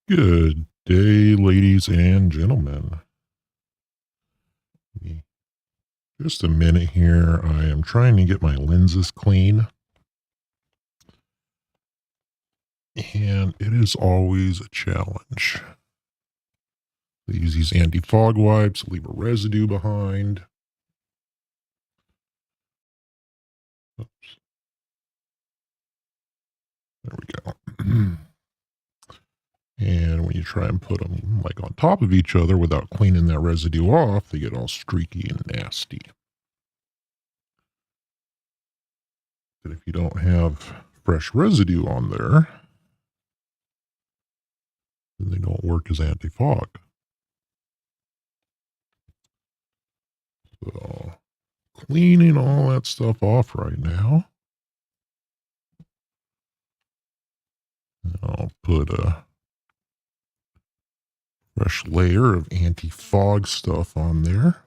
Good day, ladies and gentlemen. Just a minute here. I am trying to get my lenses clean, and it is always a challenge. They use these anti-fog wipes, leave a residue behind. Oops, there we go. And when you try and put them like on top of each other without cleaning that residue off, they get all streaky and nasty. But if you don't have fresh residue on there, then they don't work as anti-fog. So cleaning all that stuff off right now. I'll put a fresh layer of anti-fog stuff on there.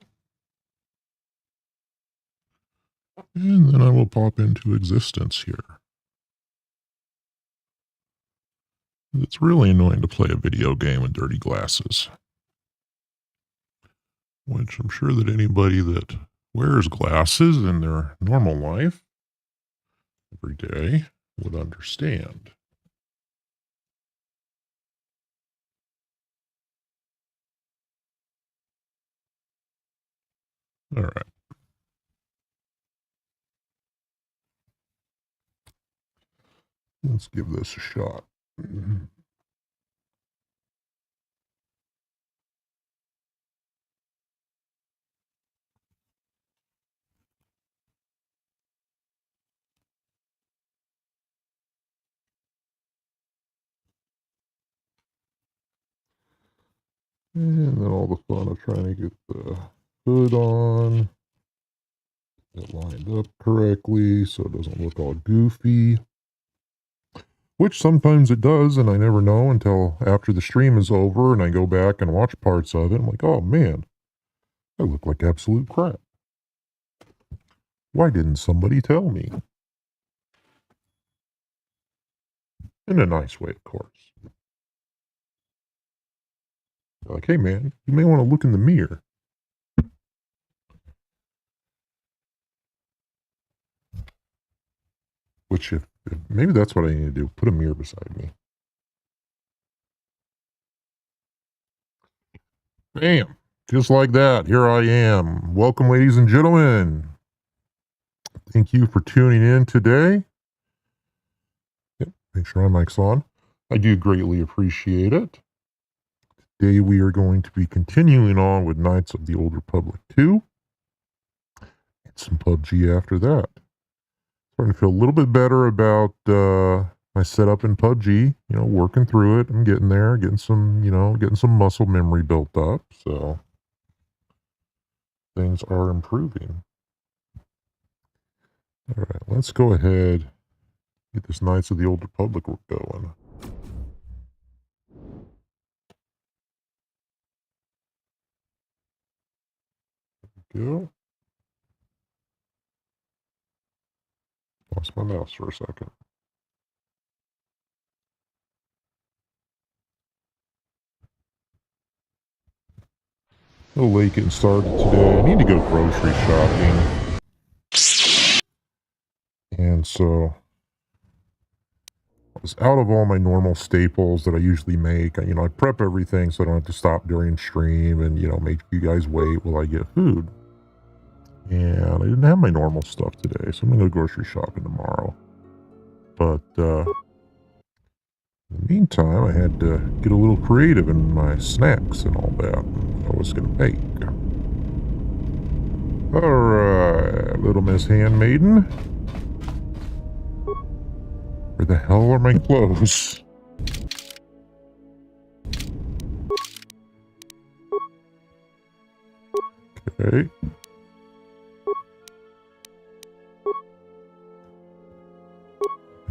And then I will pop into existence here. It's really annoying to play a video game with dirty glasses. Which I'm sure that anybody that wears glasses in their normal life every day would understand. All right. Let's give this a shot. And then all the fun of trying to get the hood on, it lined up correctly so it doesn't look all goofy. Which sometimes it does, and I never know until after the stream is over and I go back and watch parts of it. I'm like, oh man, I look like absolute crap. Why didn't somebody tell me? In a nice way, of course. Like, hey man, you may want to look in the mirror. Which if maybe that's what I need to do, put a mirror beside me. Bam. Just like that, here I am. Welcome, ladies and gentlemen. Thank you for tuning in today. Yep, make sure my mic's on. I do greatly appreciate it. Today we are going to be continuing on with Knights of the Old Republic 2. And some PUBG after that. Starting to feel a little bit better about my setup in PUBG. You know, working through it. I'm getting there, getting some muscle memory built up. So things are improving. All right, let's go ahead, get this Knights of the Old Republic going. There we go. Lost my mouse for a second. A little late getting started today. I need to go grocery shopping. And so I was out of all my normal staples that I usually make. I prep everything so I don't have to stop during stream and, make you guys wait while I get food. And I didn't have my normal stuff today, so I'm going to go grocery shopping tomorrow. But in the meantime, I had to get a little creative in my snacks and all that I was going to make. Alright, little Miss Handmaiden. Where the hell are my clothes? Okay.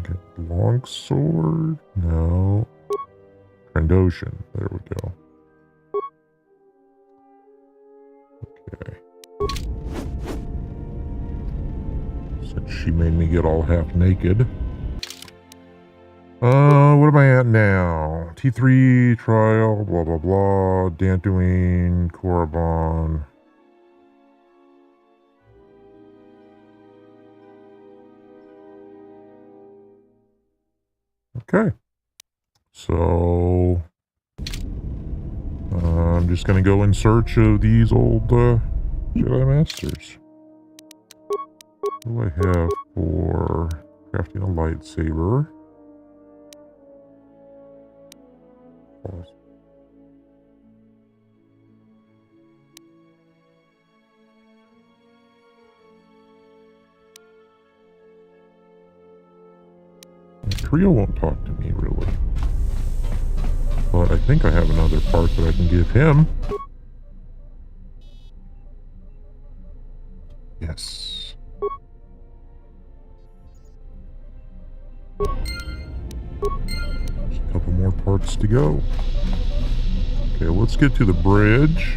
Okay, longsword? No. Trandoshan. There we go. Okay. Since she made me get all half naked. What am I at now? T3 trial, blah, blah, blah. Dantooine, Korriban. Okay. So, I'm just going to go in search of these old Jedi Masters. What do I have for crafting a lightsaber? Pause. Creo won't talk to me, really. But I think I have another part that I can give him. Yes. Just a couple more parts to go. Okay, let's get to the bridge.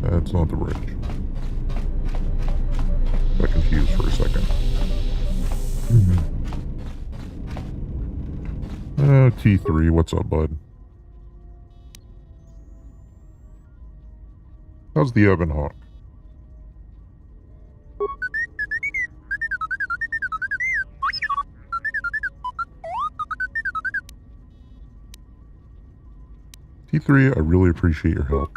That's not the bridge. Got confused for a second. T3, what's up, bud? How's the Ebon Hawk? T3, I really appreciate your help.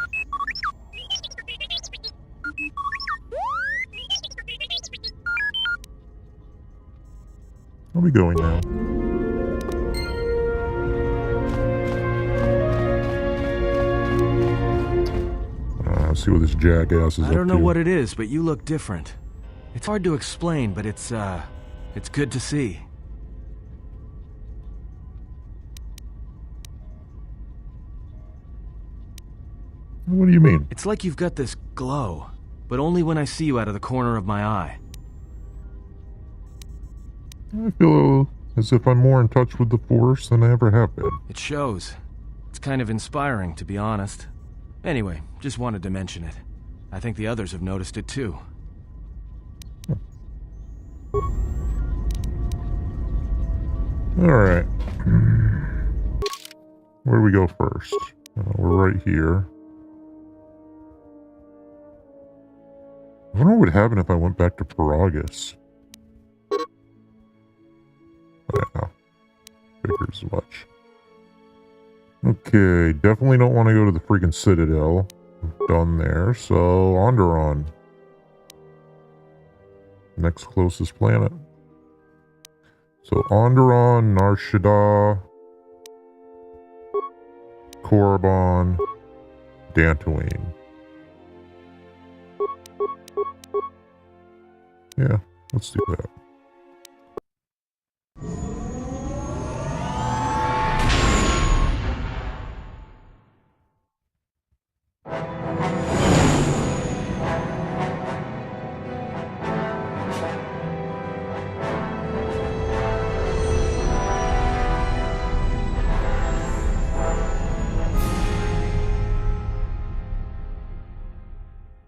I'll be going now. Let's see what this jackass is up to. I don't know what it is, but you look different. It's hard to explain, but it's good to see. What do you mean? It's like you've got this glow, but only when I see you out of the corner of my eye. I feel as if I'm more in touch with the Force than I ever have been. It shows. It's kind of inspiring, to be honest. Anyway, just wanted to mention it. I think the others have noticed it too. Alright. Where do we go first? We're right here. I wonder what would happen if I went back to Peragus. Yeah. Figures as much. Okay, definitely don't want to go to the freaking Citadel. Done there, so Onderon. Next closest planet. So Onderon, Nar Shaddaa, Korriban, Dantooine. Yeah, let's do that.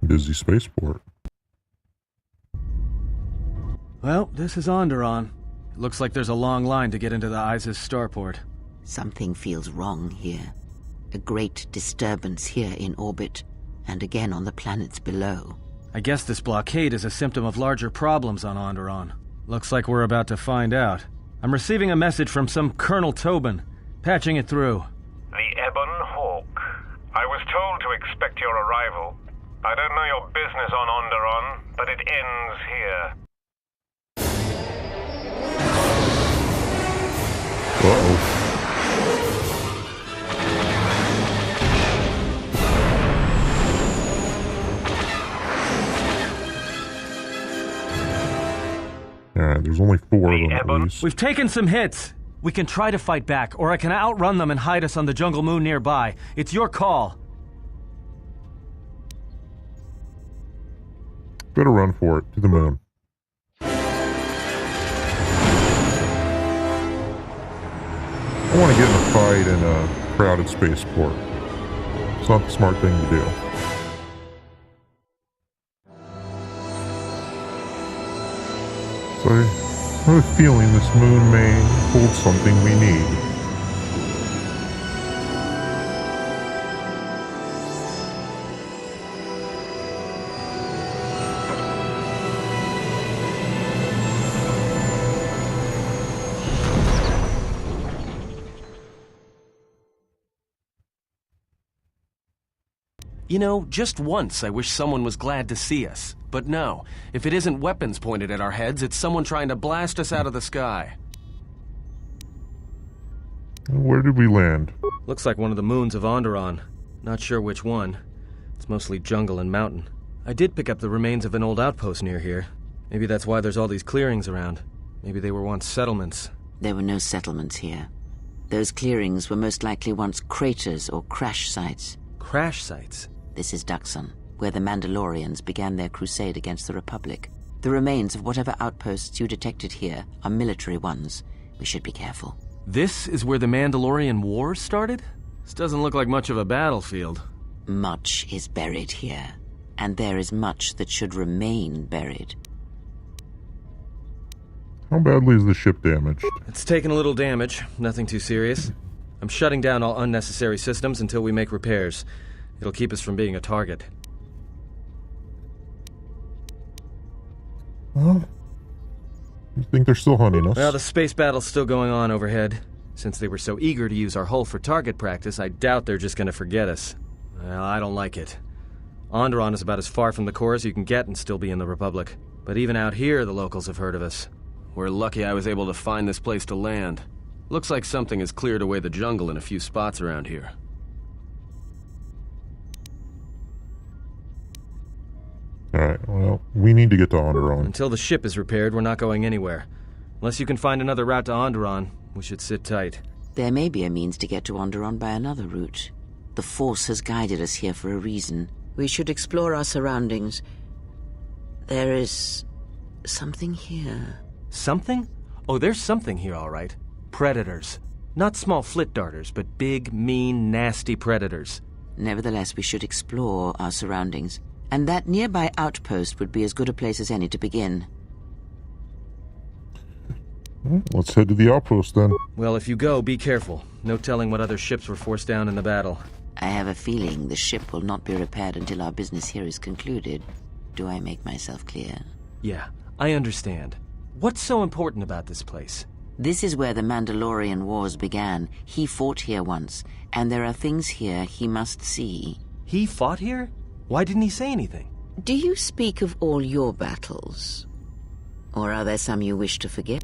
Busy spaceport. Well, this is Onderon. It looks like there's a long line to get into the Isis starport. Something feels wrong here. A great disturbance here in orbit, and again on the planets below. I guess this blockade is a symptom of larger problems on Onderon. Looks like we're about to find out. I'm receiving a message from some Colonel Tobin. Patching it through. The Ebon Hawk. I was told to expect your arrival. I don't know your business on Onderon, but it ends here. Uh-oh. Alright, there's only 4 of them at least. We've taken some hits. We can try to fight back, or I can outrun them and hide us on the jungle moon nearby. It's your call. Better run for it, to the moon. I want to get in a fight in a crowded spaceport. It's not the smart thing to do. So I have a feeling this moon may hold something we need. You know, just once I wish someone was glad to see us. But no, if it isn't weapons pointed at our heads, it's someone trying to blast us out of the sky. Where did we land? Looks like one of the moons of Onderon. Not sure which one. It's mostly jungle and mountain. I did pick up the remains of an old outpost near here. Maybe that's why there's all these clearings around. Maybe they were once settlements. There were no settlements here. Those clearings were most likely once craters or crash sites. Crash sites? This is Duxon, where the Mandalorians began their crusade against the Republic. The remains of whatever outposts you detected here are military ones. We should be careful. This is where the Mandalorian Wars started? This doesn't look like much of a battlefield. Much is buried here, and there is much that should remain buried. How badly is the ship damaged? It's taken a little damage, nothing too serious. I'm shutting down all unnecessary systems until we make repairs. It'll keep us from being a target. Well, you think they're still hunting us? Well, the space battle's still going on overhead. Since they were so eager to use our hull for target practice, I doubt they're just gonna forget us. Well, I don't like it. Onderon is about as far from the core as you can get and still be in the Republic. But even out here, the locals have heard of us. We're lucky I was able to find this place to land. Looks like something has cleared away the jungle in a few spots around here. Alright, well, we need to get to Onderon. Until the ship is repaired, we're not going anywhere. Unless you can find another route to Onderon, we should sit tight. There may be a means to get to Onderon by another route. The Force has guided us here for a reason. We should explore our surroundings. There is something here. Something? Oh, there's something here, all right. Predators. Not small flit darters, but big, mean, nasty predators. Nevertheless, we should explore our surroundings. And that nearby outpost would be as good a place as any to begin. Well, let's head to the outpost then. Well, if you go, be careful. No telling what other ships were forced down in the battle. I have a feeling the ship will not be repaired until our business here is concluded. Do I make myself clear? Yeah, I understand. What's so important about this place? This is where the Mandalorian Wars began. He fought here once, and there are things here he must see. He fought here? Why didn't he say anything? Do you speak of all your battles? Or are there some you wish to forget?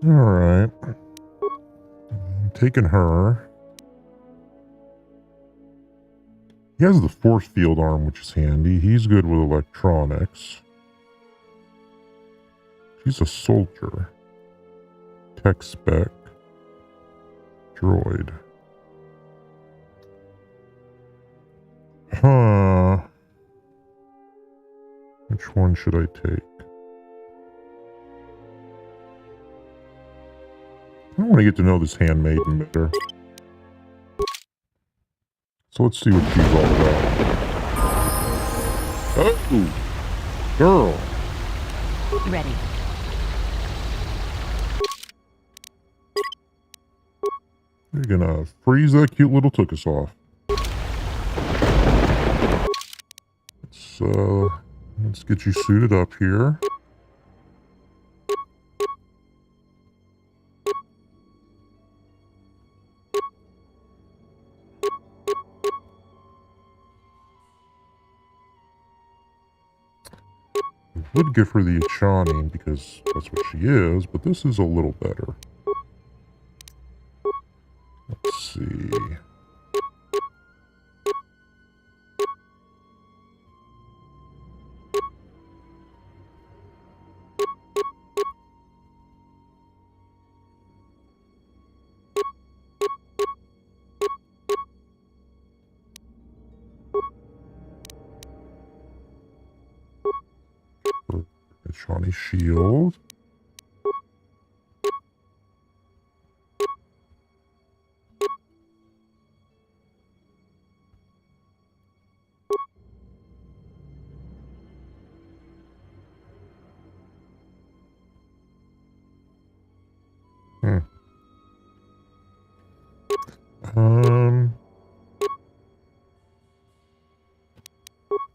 Alright. I'm taking her. He has the force field arm, which is handy. He's good with electronics. She's a soldier. Tech spec. Droid. Huh. Which one should I take? I want to get to know this handmaiden better. So let's see what she's all about. Oh! Girl! Ready. You're gonna freeze that cute little tookus off. Let's get you suited up here. Would give her the Achani because that's what she is, but this is a little better. Let's see. Achani shield.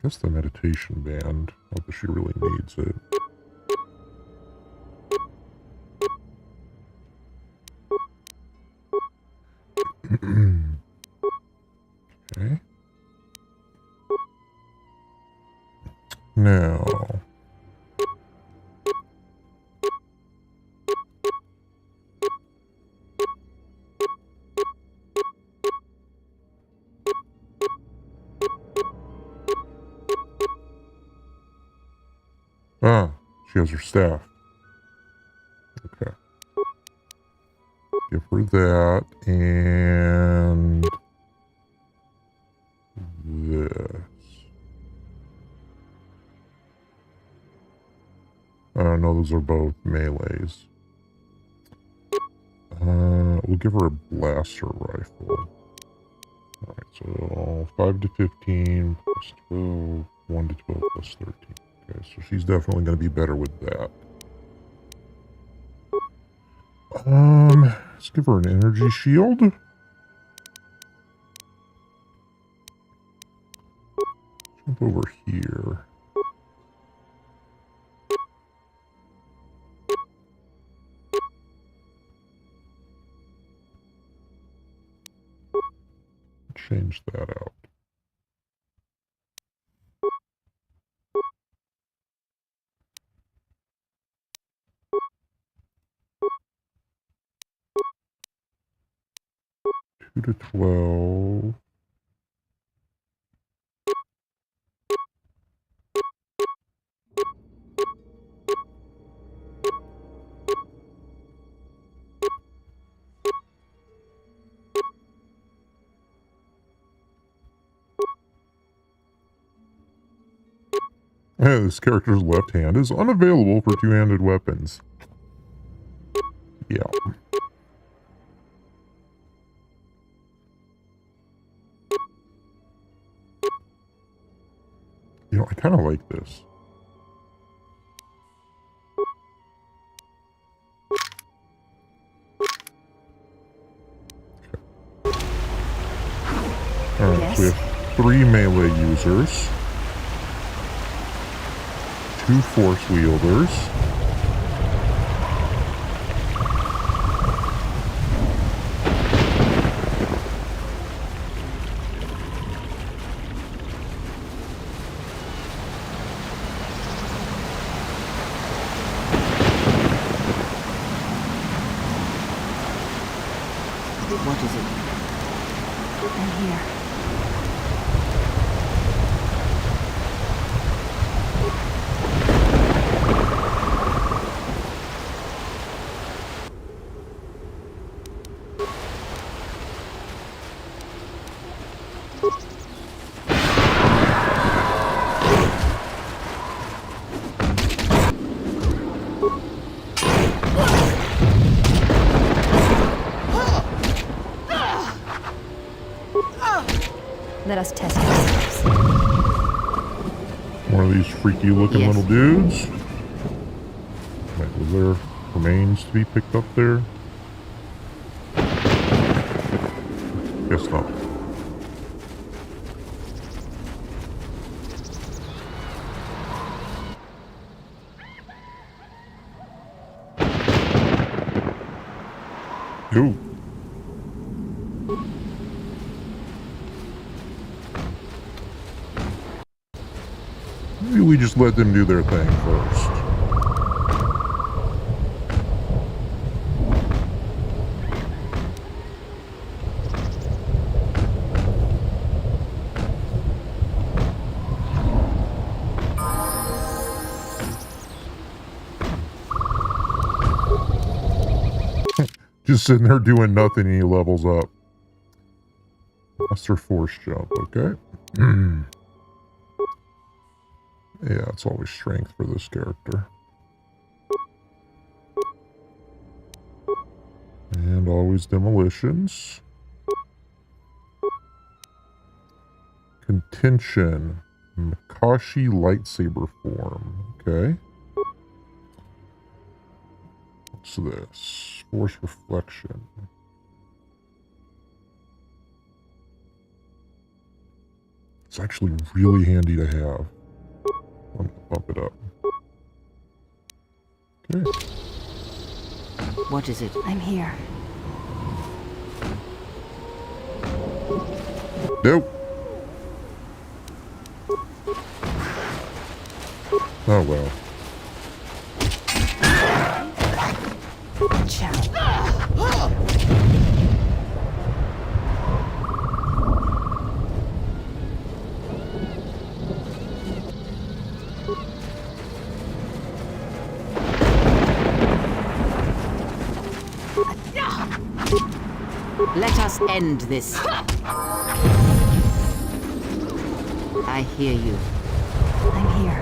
Guess the meditation band. Not that she really needs it. Okay. Now. Ah, she has her staff. Okay. Give her that and this. Oh no, those are both melees. We'll give her a blaster rifle. Alright, so 5 to 15 plus 12, 1 to 12 plus 13. Okay, so she's definitely going to be better with that. Let's give her an energy shield. Jump over here. Change that out. Two to 12. This character's left hand is unavailable for two-handed weapons. Yeah. You know, I kind of like this. Alright, so we have 3 melee users. 2 force wielders. What is it? I'm here. Let us test ourselves. One of these freaky looking little dudes. Wait, was there remains to be picked up there? Guess not. Ooh. Maybe we just let them do their thing first. Just sitting there doing nothing and he levels up. Master force jump, okay. Yeah, it's always strength for this character. And always demolitions. Contention. Makashi lightsaber form. Okay. What's this? Force reflection. It's actually really handy to have. I'm gonna bump it up. Okay. What is it? I'm here. Nope. Oh well. Ciao. Let us end this. I hear you. I'm here.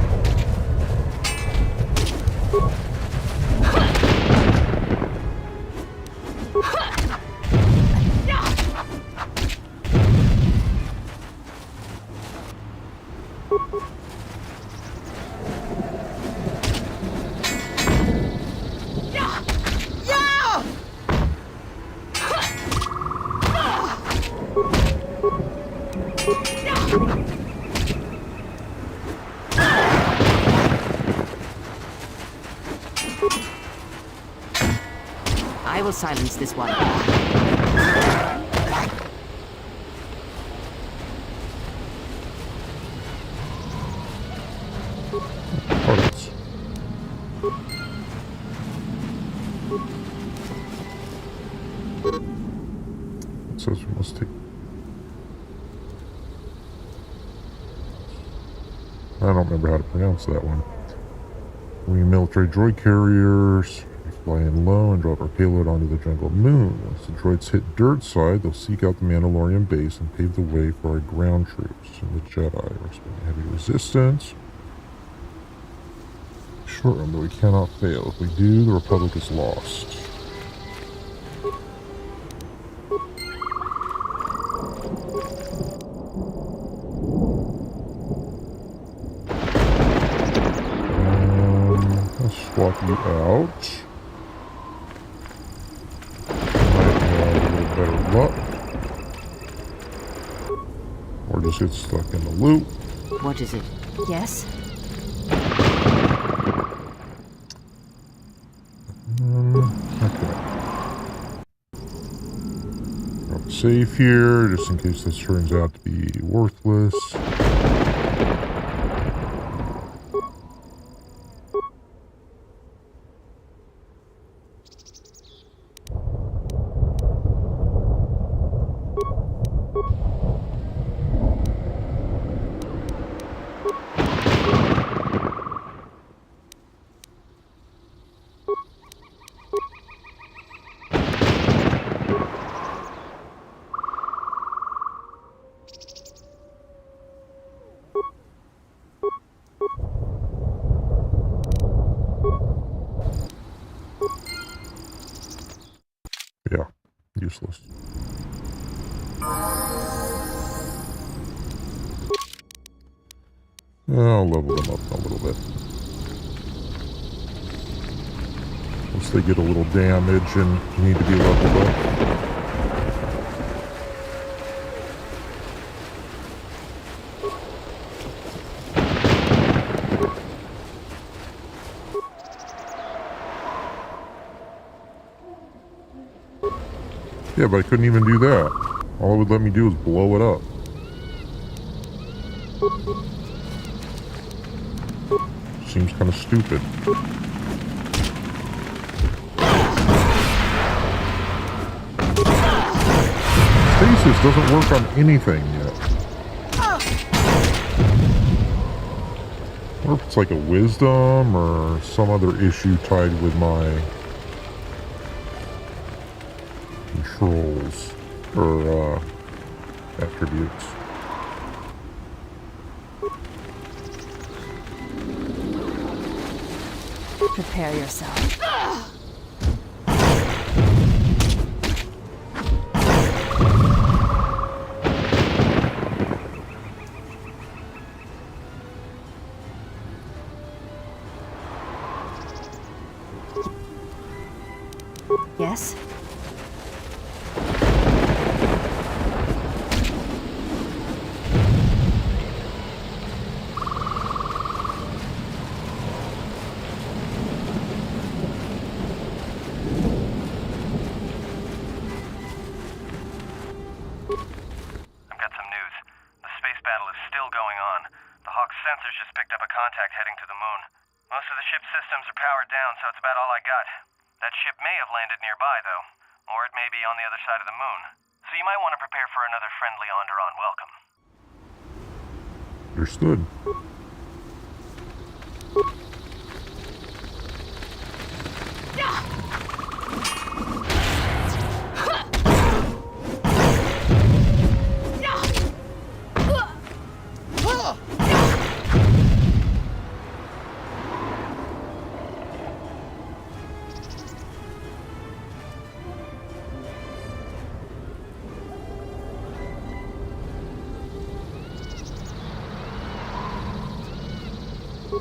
I will silence this one. Parts. It says we must take. I don't remember how to pronounce that one. We military droid carriers. We fly in low and drop our payload onto the jungle moon. Once the droids hit dirt side, they'll seek out the Mandalorian base and pave the way for our ground troops and the Jedi. We're expecting heavy resistance. Short run, but we cannot fail. If we do, the Republic is lost. Let's swap you out. Might have a little better luck. Or just get stuck in the loop. What is it? Yes? Okay. Drop save here, just in case this turns out to be worthless. Yeah, useless. I'll level them up a little bit. Once they get a little damage and need to be leveled up. Yeah, but I couldn't even do that. All it would let me do is blow it up. Seems kind of stupid. Stasis doesn't work on anything yet. Or if it's like a wisdom or some other issue tied with my controls or attributes. Prepare yourself. Yes? picked up a contact heading to the moon. Most of the ship's systems are powered down, so it's about all I got. That ship may have landed nearby, though, or it may be on the other side of the moon. So you might want to prepare for another friendly Onderon welcome. Understood.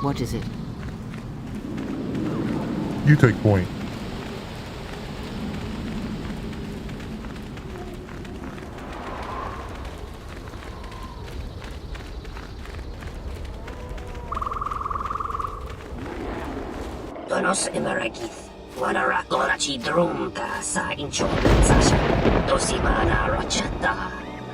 What is it? You take point. Donos Emeragith, Wanarakorachi Drumka sa Inchogan Sasha, Dosimana Rochata,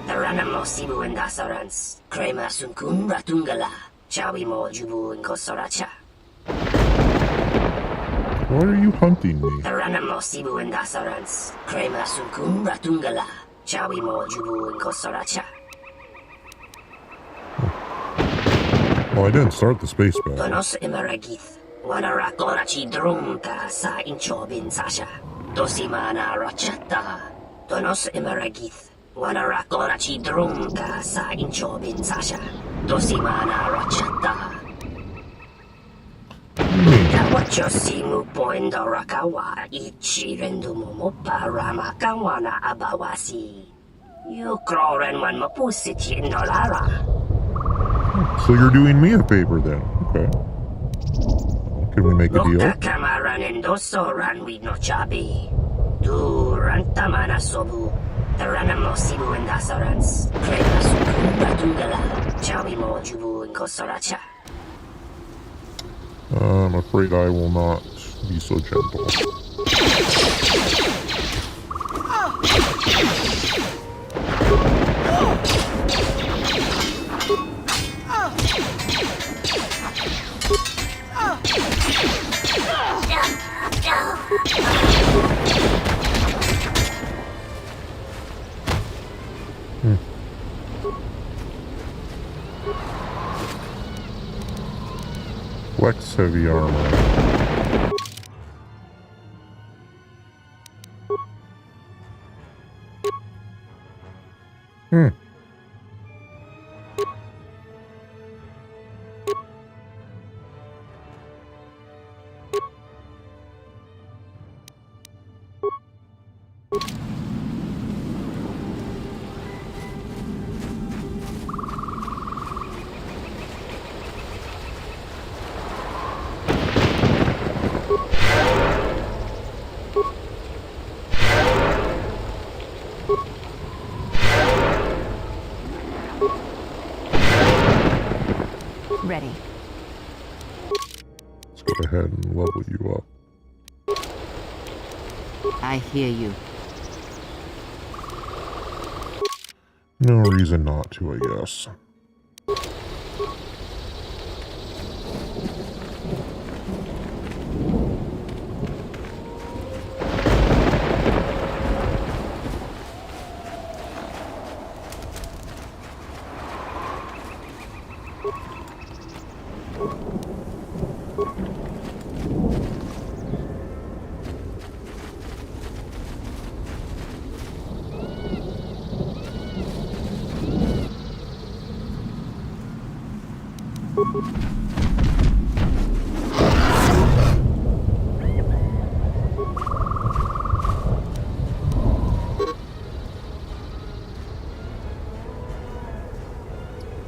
Taranamo Sibu and Dasarans, Krema Sunkun Ratungala, Chawi Mo Jubu and Kosoracha. Why are you hunting me? Taranamo Sibu and Dasarans, Krema Sunkun Ratungala, Chawi Mo Jubu and Kosoracha. Well, I didn't start the space battle. Donos Emeragith, Wanarakorachi Drumka sa Inchobin Sasha, Dosimana Rochata, Donos Emeragith, Wanarakorachi Drumka sa Inchobin Sasha, Dosimana Rochata. Kawacho simu poendo rakawa ichi rendumo parama kawana abawasi. You kroren wan mapusiti dolara. So you're doing me a favor then. Okay. Can we make a deal? Loka kamaran endoso ran we no chabi. Du rantamana sobu. Taranamo sibu and dasarans. Krema sukun batungala. Chawi mo jubu and kosoracha. I'm afraid I will not be so gentle. Flex heavy armor. Ready. Let's go ahead and level you up. I hear you. No reason not to, I guess.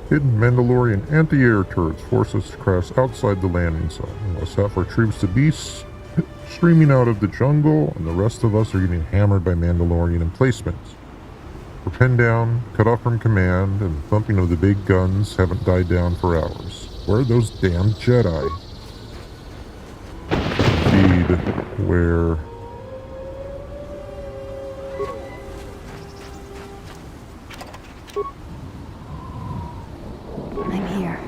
Hidden Mandalorian anti-air turrets force us to crash outside the landing zone. We must have our troops to be streaming out of the jungle, and the rest of us are getting hammered by Mandalorian emplacements. We're pinned down, cut off from command, and the thumping of the big guns haven't died down for hours. Where are those damn Jedi? Indeed, where... I'm here.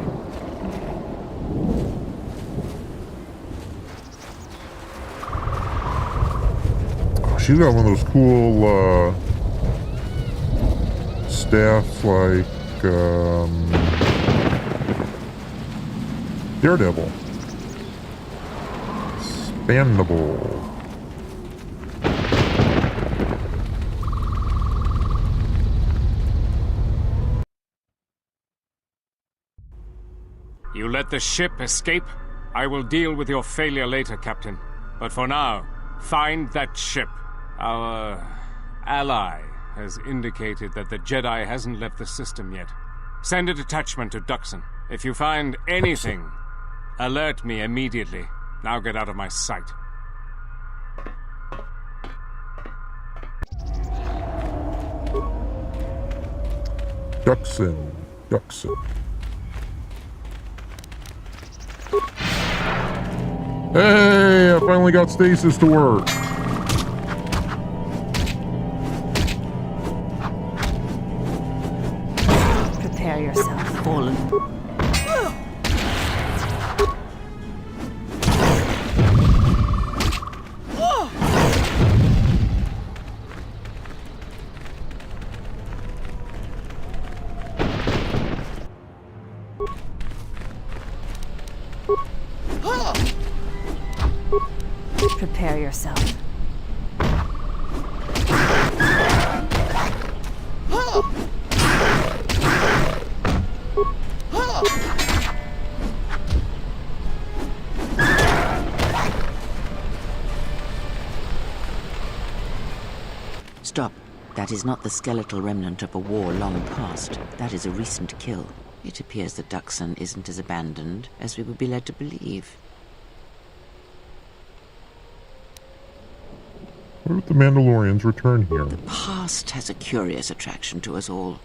she's got one of those cool staffs like Daredevil. Expandable. You let the ship escape? I will deal with your failure later, Captain. But for now, find that ship. Our ally has indicated that the Jedi hasn't left the system yet. Send a detachment to Duxon. If you find anything, alert me immediately. Now get out of my sight. Duxon. Duxon. Hey, I finally got stasis to work. Prepare yourself. Fallen. Prepare yourself. Stop. That is not the skeletal remnant of a war long past. That is a recent kill. It appears that Duxon isn't as abandoned as we would be led to believe. Why would the Mandalorians return here? The past has a curious attraction to us all.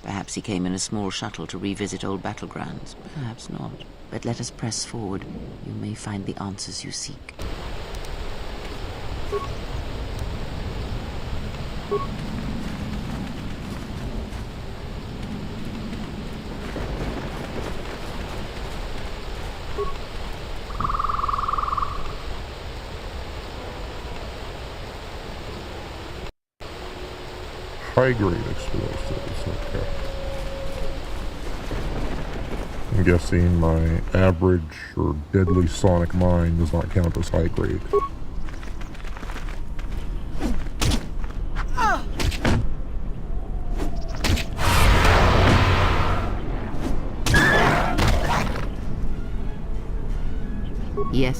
Perhaps he came in a small shuttle to revisit old battlegrounds. Perhaps not. But let us press forward. You may find the answers you seek. High-grade explosives, okay. I'm guessing my average or deadly sonic mine does not count as high-grade. Yes.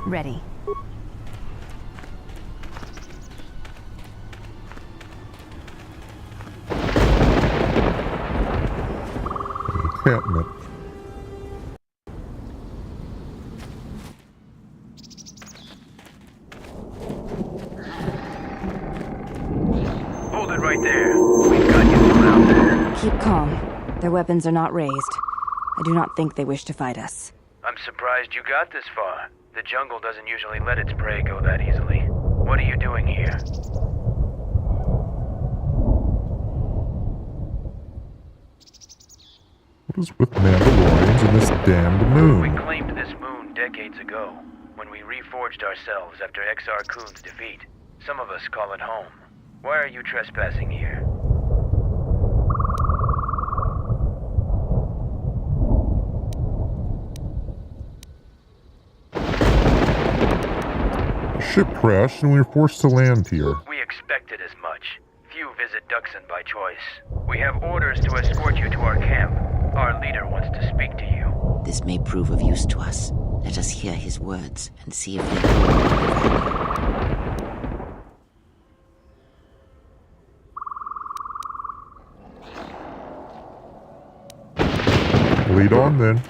Ready. Encampment. Hold it right there. We've got you surrounded. Keep calm. Their weapons are not raised. I do not think they wish to fight us. I'm surprised you got this far. The jungle doesn't usually let its prey go that easily. What are you doing here? What is with Mandalorians and this damned We moon? claimed this moon decades ago, when we reforged ourselves after Exar Kun's defeat. Some of us call it home. Why are you trespassing here? Ship crashed and we were forced to land here. We expected as much. Few visit Duxon by choice. We have orders to escort you to our camp. Our leader wants to speak to you. This may prove of use to us. Let us hear his words and see if they hold any value. Lead on then.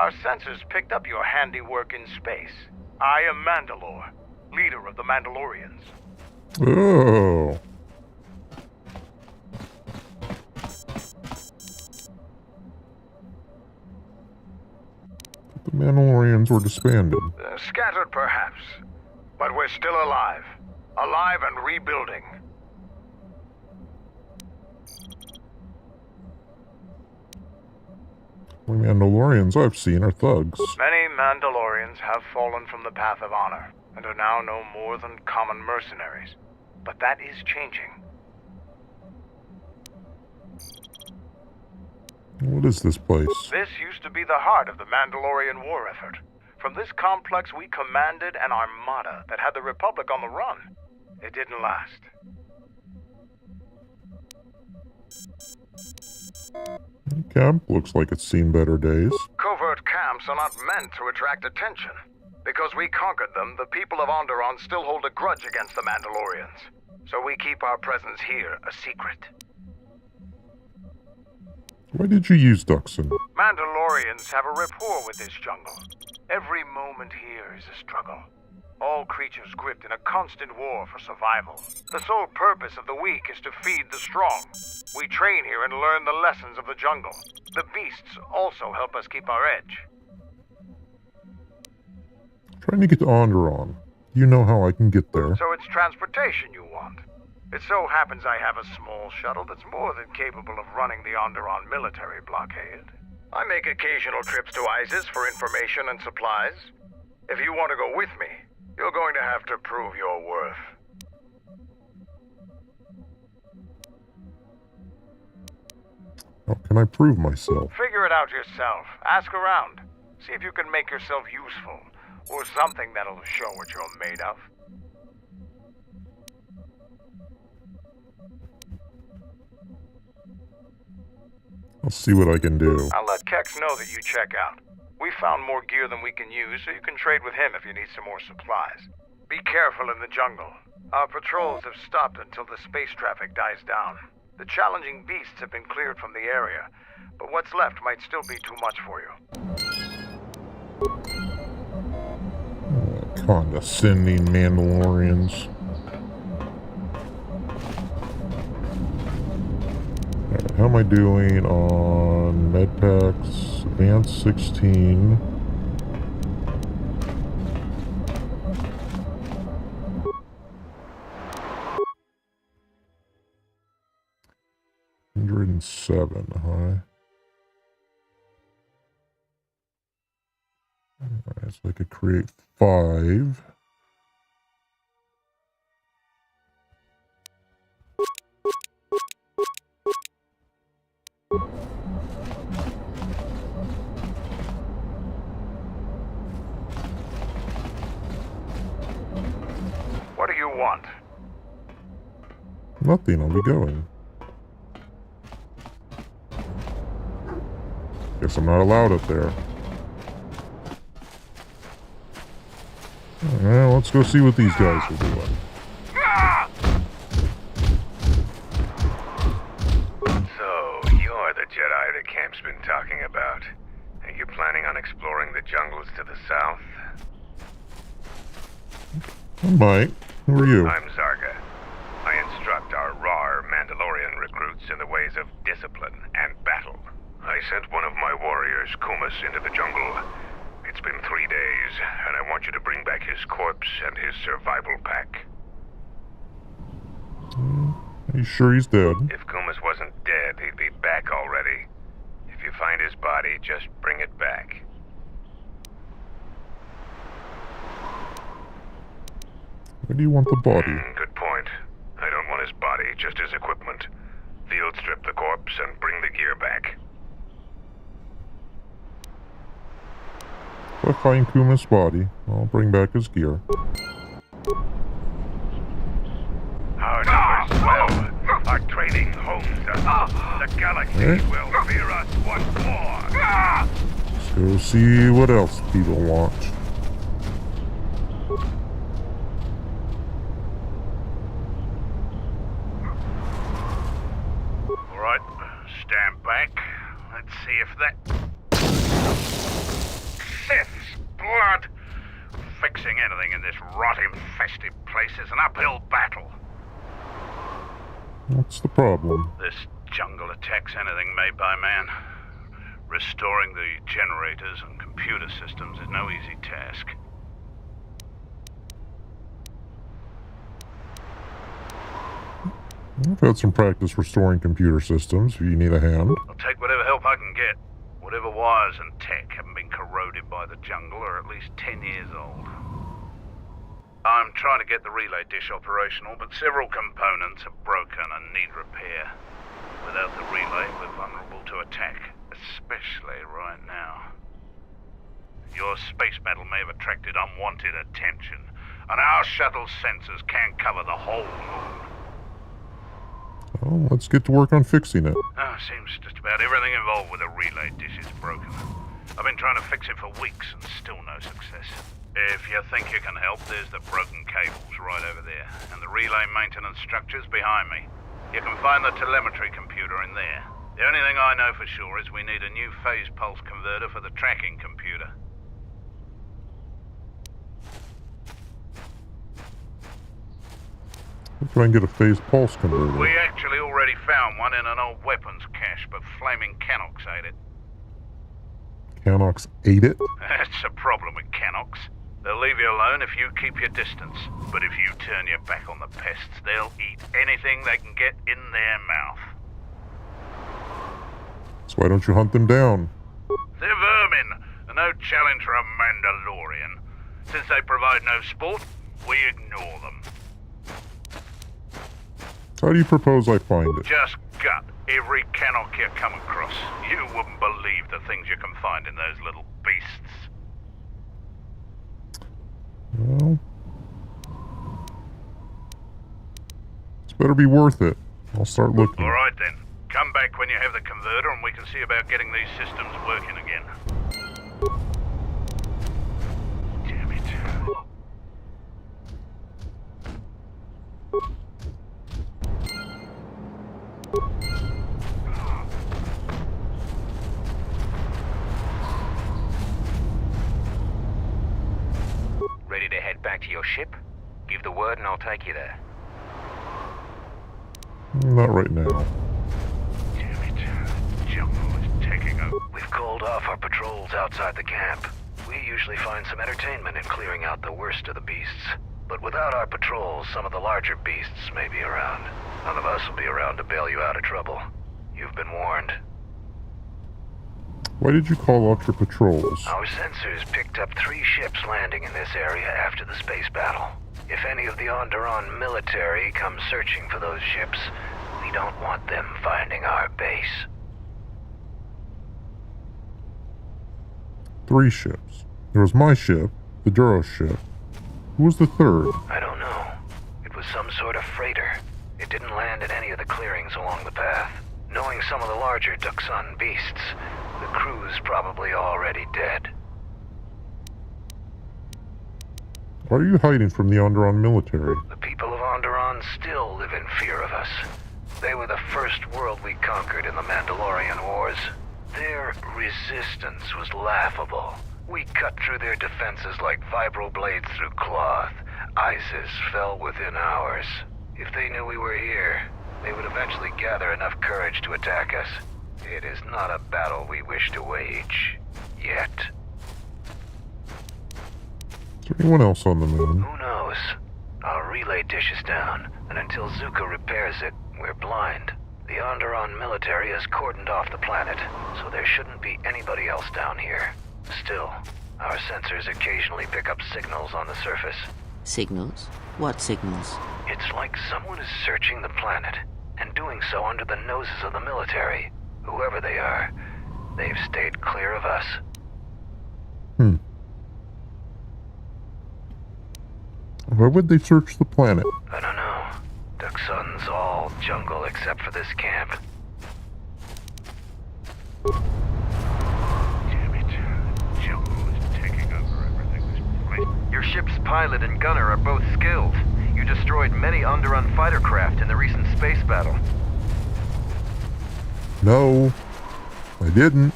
Our sensors picked up your handiwork in space. I am Mandalore, leader of the Mandalorians. Oh. The Mandalorians were disbanded. Scattered perhaps, but we're still alive. Alive and rebuilding. The Mandalorians I've seen are thugs. Many Mandalorians have fallen from the path of honor and are now no more than common mercenaries. But that is changing. What is this place? This used to be the heart of the Mandalorian war effort. From this complex we commanded an armada that had the Republic on the run. It didn't last. The camp looks like it's seen better days. Covert camps are not meant to attract attention. Because we conquered them, the people of Onderon still hold a grudge against the Mandalorians. So we keep our presence here a secret. Why did you use Duxon? Mandalorians have a rapport with this jungle. Every moment here is a struggle. All creatures gripped in a constant war for survival. The sole purpose of the weak is to feed the strong. We train here and learn the lessons of the jungle. The beasts also help us keep our edge. Trying to get to Onderon. You know how I can get there. So it's transportation you want. It so happens I have a small shuttle that's more than capable of running the Onderon military blockade. I make occasional trips to Isis for information and supplies. If you want to go with me, you're going to have to prove your worth. How can I prove myself? Figure it out yourself. Ask around. See if you can make yourself useful, or something that'll show what you're made of. I'll see what I can do. I'll let Kex know that you check out. We found more gear than we can use, so you can trade with him if you need some more supplies. Be careful in the jungle. Our patrols have stopped until the space traffic dies down. The challenging beasts have been cleared from the area, but what's left might still be too much for you. Condescending Mandalorians. Alright, how am I doing on medpacks? Advanced 16. $107, huh? Alright, so I could create 5. What do you want? Nothing, I'll be going. Guess I'm not allowed up there. Alright, let's go see what these guys are doing. So, you're the Jedi the camp's been talking about. Are you planning on exploring the jungles to the south? I might. Who are you? I'm Zarga. I instruct our raw Mandalorian recruits in the ways of discipline and battle. I sent one of my warriors, Kumas, into the jungle. It's been 3 days, and I want you to bring back his corpse and his survival pack. Are you sure he's dead? If Kumas wasn't dead, he'd be back already. If you find his body, just bring it back. Where do you want the body? Good point. I don't want his body, just his equipment. Field strip the corpse and bring the gear back. If I find Kuma's body, I'll bring back his gear. Our numbers swell. Our training hones us. The galaxy will fear us once more. Let's go see what else people want. Alright, stand back. Let's see if that... Fixing anything in this rot-infested place is an uphill battle. What's the problem? This jungle attacks anything made by man. Restoring the generators and computer systems is no easy task. I've had some practice restoring computer systems if you need a hand. I'll take whatever help I can get. Whatever wires and tech haven't been corroded by the jungle are at least 10 years old. I'm trying to get the relay dish operational, but several components are broken and need repair. Without the relay, we're vulnerable to attack, especially right now. Your space battle may have attracted unwanted attention, and our shuttle's sensors can't cover the whole moon. Well, let's get to work on fixing it. Seems just about everything involved with a relay dish is broken. I've been trying to fix it for weeks and still no success. If you think you can help, there's the broken cables right over there, and the relay maintenance structure's behind me. You can find the telemetry computer in there. The only thing I know for sure is we need a new phase pulse converter for the tracking computer. Let's try and get a phase pulse converter. We actually already found one in an old weapons cache, but flaming Canox ate it. Canox ate it? That's the problem with Canox. They'll leave you alone if you keep your distance. But if you turn your back on the pests, they'll eat anything they can get in their mouth. So why don't you hunt them down? They're vermin, and no challenge for a Mandalorian. Since they provide no sport, we ignore them. How do you propose I find it? Just gut every Canox you come across. You wouldn't believe the things you can find in those little beasts. Well, it's better be worth it. I'll start looking. All right then. Come back when you have the converter and we can see about getting these systems working again. Damn it. Ready to head back to your ship? Give the word and I'll take you there. Not right now. Damn it. The jungle is taking over. We've called off our patrols outside the camp. We usually find some entertainment in clearing out the worst of the beasts. But without our patrols, some of the larger beasts may be around. None of us will be around to bail you out of trouble. You've been warned. Why did you call off your patrols? Our sensors picked up 3 ships landing in this area after the space battle. If any of the Onderon military come searching for those ships, we don't want them finding our base. 3 ships. There was my ship, the Duros ship. Who was the third? I don't know. It was some sort of freighter. It didn't land in any of the clearings along the path. Knowing some of the larger Duxan beasts, the crew's probably already dead. Why are you hiding from the Onderon military? The people of Onderon still live in fear of us. They were the first world we conquered in the Mandalorian Wars. Their resistance was laughable. We cut through their defenses like vibroblades through cloth. ISIS fell within hours. If they knew we were here, they would eventually gather enough courage to attack us. It is not a battle we wish to wage. Yet. Is there anyone else on the moon? Who knows? Our relay dish is down, and until Zuko repairs it, we're blind. The Onderon military has cordoned off the planet, so there shouldn't be anybody else down here. Still, our sensors occasionally pick up signals on the surface. Signals? What signals? It's like someone is searching the planet, and doing so under the noses of the military. Whoever they are, they've stayed clear of us. Why would they search the planet? I don't know. Duxan's all jungle except for this camp. Damn it. The jungle is taking over everything. This place. Your ship's pilot and gunner are both skilled. You destroyed many Onderon fighter craft in the recent space battle. No, I didn't.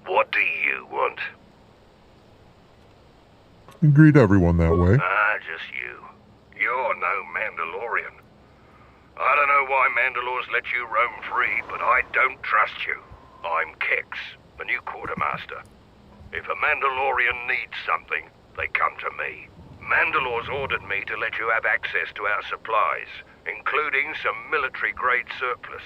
What do you want? You greet everyone that way. Just you. You're no Mandalorian. I don't know why Mandalores let you roam free, but I don't trust you. I'm Kix, the new quartermaster. If a Mandalorian needs something, they come to me. Mandalore's ordered me to let you have access to our supplies, including some military-grade surplus.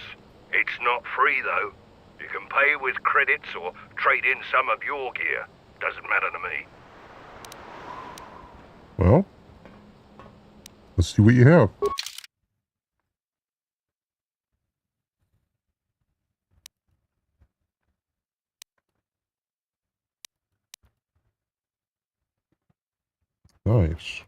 It's not free, though. You can pay with credits or trade in some of your gear. Doesn't matter to me. Well, let's see what you have. Nice.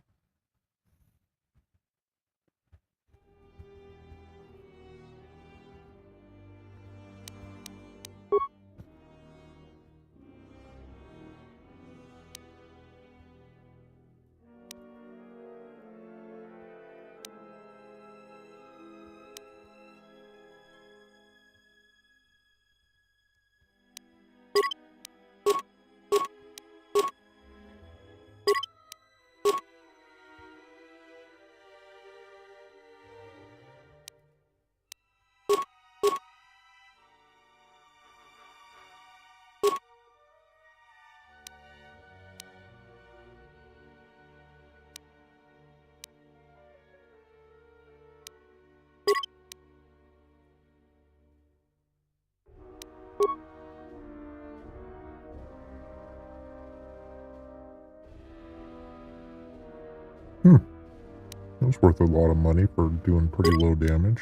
It was worth a lot of money for doing pretty low damage.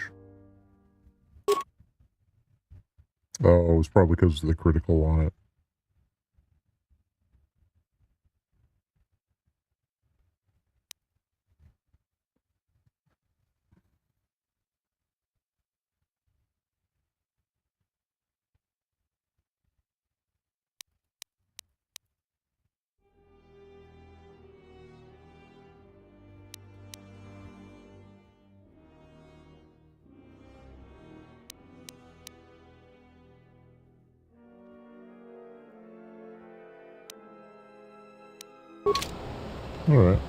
Oh, it was probably because of the critical on it. All right.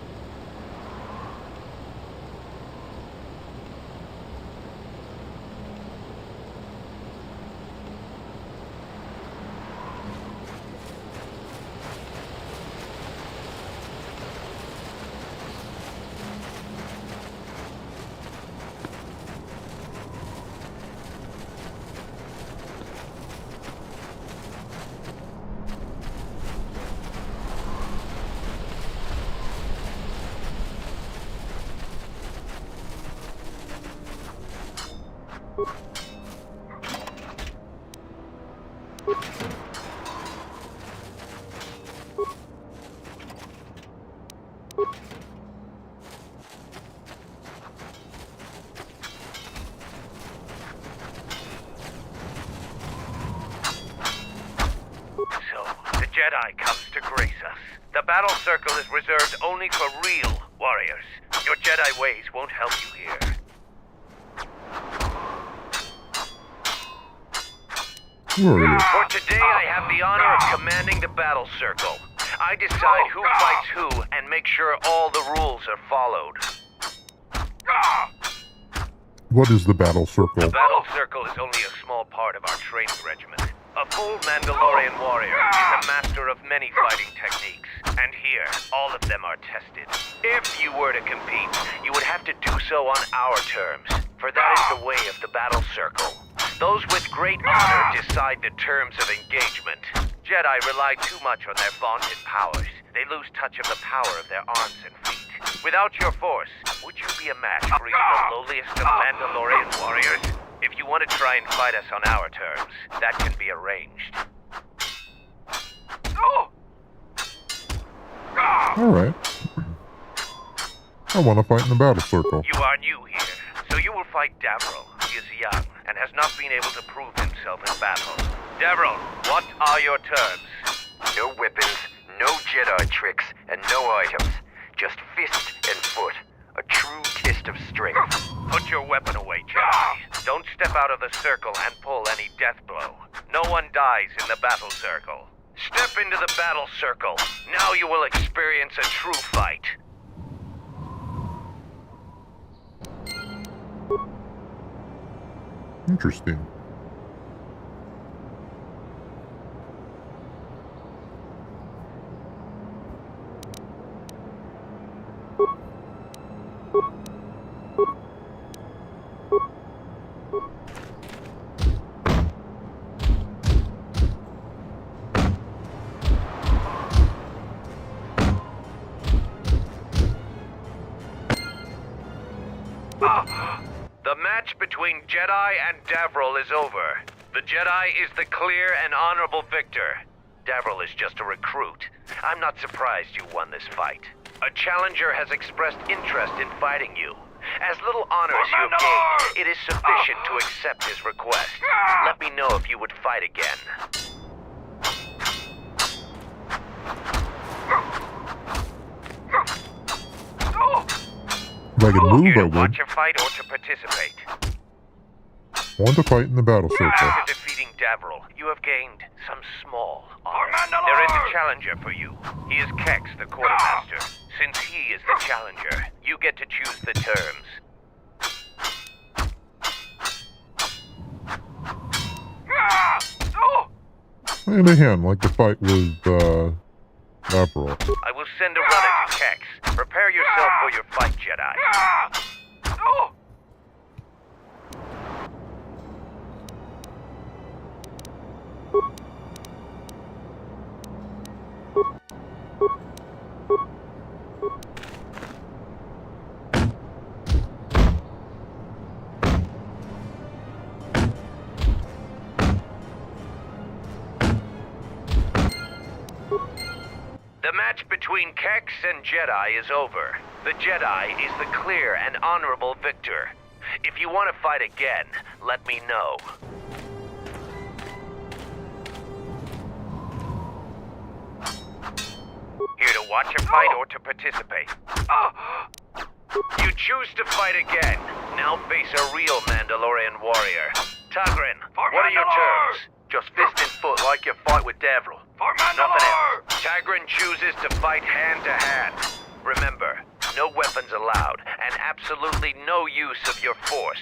Jedi comes to grace us. The battle circle is reserved only for real warriors. Your Jedi ways won't help you here. For today, I have the honor of commanding the battle circle. I decide who fights who and make sure all the rules are followed. What is the battle circle? The battle circle is only a small part of our training regiment. A full Mandalorian warrior is a master of many fighting techniques, and here, all of them are tested. If you were to compete, you would have to do so on our terms, for that is the way of the battle circle. Those with great honor decide the terms of engagement. Jedi rely too much on their vaunted powers. They lose touch of the power of their arms and feet. Without your force, would you be a match for even the lowliest of Mandalorian warriors? If you want to try and fight us on our terms, that can be arranged. Alright. I want to fight in the battle circle. You are new here, so you will fight Davro. He is young and has not been able to prove himself in battle. Davro, what are your terms? No weapons, no Jedi tricks, and no items. Just fist and foot. A true test of strength. Put your weapon away, Jedi. Don't step out of the circle and pull any death blow. No one dies in the battle circle. Step into the battle circle. Now you will experience a true fight. Interesting. The match between Jedi and Davril is over. The Jedi is the clear and honorable victor. Davril is just a recruit. I'm not surprised you won this fight. A challenger has expressed interest in fighting you. As little honor as you have gained, it is sufficient to accept his request. Let me know if you would fight again. If I could move, Here I to would. watch a fight or to participate. Want to fight in the battle circle. After defeating Davril, you have gained some small honor. There is a challenger for you. He is Kex, the quartermaster. Since he is the challenger, you get to choose the terms. Hand to hand, like the fight with Davril. I will send a runner to Kex. Prepare yourself for your fight, Jedi. The match between Kex and Jedi is over. The Jedi is the clear and honorable victor. If you want to fight again, let me know. Here to watch a fight or to participate? You choose to fight again. Now face a real Mandalorian warrior. Tagrin, what are your terms? Just fist and foot like your fight with Davril. Nothing else. Tagrin chooses to fight hand to hand. Remember, no weapons allowed, and absolutely no use of your force.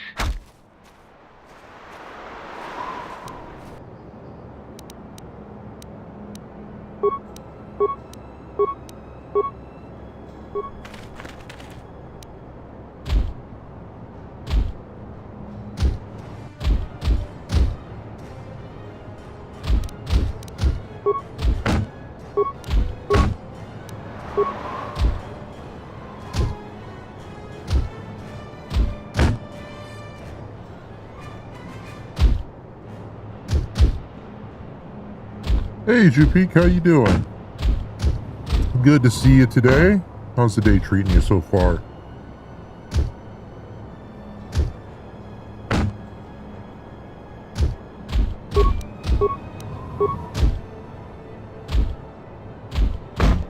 Hey, Jupeek, how you doing? Good to see you today. How's the day treating you so far?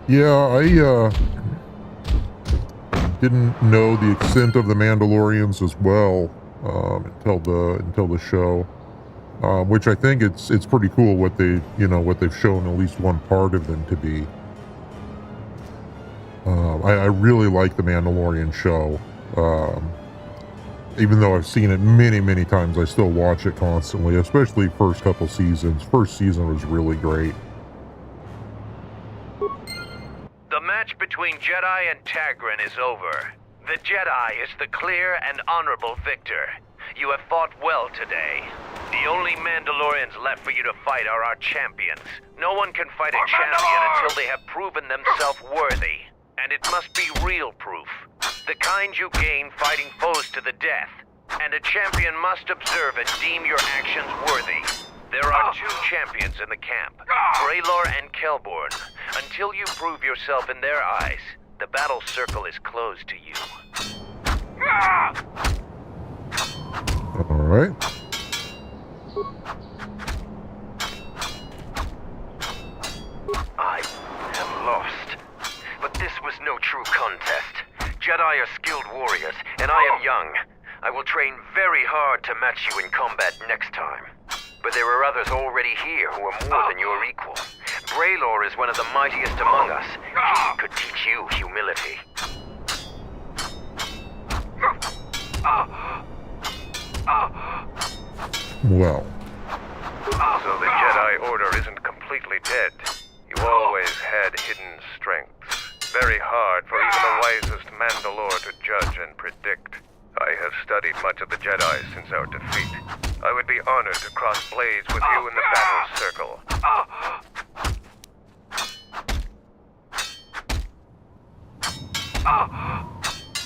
Yeah, I didn't know the extent of the Mandalorians as well until the show. Which I think it's pretty cool what they've shown at least one part of them to be. I really like the Mandalorian show. Even though I've seen it many, many times, I still watch it constantly, especially first couple seasons. First season was really great. The match between Jedi and Tagrin is over. The Jedi is the clear and honorable victor. You have fought well today. The only Mandalorians left for you to fight are our champions. No one can fight a champion until they have proven themselves worthy. And it must be real proof. The kind you gain fighting foes to the death. And a champion must observe and deem your actions worthy. There are two champions in the camp, Braylor and Kelborn. Until you prove yourself in their eyes, the battle circle is closed to you. Alright. I am lost. But this was no true contest. Jedi are skilled warriors, and I am young. I will train very hard to match you in combat next time. But there are others already here who are more than your equal. Braylor is one of the mightiest among us. He could teach you humility. Well. So the Jedi Order isn't completely dead. You always had hidden strengths. Very hard for even the wisest Mandalore to judge and predict. I have studied much of the Jedi since our defeat. I would be honored to cross blades with you in the battle circle.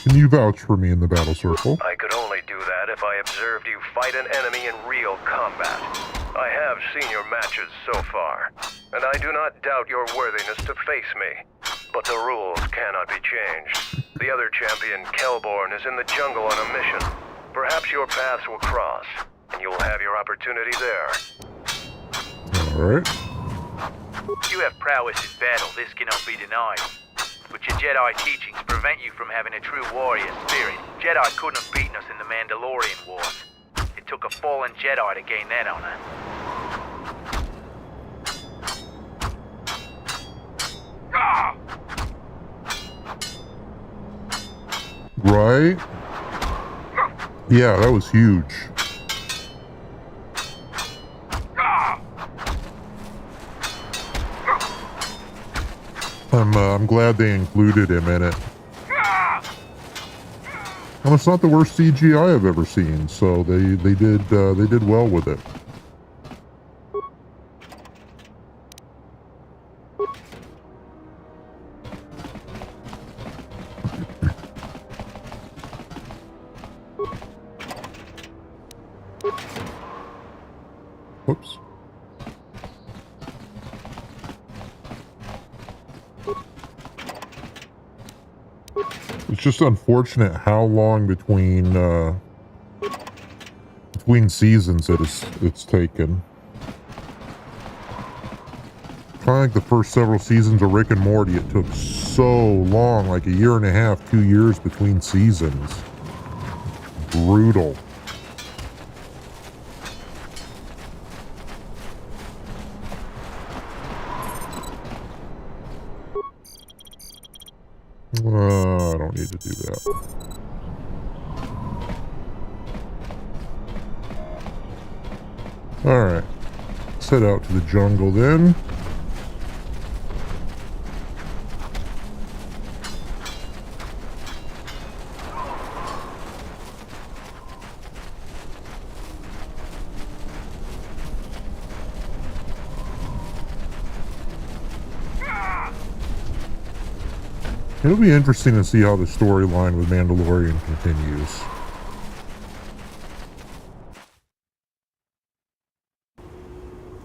Can you vouch for me in the battle circle? I could only do that if I observed you fight an enemy in real combat. I have seen your matches so far, and I do not doubt your worthiness to face me. But the rules cannot be changed. The other champion, Kelborn, is in the jungle on a mission. Perhaps your paths will cross, and you will have your opportunity there. Alright. You have prowess in battle, this cannot be denied. But your Jedi teachings prevent you from having a true warrior spirit. Jedi couldn't have beaten us in the Mandalorian Wars. It took a fallen Jedi to gain that honor. Right? Yeah, that was huge. I'm glad they included him in it. Well, it's not the worst CGI I've ever seen, so they did well with it. Whoops. It's just unfortunate how long between seasons it's taken. Kind of like the first several seasons of Rick and Morty, it took so long, like 1.5 years, 2 years between seasons. Brutal. I don't need to do that. Alright. Let's head out to the jungle then. It'll be interesting to see how the storyline with Mandalorian continues.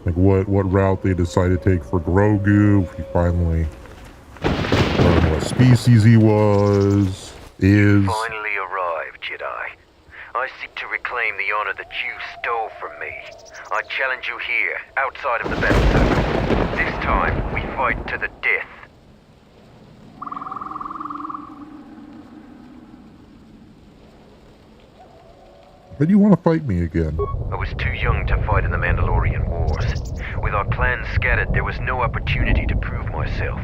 Like what route they decide to take for Grogu, if he finally learned what species he was, is. Finally arrived, Jedi. I seek to reclaim the honor that you stole from me. I challenge you here, outside of the battle circle. This time, we fight to the death. But you want to fight me again? I was too young to fight in the Mandalorian Wars. With our clans scattered, there was no opportunity to prove myself.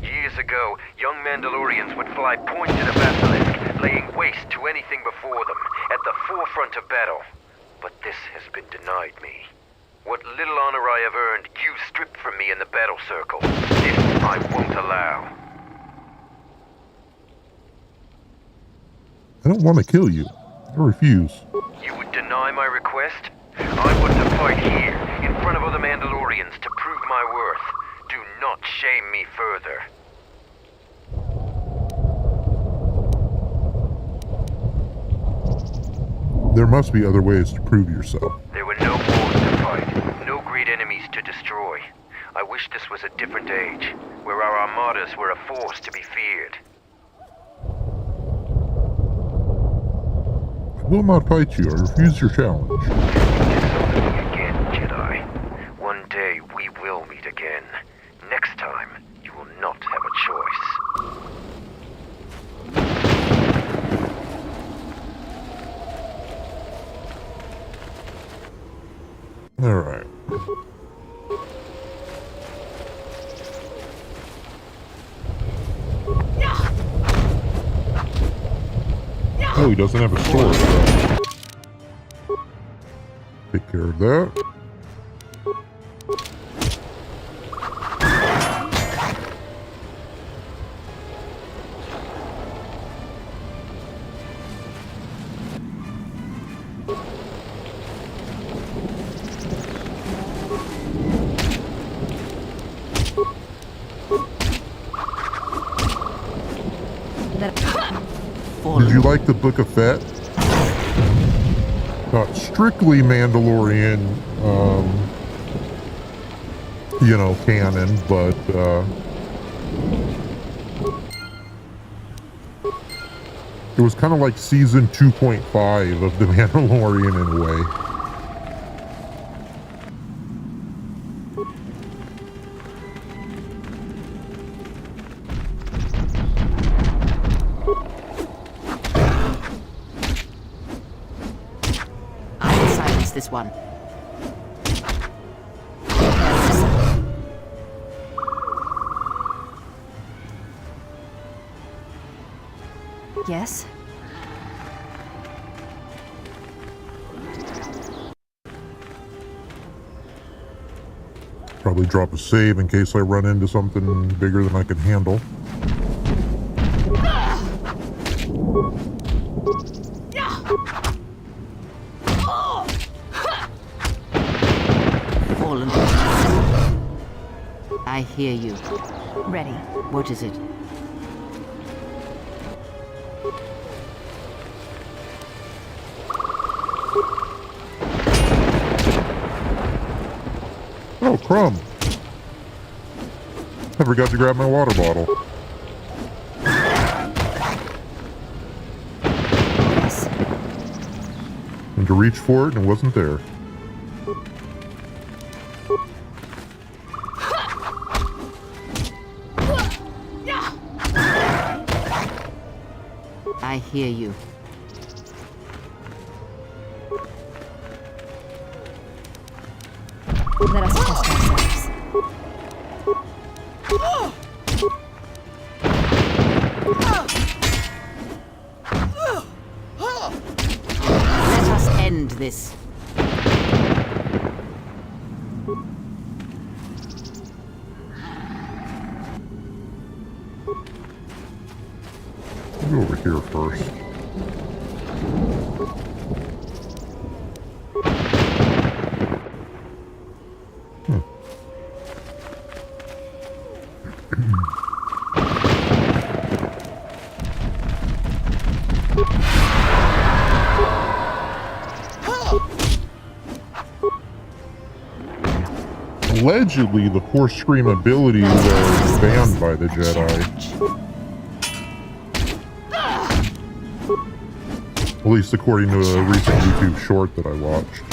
Years ago, young Mandalorians would fly pointed at a basilisk, laying waste to anything before them, at the forefront of battle. But this has been denied me. What little honor I have earned, you stripped from me in the battle circle. This I won't allow. I don't want to kill you. I refuse. You would deny my request? I want to fight here, in front of other Mandalorians, to prove my worth. Do not shame me further. There must be other ways to prove yourself. There were no wars to fight, no great enemies to destroy. I wish this was a different age, where our armadas were a force to be feared. I will not fight you. I refuse your challenge. Disown me again, Jedi. One day we will meet again. Next time, you will not have a choice. Alright. Oh, he doesn't have a sword. So. Take care of that. Did you like the Book of Fett? Not strictly Mandalorian, you know, canon, but, it was kind of like season 2.5 of The Mandalorian in a way. This one. Yes? Probably drop a save in case I run into something bigger than I can handle. I hear you. Ready. What is it? Oh, crumb. I forgot to grab my water bottle. Yes. And to reach for it, and it wasn't there. I hear you. Let us test ourselves. Let us end this. Go over here first. Allegedly, the Force Scream abilities are banned by the Jedi. At least according to a recent YouTube short that I watched.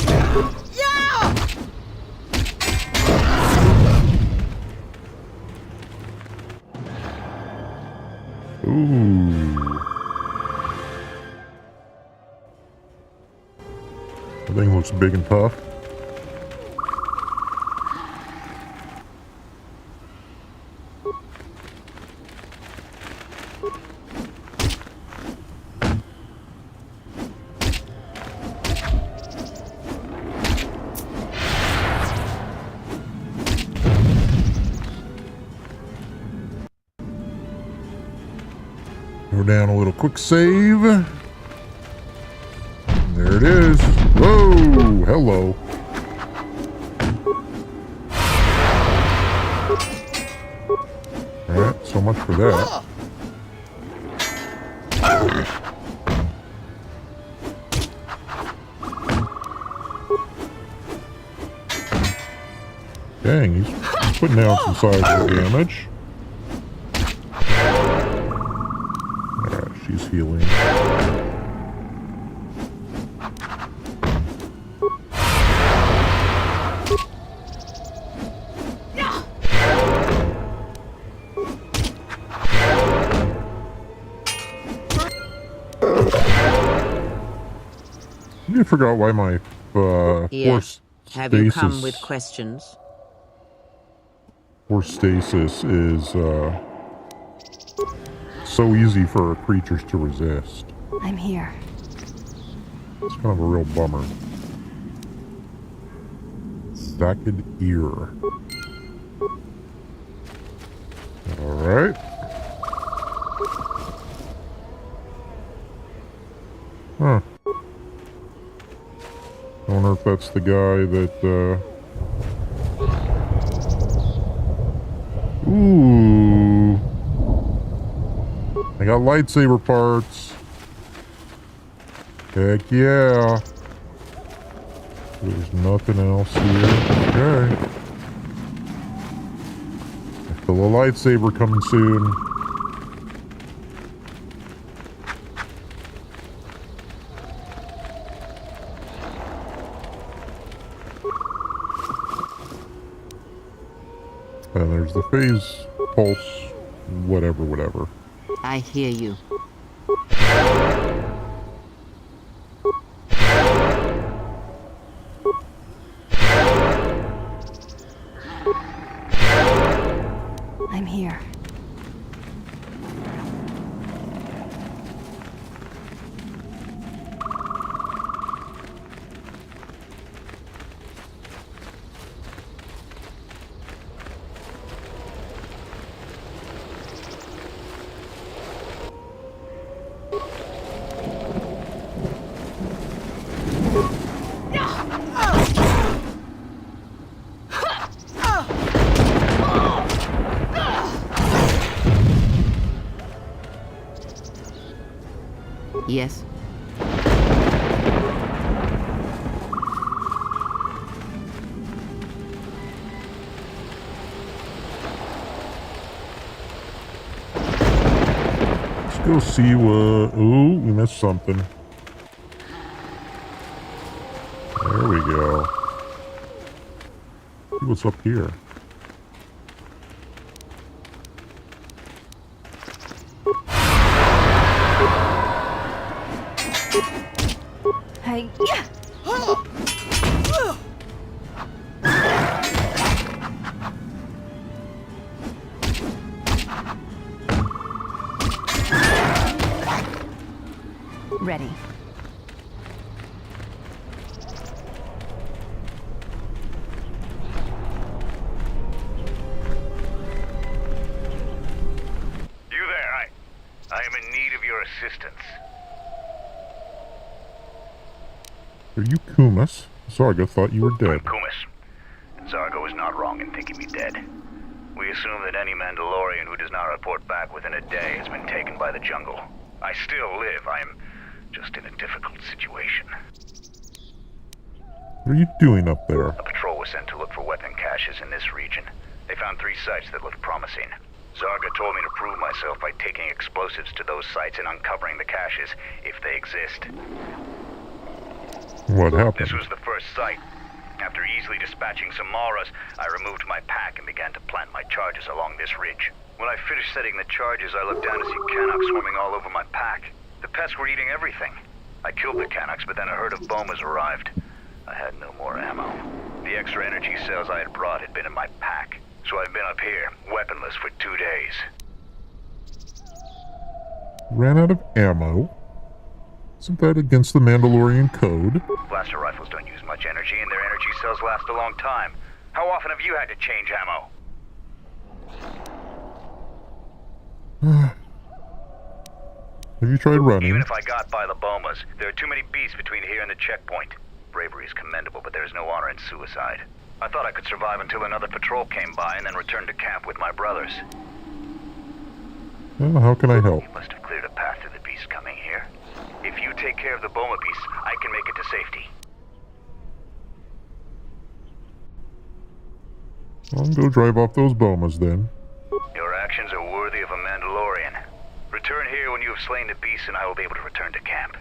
Ooh. The thing looks big and tough. Go down a little quick save. There it is. Whoa! Hello. Alright, so much for that. Dang, he's putting down some sizable damage. Alright, she's healing. I forgot why my force Have stasis, you come with questions? Force stasis is so easy for creatures to resist. I'm here. It's kind of a real bummer. Sacked ear. Alright. Huh. I wonder if that's the guy that, Ooh. I got lightsaber parts. Heck yeah. There's nothing else here. Okay. I feel a lightsaber coming soon. And there's the phase pulse, whatever. I hear you. I'm here. Yes? Let's go see what... Ooh, we missed something. There we go. See what's up here. Hey, yeah. Ready. You there, I am in need of your assistance. Are you Kumas? Zarga thought you were dead. Kumas. Zargo is not wrong in thinking me dead. We assume that any Mandalorian who does not report back within a day has been taken by the jungle. I still live. I am just in a difficult situation. What are you doing up there? A patrol was sent to look for weapon caches in this region. They found 3 sites that looked promising. Zarga told me to prove myself by taking explosives to those sites and uncovering the caches, if they exist. What happened? This was the first site. After easily dispatching some Maras, I removed my pack and began to plant my charges along this ridge. When I finished setting the charges, I looked down to see Canucks swarming all over my pack. The pests were eating everything. I killed the Canucks, but then a herd of Bomas arrived. I had no more ammo. The extra energy cells I had brought had been in my pack, so I've been up here, weaponless for 2 days. Ran out of ammo? Isn't that against the Mandalorian code? Blaster rifles don't use much energy, and their energy cells last a long time. How often have you had to change ammo? Have you tried running? Even if I got by the Bomas, there are too many beasts between here and the checkpoint. Bravery is commendable, but there is no honor in suicide. I thought I could survive until another patrol came by and then return to camp with my brothers. Well, how can I help? You must have cleared a path to the beast coming here. If you take care of the Boma beasts, I can make it to safety. I'll go drive off those Bomas then. Your actions are worthy of a Mandalorian. Return here when you have slain the beast and I will be able to return to camp.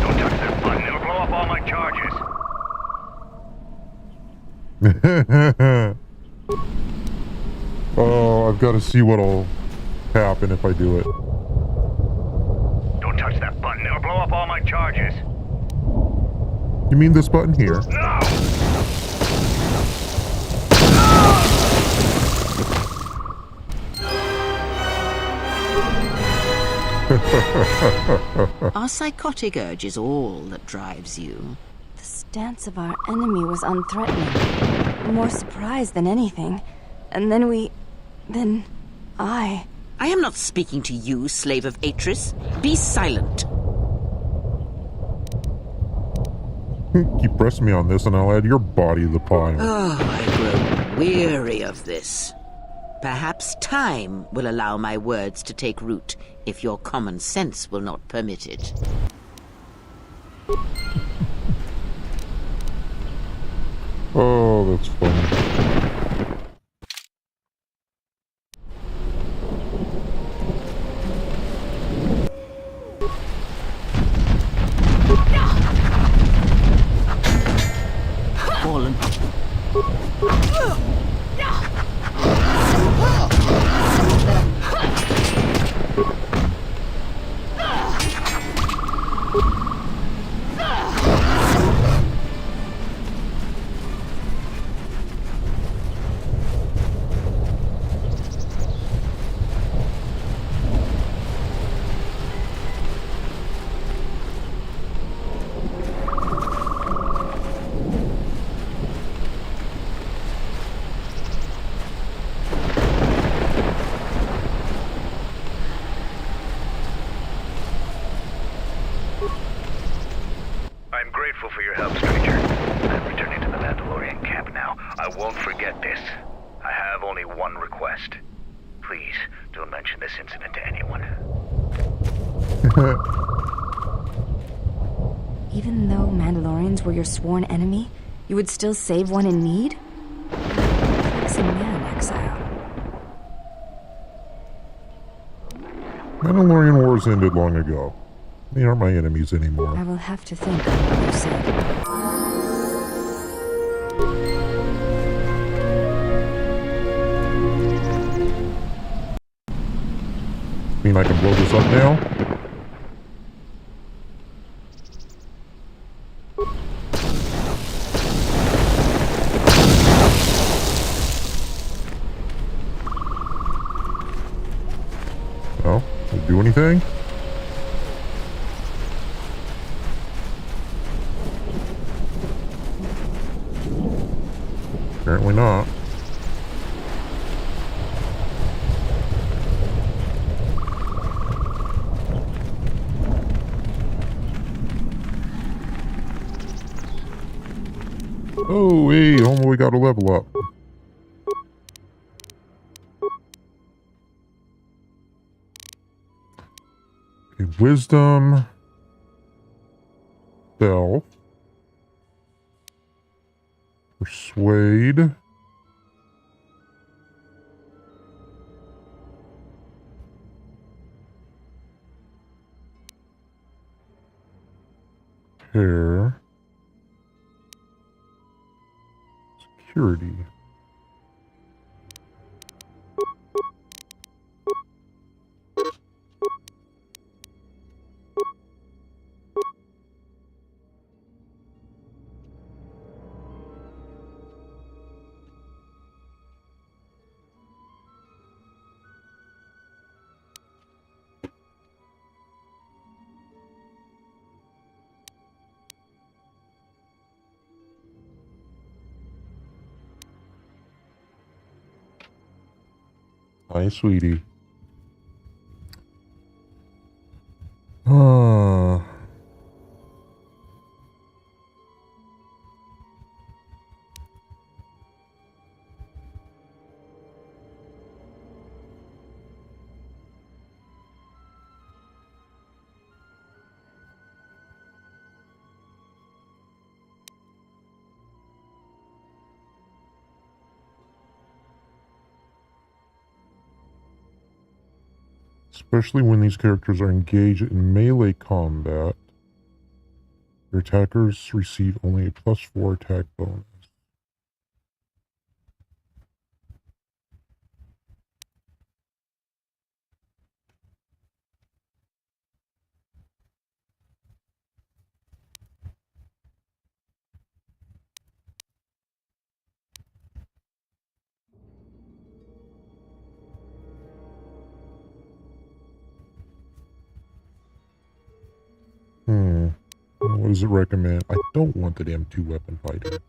Don't touch that button, it'll blow up all my charges. Oh, I've got to see what'll happen if I do it. Don't touch that button, it'll blow up all my charges. You mean this button here? No! Are psychotic urges all that drives you? The stance of our enemy was unthreatening. More surprised than anything. And then I am not speaking to you, slave of Atris. Be silent. Keep pressing me on this and I'll add your body to the pile. Oh, I grow weary of this. Perhaps time will allow my words to take root if your common sense will not permit it. Oh, that's funny. Fallen. I'm grateful for your help, stranger. I'm returning to the Mandalorian camp now. I won't forget this. I have only one request. Please, don't mention this incident to anyone. Even though Mandalorians were your sworn enemy, you would still save one in need? Flexing man, exile. Mandalorian Wars ended long ago. They aren't my enemies anymore. I will have to think on what you said. Mean I can blow this up now? No? Did it do anything? Apparently not. Oh, hey, homeboy got a level up. Okay, wisdom. Stealth. Persuade. Pair. Security. Hi, sweetie. Especially when these characters are engaged in melee combat, their attackers receive only a +4 attack bonus. What does it recommend? I don't want that M2 weapon fighter.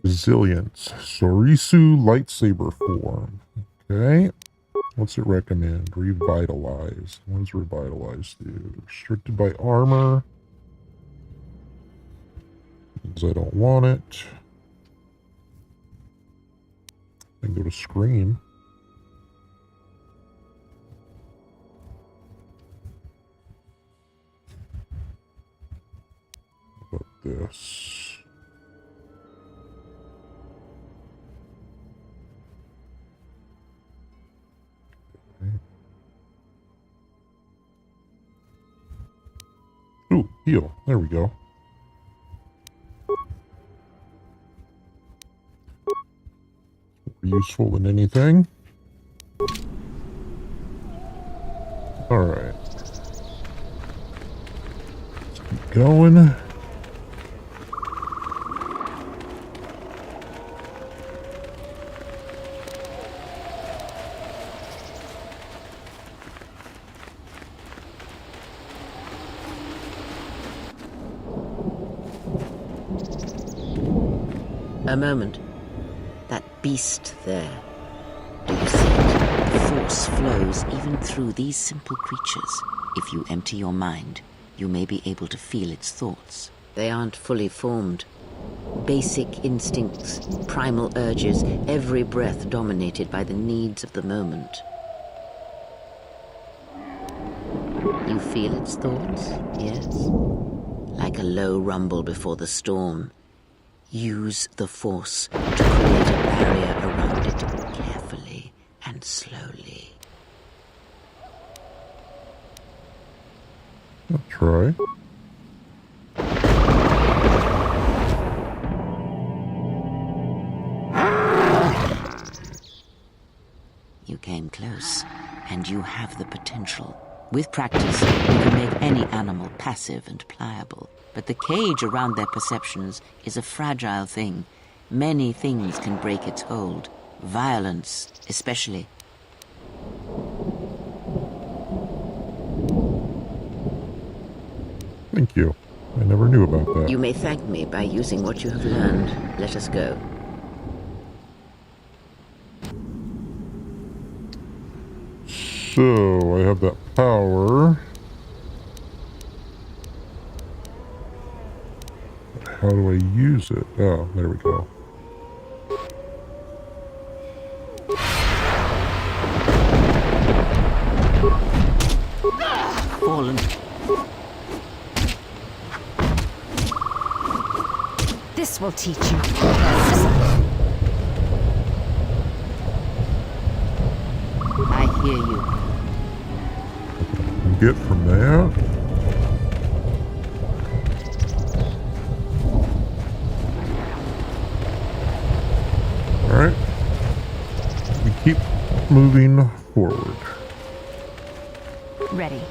Resilience. Sorisu lightsaber form. Okay. What's it recommend? Revitalize. What does revitalize do? Restricted by armor. Means I don't want it. I can go to scream. How about this? Ooh, heal. There we go. More useful than anything. Alright. Let's keep going. A moment. That beast there. Do you see it? The force flows even through these simple creatures. If you empty your mind, you may be able to feel its thoughts. They aren't fully formed. Basic instincts, primal urges, every breath dominated by the needs of the moment. You feel its thoughts, yes? Like a low rumble before the storm. Use the force to create a barrier around it carefully and slowly. I'll try. You came close, and you have the potential. With practice, you can make any animal passive and pliable. But the cage around their perceptions is a fragile thing. Many things can break its hold. Violence, especially. Thank you. I never knew about that. You may thank me by using what you have learned. Let us go. So, I have that power. How do I use it? Oh, there we go. Fallen. This will teach you. I hear you. Get from that. Alright. We keep moving forward. Ready.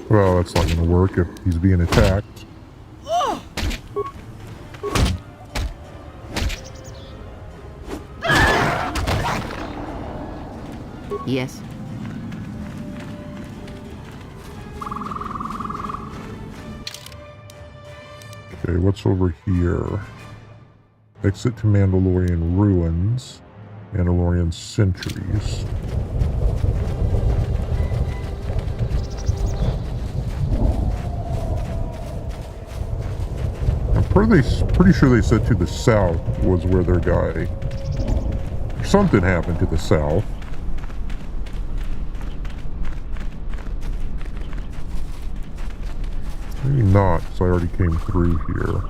Well, that's not going to work if he's being attacked. Yes. Okay, what's over here? Exit to Mandalorian ruins. Mandalorian sentries. I'm Pretty sure they said to the south was where their guy... Something happened to the south. Maybe not, because I already came through here.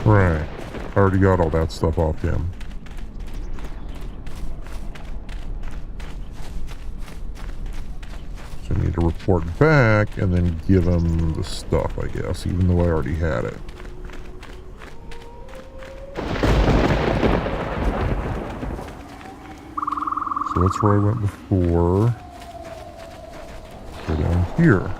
Right. I already got all that stuff off him. So I need to report back and then give him the stuff, I guess, even though I already had it. So that's where I went before. Go down here.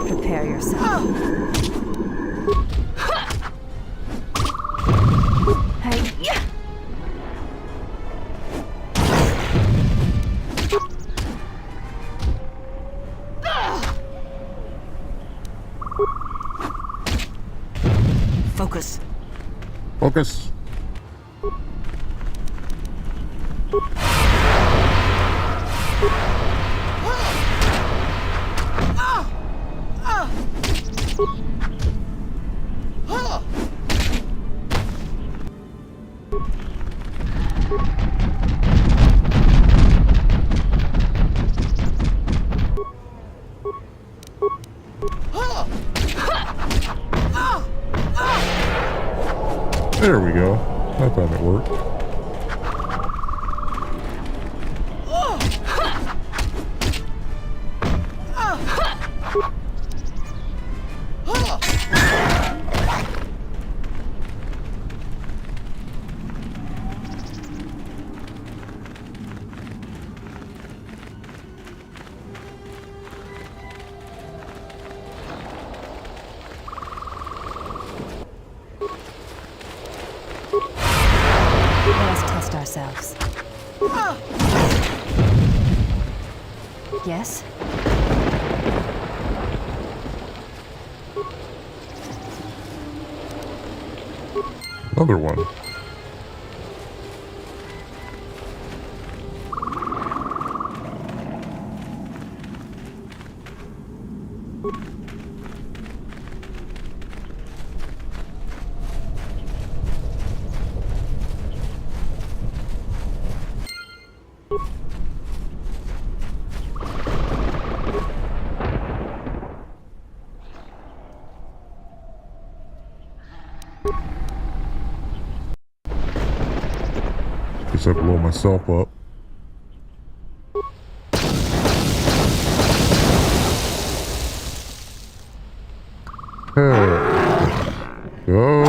Prepare yourself. Hey. Focus. Focus. There we go. I thought it worked. Let us test ourselves. Yes? Another one. Guess I blow myself up. Hey. Go.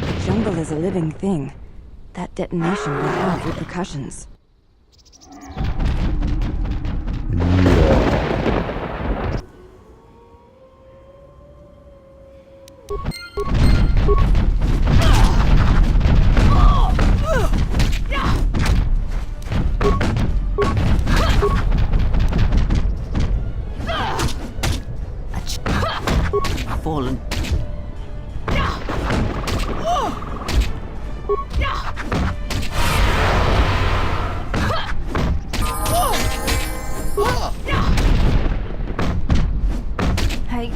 The jungle is a living thing. That detonation will have repercussions. Fallen. Hey.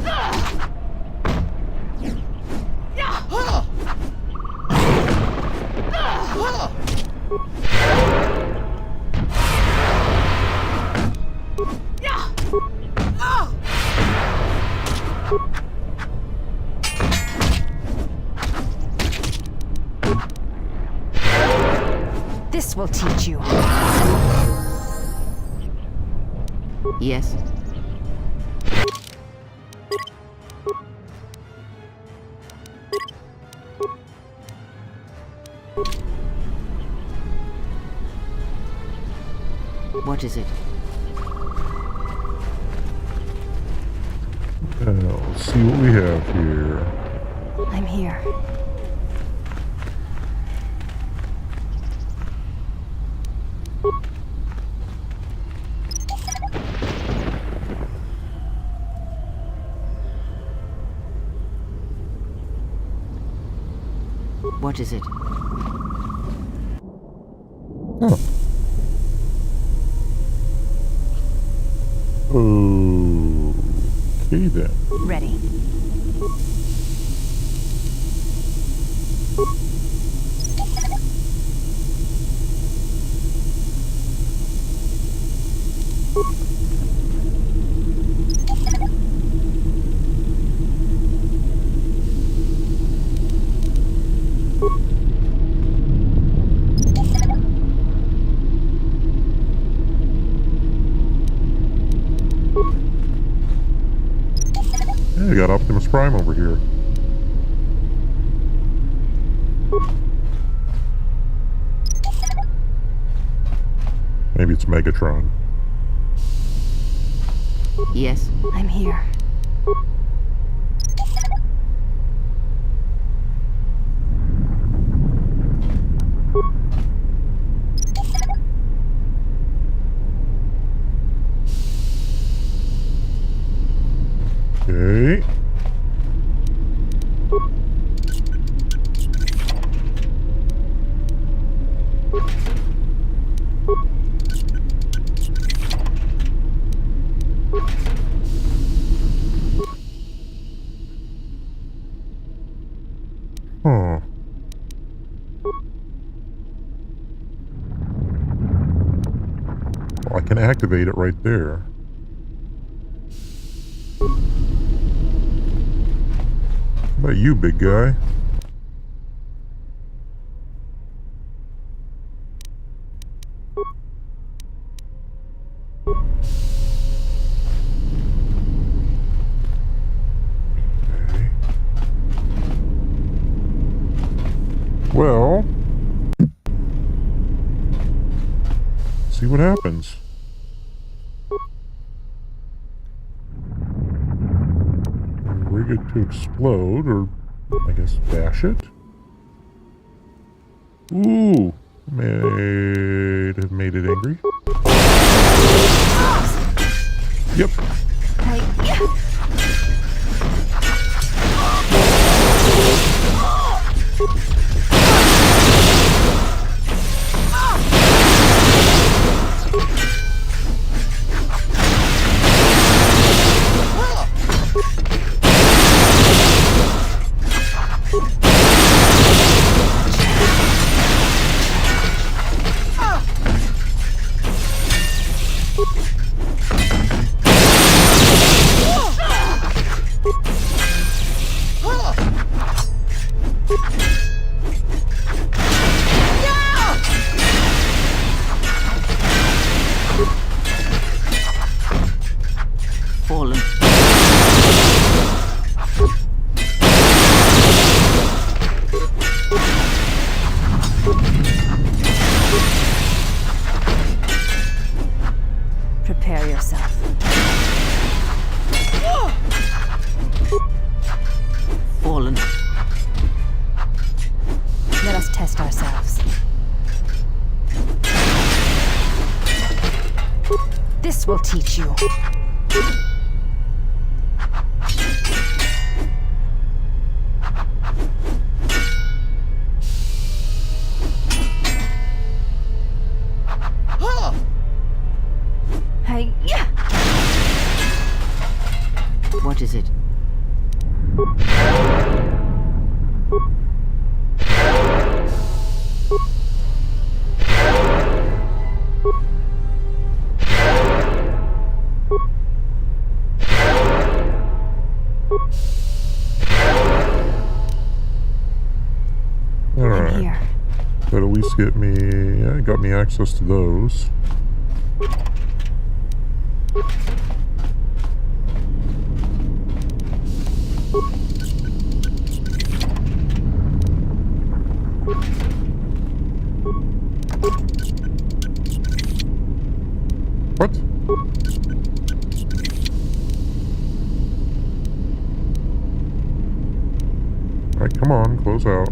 This will teach you. Yes. What is it? Let's see what we have here. I'm here. What is it? Huh. Okay then. Ready. Yeah, I got Optimus Prime over here. Maybe it's Megatron. Yes? I'm here. Okay. Huh. Well, I can activate it right there. How about you, big guy? Okay. Well, see what happens. Rig it to explode, or I guess bash it. Ooh, made it angry. Yep. Fallen. Prepare yourself. Fallen. Let us test ourselves. This will teach you. Hey, yeah. What is it? Alright. Here. But at least get me, yeah, it got me access to those. What? Alright, come on, close out.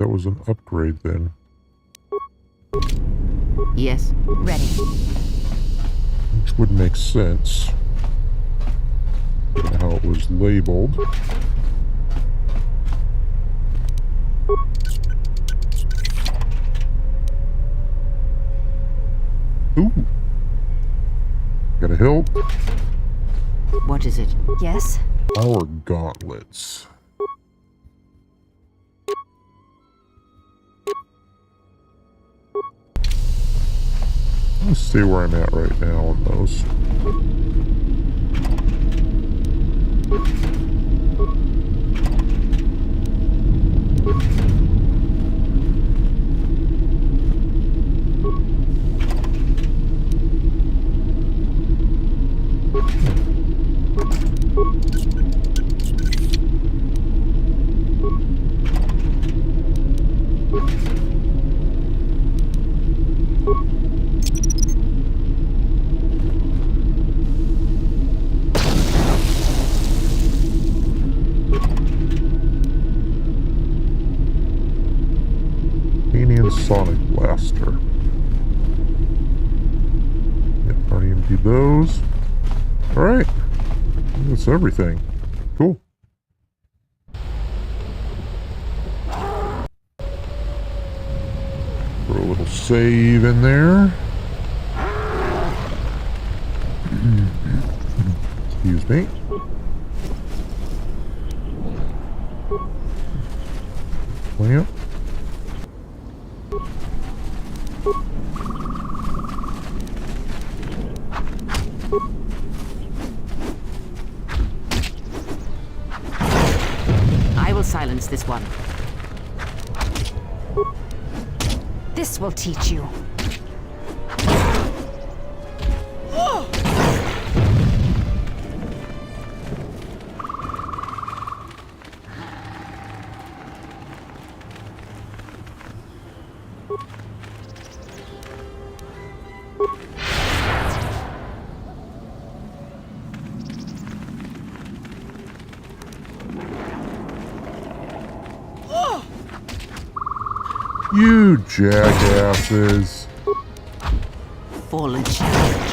that was an upgrade then. Yes, ready. Which would make sense. How it was labeled. Ooh. Got a hilt. What is it? Yes? Power gauntlets. Let's see where I'm at right now on those. Sonic Blaster. Yep, already emptied those. Alright. That's everything. Cool. Throw a little save in there. Excuse me. Plant. I will silence this one. This will teach you. You jackasses. Fallen challenge.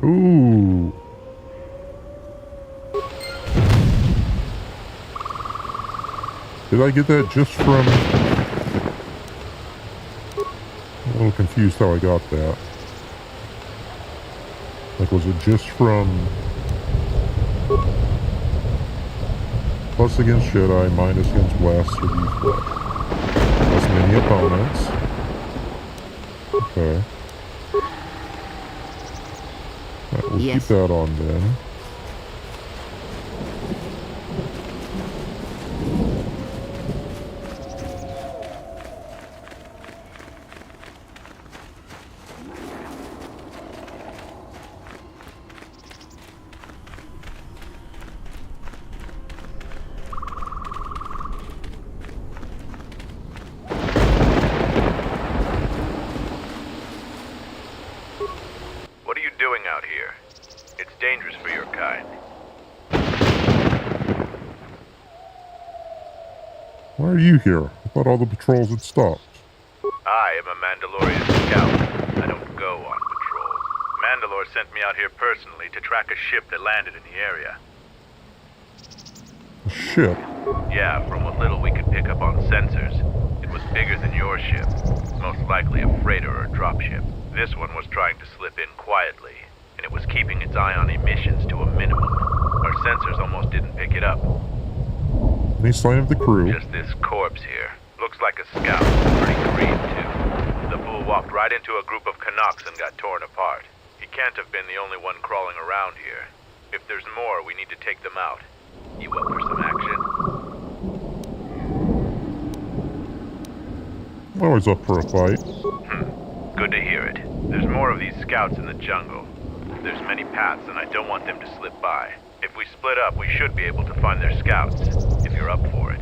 Ooh. Did I get that just from... I'm a little confused how I got that. Like, was it just from... plus against Jedi, minus against Blaster, deflect. Plus many opponents. Okay. Right, we'll keep that on then. What are you doing out here? It's dangerous for your kind. Why are you here? I thought all the patrols had stopped. I am a Mandalorian scout. I don't go on patrol. Mandalore sent me out here personally to track a ship that landed in the area. A ship? Yeah, from what little we could pick up on sensors. It was bigger than your ship. Most likely a freighter or dropship. This one was trying to slip in quietly, and it was keeping its eye on emissions to a minimum. Our sensors almost didn't pick it up. Any sign of the crew? Just this corpse here. Looks like a scout. Pretty green, too. The fool walked right into a group of Canucks and got torn apart. He can't have been the only one crawling around here. If there's more, we need to take them out. You up for some action? I'm always up for a fight. Good to hear it. There's more of these scouts in the jungle. There's many paths, and I don't want them to slip by. If we split up, we should be able to find their scouts, if you're up for it.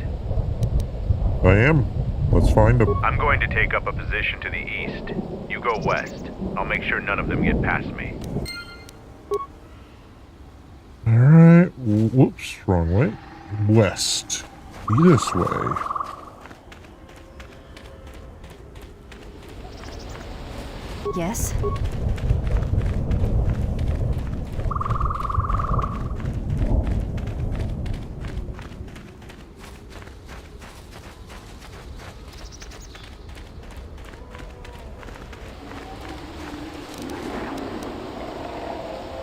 I am. Let's find them. I'm going to take up a position to the east. You go west. I'll make sure none of them get past me. Alright. Whoops, wrong way. West. Be this way. Yes?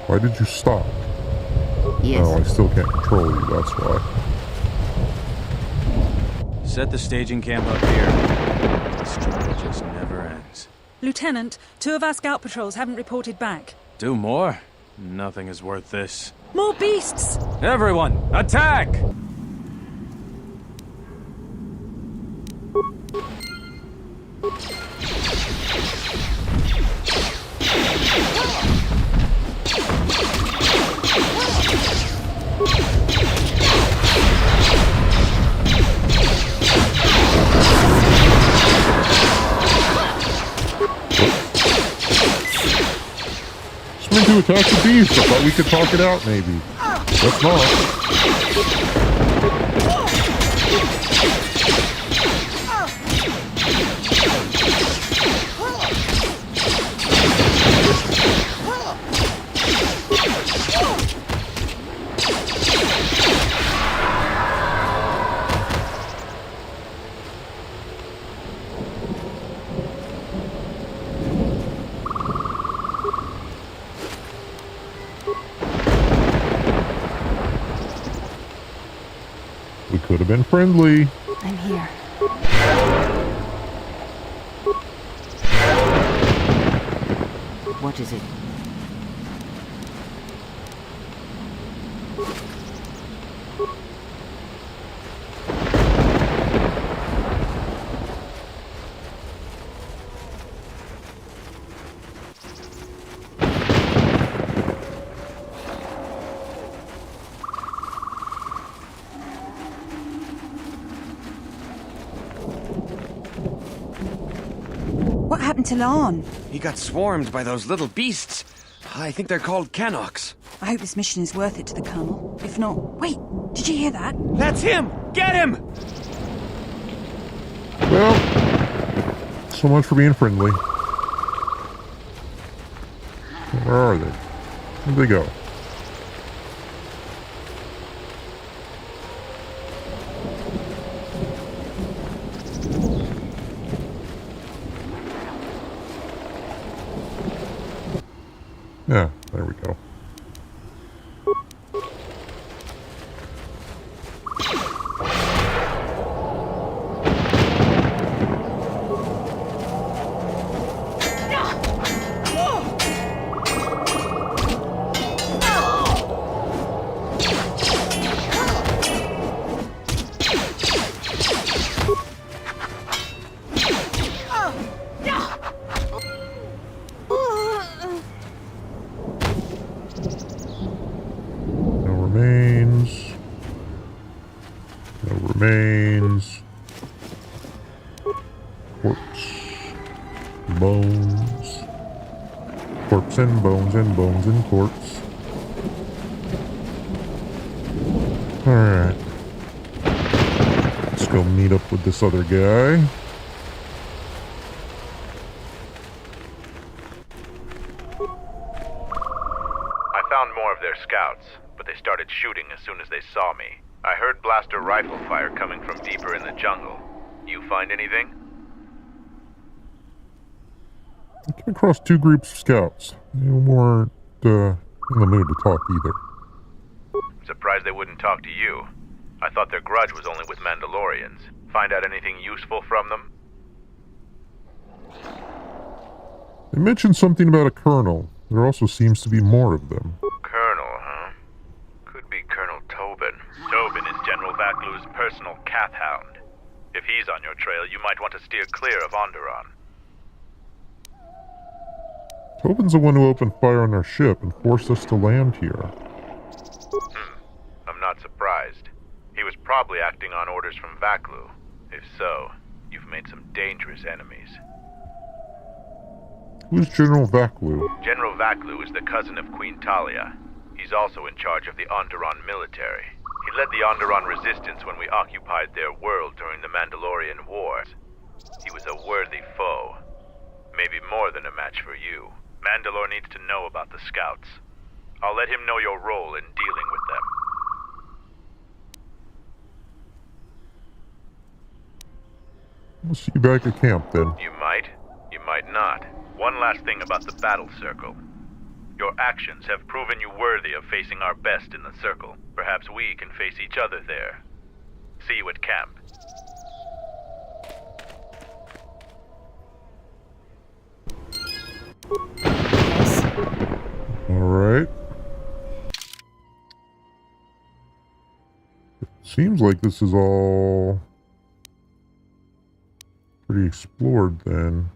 Why did you stop? Yes. Oh, I still can't control you, that's why. Set the staging camp up here. The struggle just never ends. Lieutenant, 2 of our scout patrols haven't reported back. Do more? Nothing is worth this. More beasts! Everyone, attack! Swing to attack the beast. I thought we could talk it out, maybe. Let's not. We could have been friendly. I'm here. What is it? What happened to Lon? He got swarmed by those little beasts. I think they're called Canox. I hope this mission is worth it to the Colonel. If not... Wait! Did you hear that? That's him! Get him! Well, so much for being friendly. Where are they? Where'd they go? Yeah, there we go. Remains. Corpse. Bones. Corpse and bones and bones and corpse. Alright. Let's go meet up with this other guy. I found more of their scouts, but they started shooting as soon as they saw me. I heard blaster rifle fire coming from deeper in the jungle. You find anything? I came across 2 groups of scouts. They weren't in the mood to talk either. I'm surprised they wouldn't talk to you. I thought their grudge was only with Mandalorians. Find out anything useful from them? They mentioned something about a colonel. There also seems to be more of them. Colonel, huh? Tobin is General Vaklu's personal cat hound. If he's on your trail, you might want to steer clear of Onderon. Tobin's the one who opened fire on our ship and forced us to land here. I'm not surprised. He was probably acting on orders from Vaklu. If so, you've made some dangerous enemies. Who's General Vaklu? General Vaklu is the cousin of Queen Talia. He's also in charge of the Onderon military. He led the Onderon resistance when we occupied their world during the Mandalorian Wars. He was a worthy foe. Maybe more than a match for you. Mandalore needs to know about the scouts. I'll let him know your role in dealing with them. We'll see you back at camp then. You might not. One last thing about the battle circle. Your actions have proven you worthy of facing our best in the circle. Perhaps we can face each other there. See you at camp. Alright. Seems like this is all pretty explored then.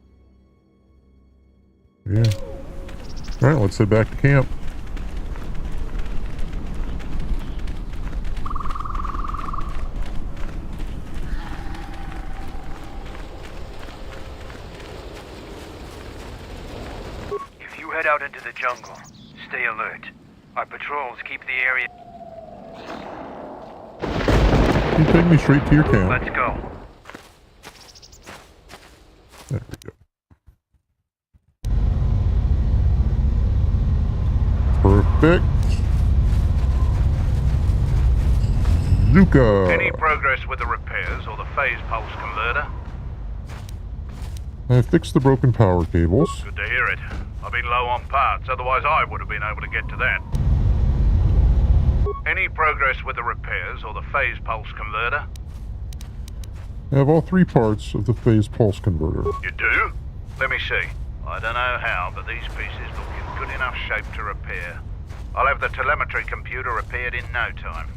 Yeah. Alright, let's head back to camp. If you head out into the jungle, stay alert. Our patrols keep the area... You take me straight to your camp. Let's go. There we go. Perfect. Zuka. Any progress with the repairs or the phase pulse converter? I fixed the broken power cables. Good to hear it. I've been low on parts, otherwise I would have been able to get to that. Any progress with the repairs or the phase pulse converter? I have all 3 parts of the phase pulse converter. You do? Let me see. I don't know how, but these pieces look in good enough shape to repair. I'll have the telemetry computer repaired in no time.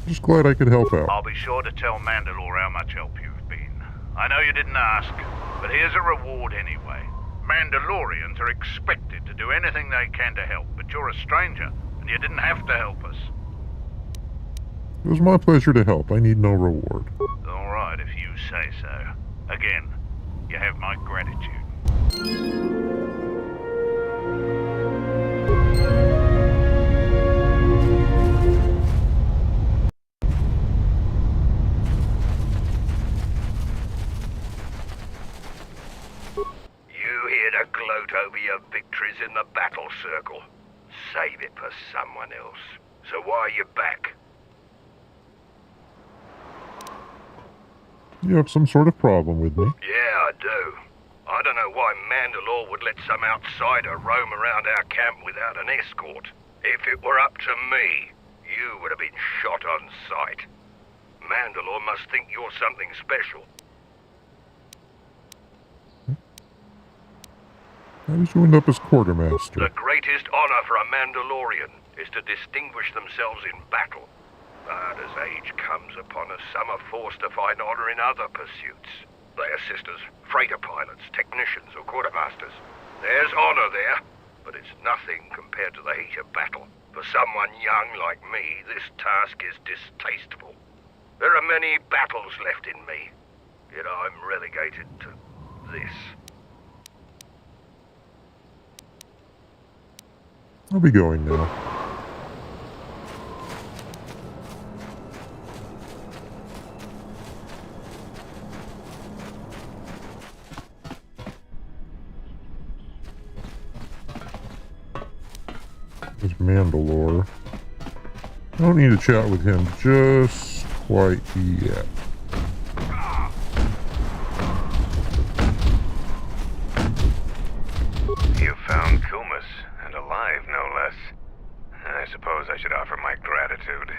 Just glad I could help out. I'll be sure to tell Mandalore how much help you've been. I know you didn't ask, but here's a reward anyway. Mandalorians are expected to do anything they can to help, but you're a stranger, and you didn't have to help us. It was my pleasure to help. I need no reward. All right, if you say so. Again, you have my gratitude. You here to gloat over your victories in the battle circle. Save it for someone else. So why are you back? You have some sort of problem with me? Yeah, I do. I don't know why Mandalore would let some outsider roam around our camp without an escort. If it were up to me, you would have been shot on sight. Mandalore must think you're something special. I was joined up as quartermaster. The greatest honor for a Mandalorian is to distinguish themselves in battle. But as age comes upon us, some are forced to find honor in other pursuits. They assist as freighter pilots, technicians, or quartermasters. There's honor there, but it's nothing compared to the heat of battle. For someone young like me, this task is distasteful. There are many battles left in me, yet I'm relegated to this. I'll be going now. There's Mandalore. I don't need to chat with him just quite yet. You found Kumas, and alive, no less. I suppose I should offer my gratitude.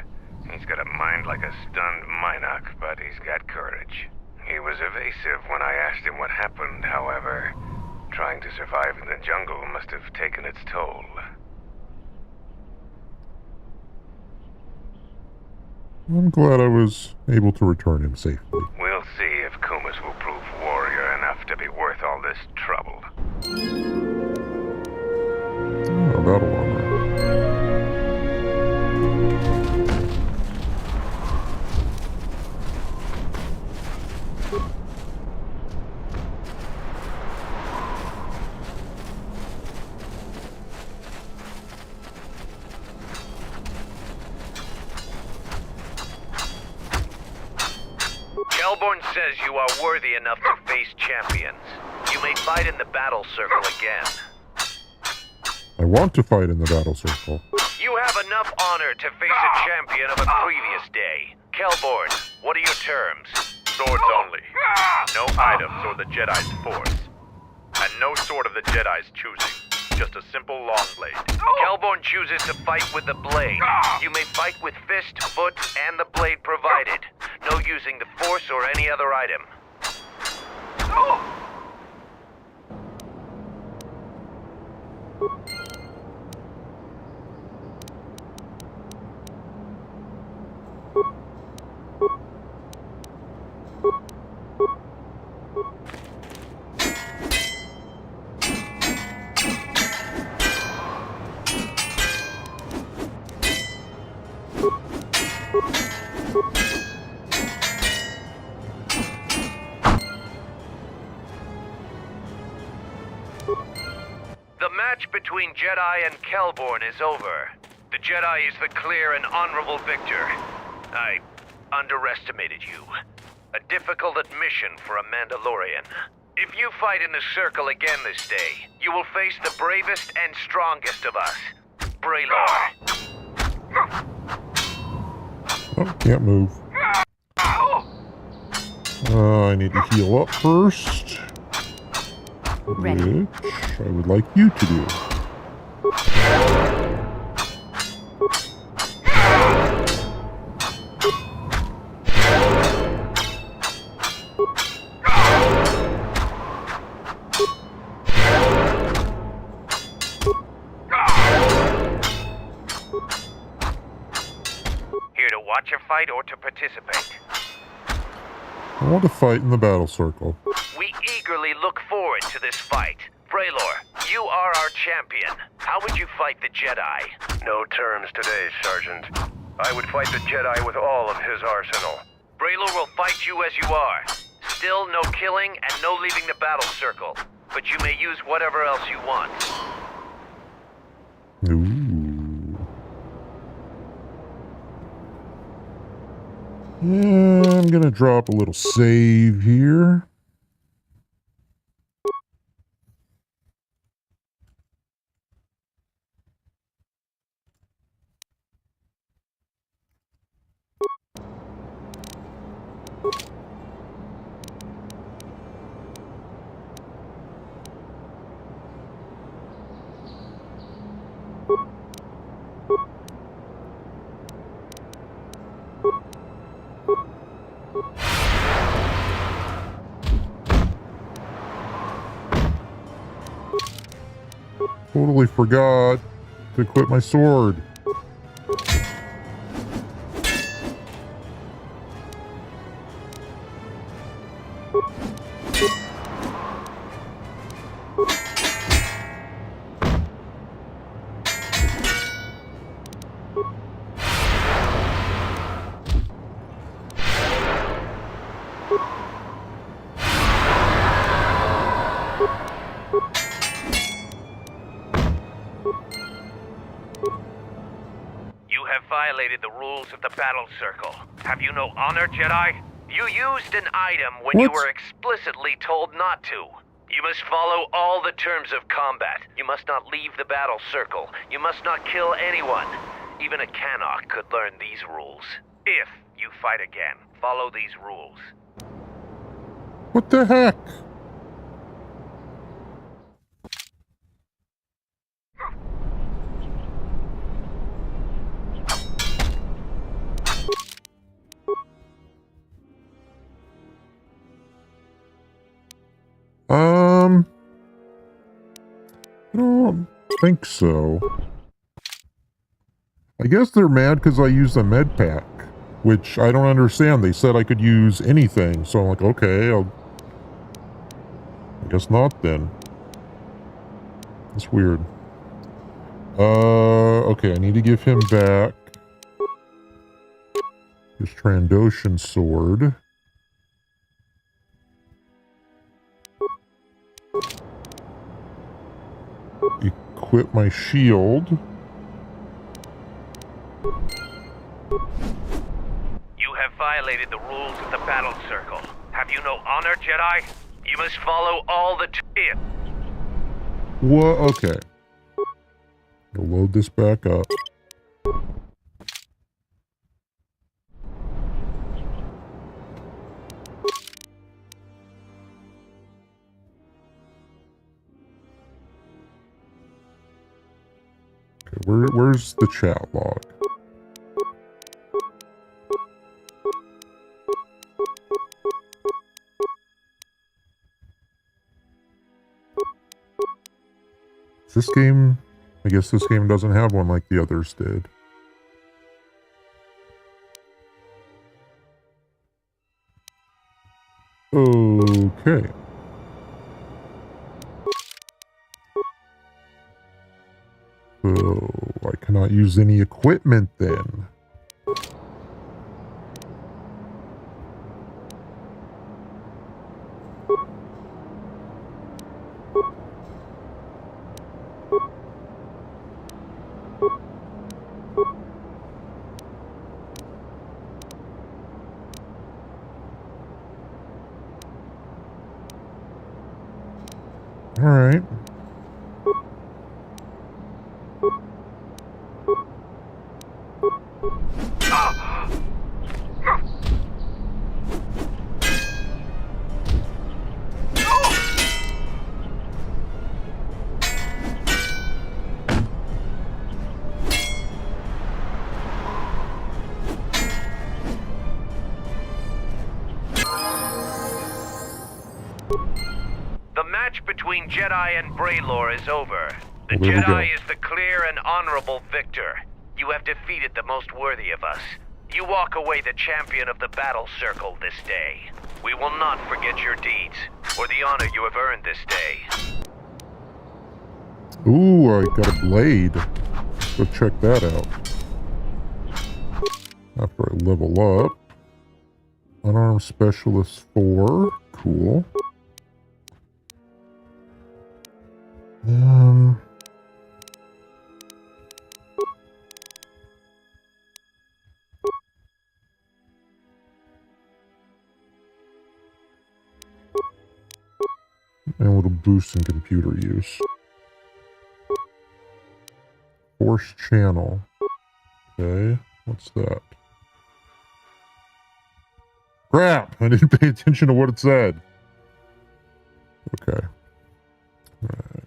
He's got a mind like a stunned Minok, but he's got courage. He was evasive when I asked him what happened, however. Trying to survive in the jungle must have taken its toll. I'm glad I was able to return him safely. We'll see if Kumas will prove warrior enough to be worth all this trouble. Oh, battle armor. Kelborn says you are worthy enough to face champions. You may fight in the battle circle again. I want to fight in the battle circle. You have enough honor to face a champion of a previous day. Kelborn, what are your terms? Swords only. No items or the Jedi's force. And no sword of the Jedi's choosing. Just a simple long blade. Kelborn chooses to fight with the blade. You may fight with fist, foot, and the blade provided. No using the force or any other item. The match between Jedi and Kelborn is over. The Jedi is the clear and honorable victor. I underestimated you. A difficult admission for a Mandalorian. If you fight in the circle again this day, you will face the bravest and strongest of us, Braylor. Oh, can't move. I need to heal up first. Ready. Which I would like you to do. Here to watch a fight or to participate? I want to fight in the battle circle. We eagerly look forward to this fight. Braylor, you are our champion. How would you fight the Jedi? No terms today, Sergeant. I would fight the Jedi with all of his arsenal. Braylor will fight you as you are. Still no killing and no leaving the battle circle. But you may use whatever else you want. Ooh. Yeah, I'm gonna drop a little save here. Totally forgot to equip my sword. You have violated the rules of the battle circle. Have you no honor, Jedi? You used an item when you were explicitly told not to. You must follow all the terms of combat. You must not leave the battle circle. You must not kill anyone. Even a Canuck could learn these rules. If you fight again, follow these rules. What the heck? I don't think so. I guess they're mad because I used a med pack. which I don't understand. They said I could use anything, so I'm like, okay, I guess not then. It's weird. Okay, I need to give him back his Trandoshan sword. Equip my shield. You have violated the rules of the battle circle. Have you no honor, Jedi? You must follow all the What? Okay. I'll load this back up. Okay, where's the chat log? This game, I guess this game doesn't have one like the others did. Okay. So, I cannot use any equipment then. All right. The match between Jedi and Braylor is over. The There we go. Jedi is the clear and honorable victor. You have defeated the most worthy of us. You walk away the champion of the battle circle this day. We will not forget your deeds, or the honor you have earned this day. Ooh, I got a blade. Let's go check that out. After I level up. Unarmed Specialist 4. Cool. And a little boost in computer use. Force channel. Okay, what's that? Crap! I didn't pay attention to what it said. Okay. Alright.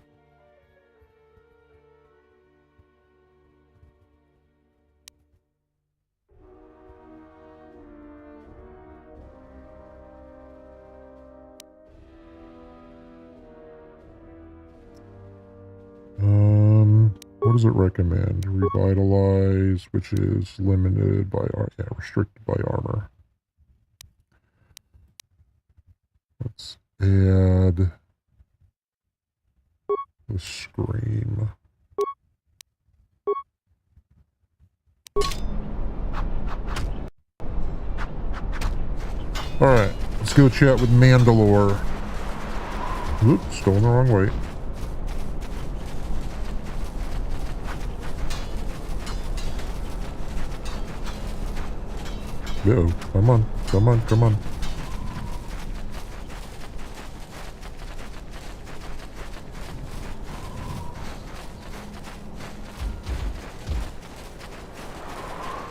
What does it recommend? Revitalize, which is limited by, restricted by armor. Let's add the Scream. Alright, let's go chat with Mandalore. Oops, going the wrong way. Uh-oh, come on, come on, come on.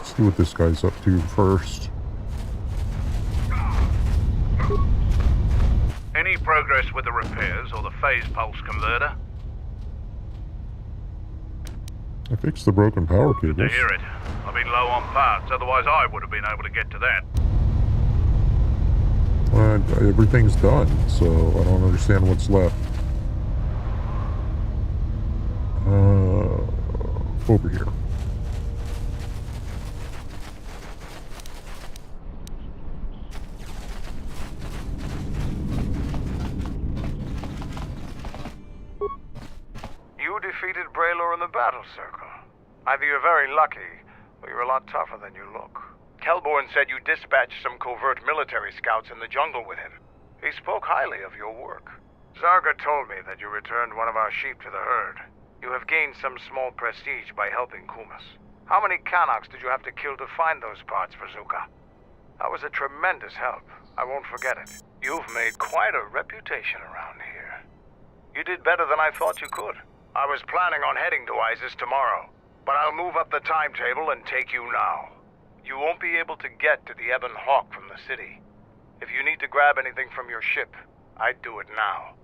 See what this guy's up to first. Any progress with the repairs or the phase pulse converter? I fixed the broken power cables. To hear it. I've been low on parts, otherwise I would have been able to get to that. Everything's done, so I don't understand what's left. Over here. defeated Braylor in the battle circle. Either you're very lucky, or you're a lot tougher than you look. Kelborn said you dispatched some covert military scouts in the jungle with him. He spoke highly of your work. Zarga told me that you returned one of our sheep to the herd. You have gained some small prestige by helping Kumas. How many Kanaks did you have to kill to find those parts for Zuka? That was a tremendous help. I won't forget it. You've made quite a reputation around here. You did better than I thought you could. I was planning on heading to Isis tomorrow, but I'll move up the timetable and take you now. You won't be able to get to the Ebon Hawk from the city. If you need to grab anything from your ship, I'd do it now.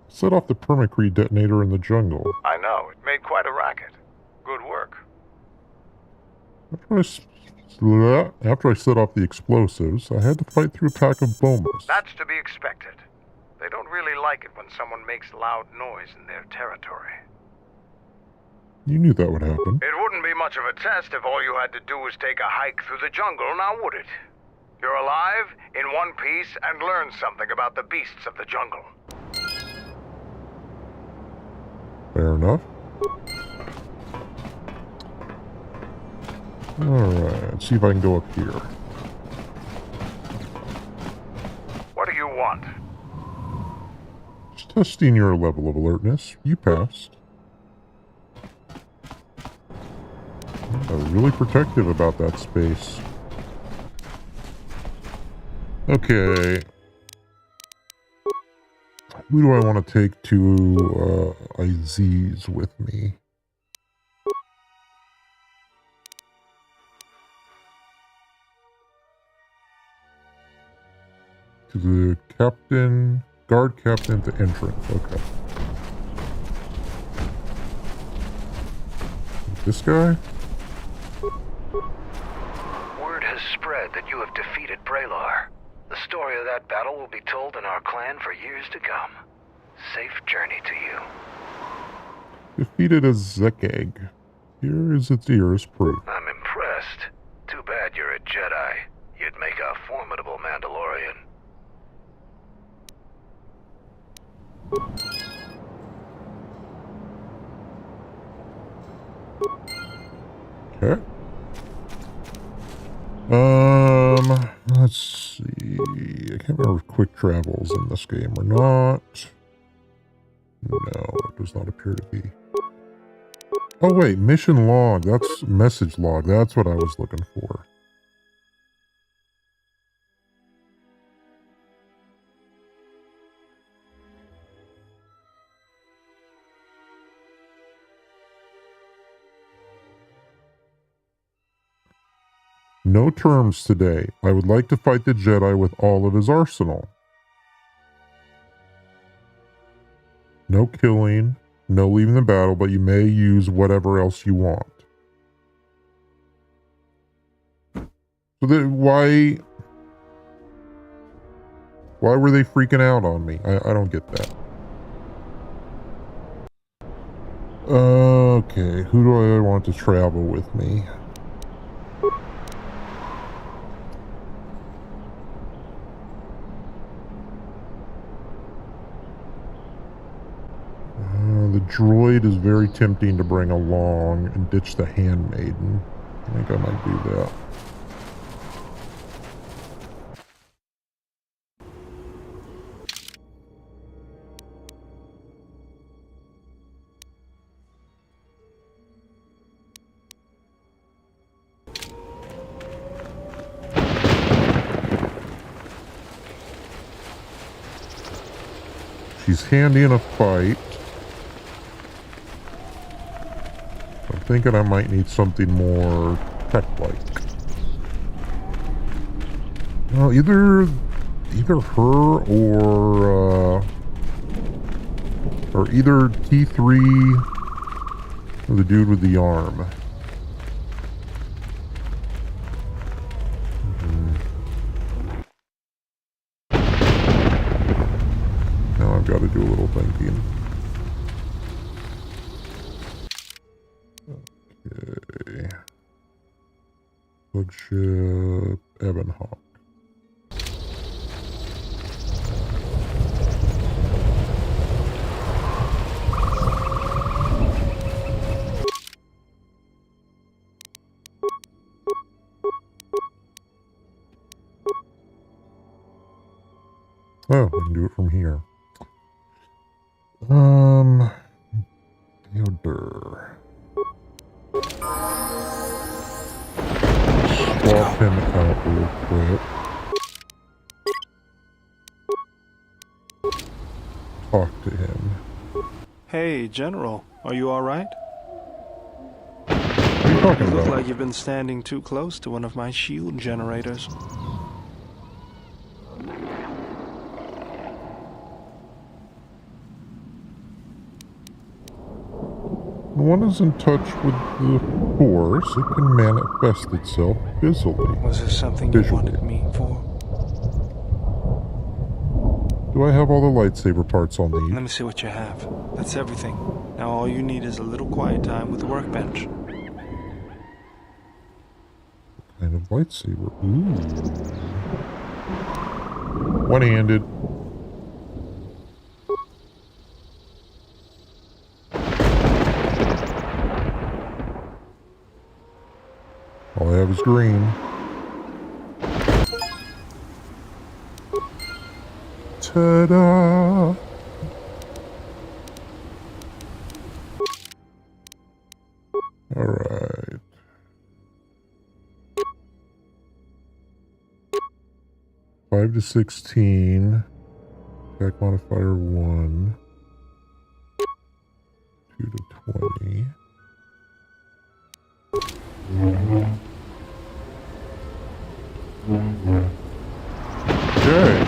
Set off the permacrete detonator in the jungle. I know, it made quite a racket. Good work. After I set off the explosives, I had to fight through a pack of bomas. That's to be expected. They don't really like it when someone makes loud noise in their territory. You knew that would happen. It wouldn't be much of a test if all you had to do was take a hike through the jungle, now would it? You're alive, in one piece, and learn something about the beasts of the jungle. Fair enough. Alright, let's see if I can go up here. What do you want? Just testing your level of alertness. You passed. Really protective about that space. Okay. Who do I want to take to Aziz with me? To the captain, guard captain at the entrance. Okay. This guy? Word has spread that you have defeated Braylor. The story of that battle will be told in our clan for years to come. Safe journey to you. Defeated a Zekeg. Here is its ear's proof. I'm impressed. Too bad you're a Jedi. You'd make a formidable Mandalorian. Okay. Let's see. I can't remember if quick travel's in this game or not. No, it does not appear to be. Oh wait, mission log. That's message log. That's what I was looking for. No terms today. I would like to fight the Jedi with all of his arsenal. No killing, no leaving the battle, but you may use whatever else you want. So why were they freaking out on me? I don't get that. Okay, who do I want to travel with me? The droid is very tempting to bring along and ditch the handmaiden. I think I might do that. She's handy in a fight. I'm thinking I might need something more tech-like. Well, either her or either T3 or the dude with the arm. Now I've got to do a little thinking. Okay. Flagship Ebon Hawk. Oh, we can do it from here. Theodore. Swap him out real quick. Talk to him. Hey, General. Are you alright? What are you talking You look about? like you've been standing too close to one of my shield generators. When one is in touch with the Force, it can manifest itself visually. Was there something you wanted me for? Do I have all the lightsaber parts I'll need? Let me see what you have. That's everything. Now all you need is a little quiet time with the workbench. Kind of lightsaber. Ooh. One-handed. All I have is green. Ta-da! Alright. Five to 16. Attack modifier 1. 2 to 20. Okay.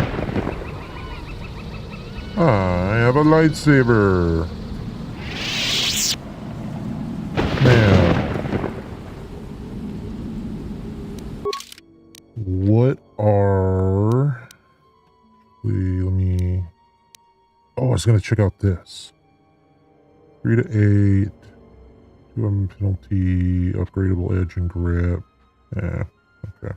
I have a lightsaber. Now, what are... let me... Oh, I was going to check out this. 3 to 8. 2 penalty, upgradable edge and grip. Yeah, okay.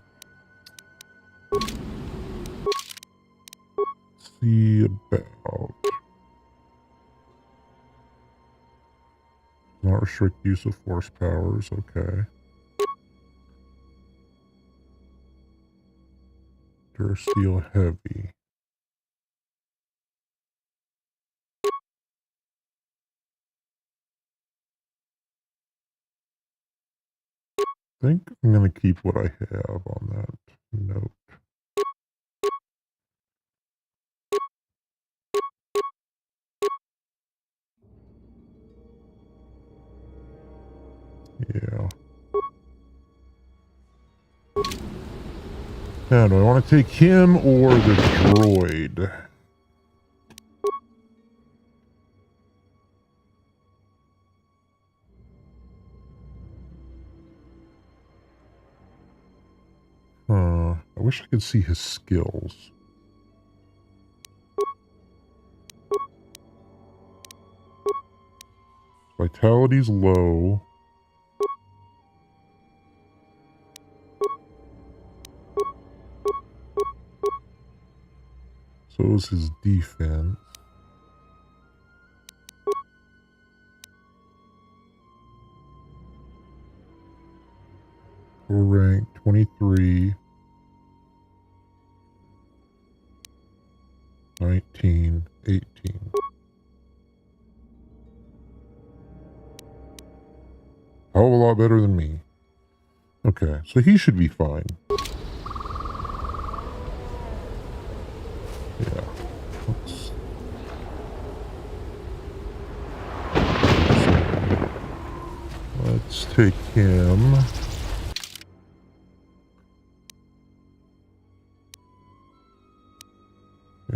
Let's see about... Not restrict use of force powers, okay. Durasteel heavy. I think I'm going to keep what I have on that note. Yeah. Now, do I want to take him or the droid? I wish I could see his skills. Vitality's low. So is his defense. Full rank 23. 19, 18. Hell of a lot better than me. Okay, so he should be fine. Yeah. Let's take him.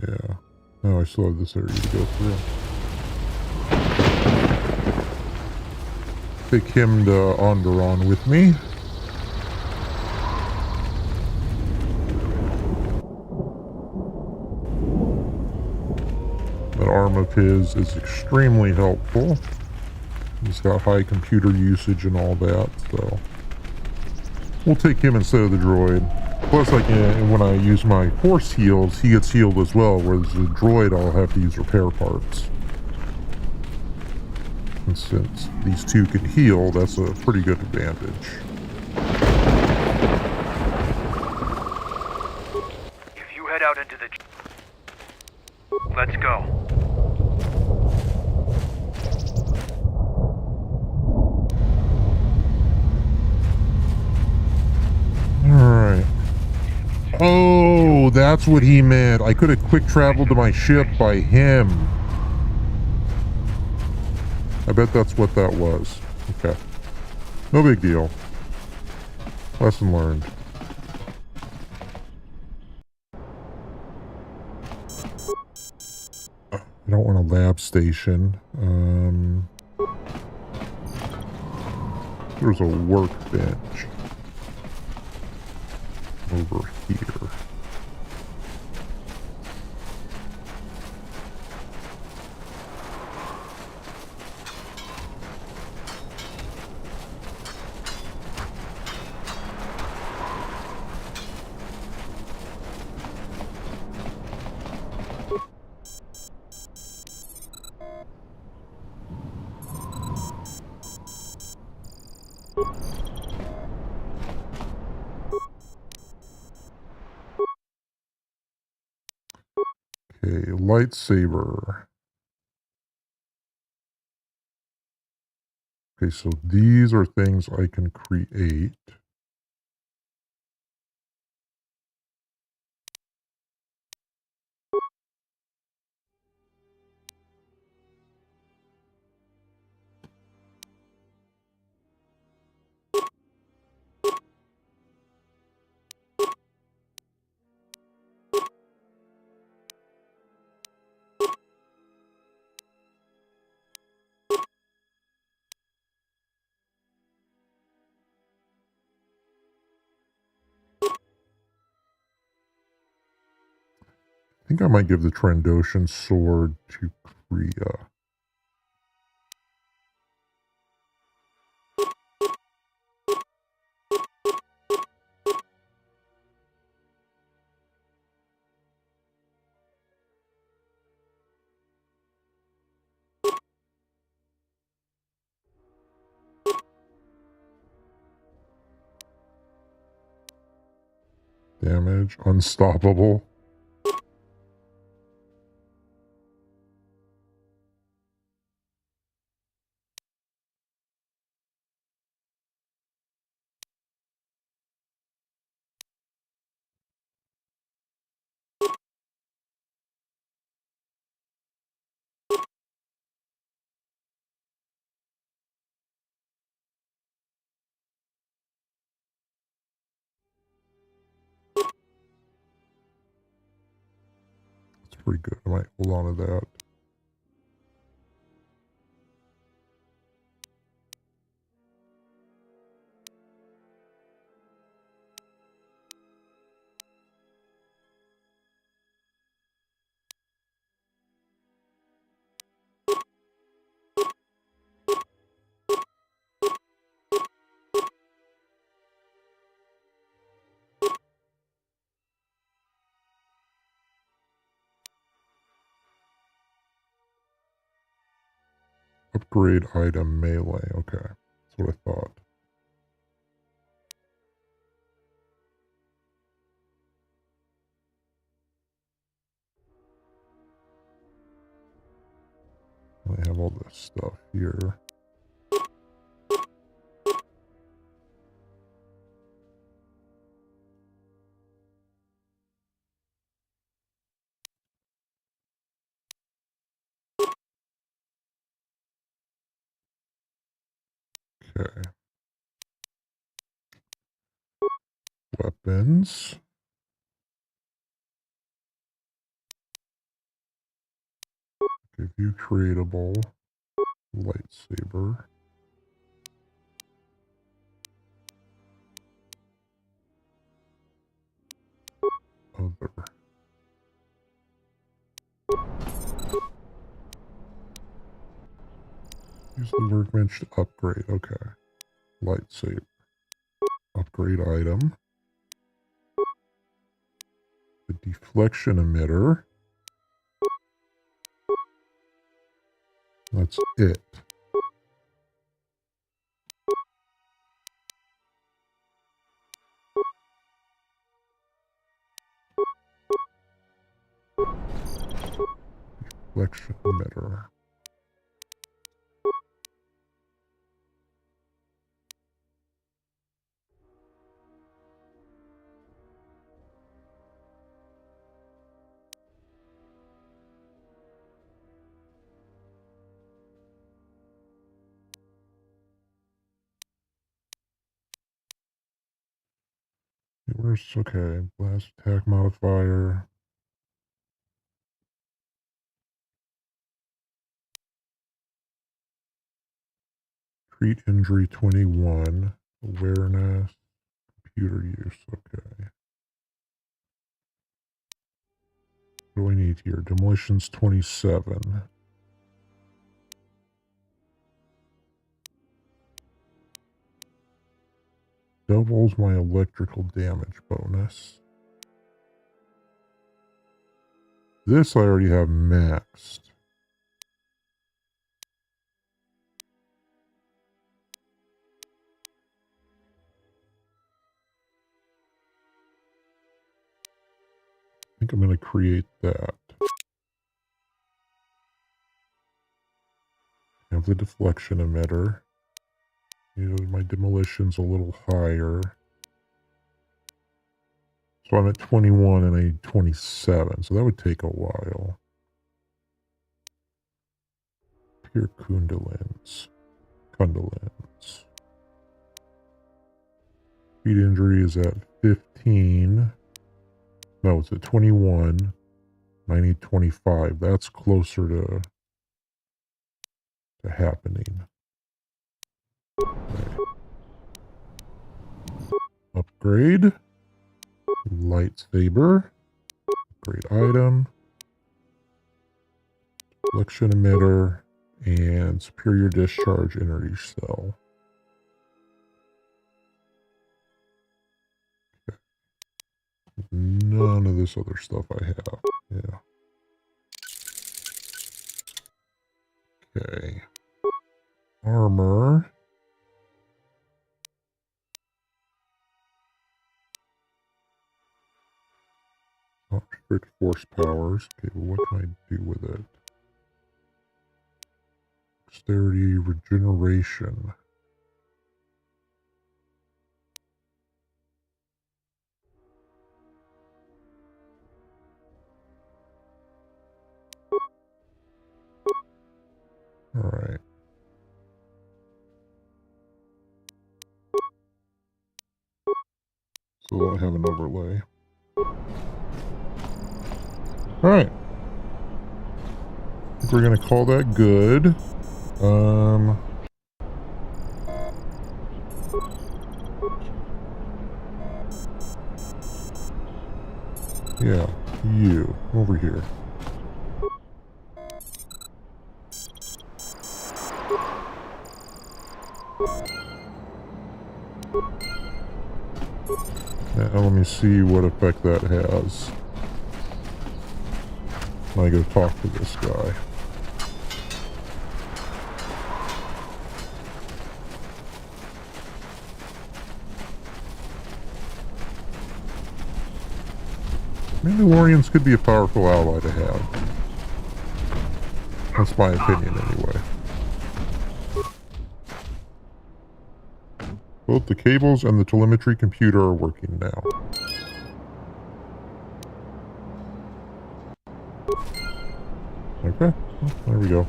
Yeah. Oh, I still have this area to go through. Take him to Onderon with me. That arm of his is extremely helpful. He's got high computer usage and all that, so we'll take him instead of the droid. Plus, I can, when I use my force heals, he gets healed as well, whereas the droid I'll have to use repair parts. And since these two can heal, that's a pretty good advantage. If you head out into the... Let's go. Alright. Oh, that's what he meant. I could have quick traveled to my ship by him. I bet that's what that was. Okay. No big deal. Lesson learned. I don't want a lab station. There's a workbench over here. Okay, lightsaber. Okay, so these are things I can create. I think I might give the Trandoshan sword to Kriya. Damage, unstoppable. That's pretty good. I might hold on to that. Upgrade item melee. Okay, that's what I thought. I have all this stuff here. Okay. Weapons. Okay, view creatable. Lightsaber. Other. Use the workbench to upgrade. Okay. Lightsaber. Upgrade item. The deflection emitter. That's it. deflection emitter. Where's, okay, blast attack modifier. Treat injury 21. Awareness. Computer use. Okay. What do I need here? Demolitions 27. Doubles my electrical damage bonus. This I already have maxed. I think I'm going to create that. Have the deflection emitter. You know, my demolition's a little higher. So I'm at 21 and I need 27. So that would take a while. Pure Kundalins. Kundalins. Speed injury is at 15. No, it's at 21. I need 25. That's closer to happening. Okay. Upgrade. Lightsaber. Upgrade item. Deflection emitter. And superior discharge energy cell. Okay. None of this other stuff I have. Yeah. Okay. Armor. Not restrict force powers. Okay, well, what can I do with it? Dexterity, regeneration. All right. So I have an overlay. All right. I think we're going to call that good. Yeah, you over here. Now let me see what effect that has. I go talk to this guy. Mandalorians could be a powerful ally to have. That's my opinion anyway. Both the cables and the telemetry computer are working now. Okay, well, there we go.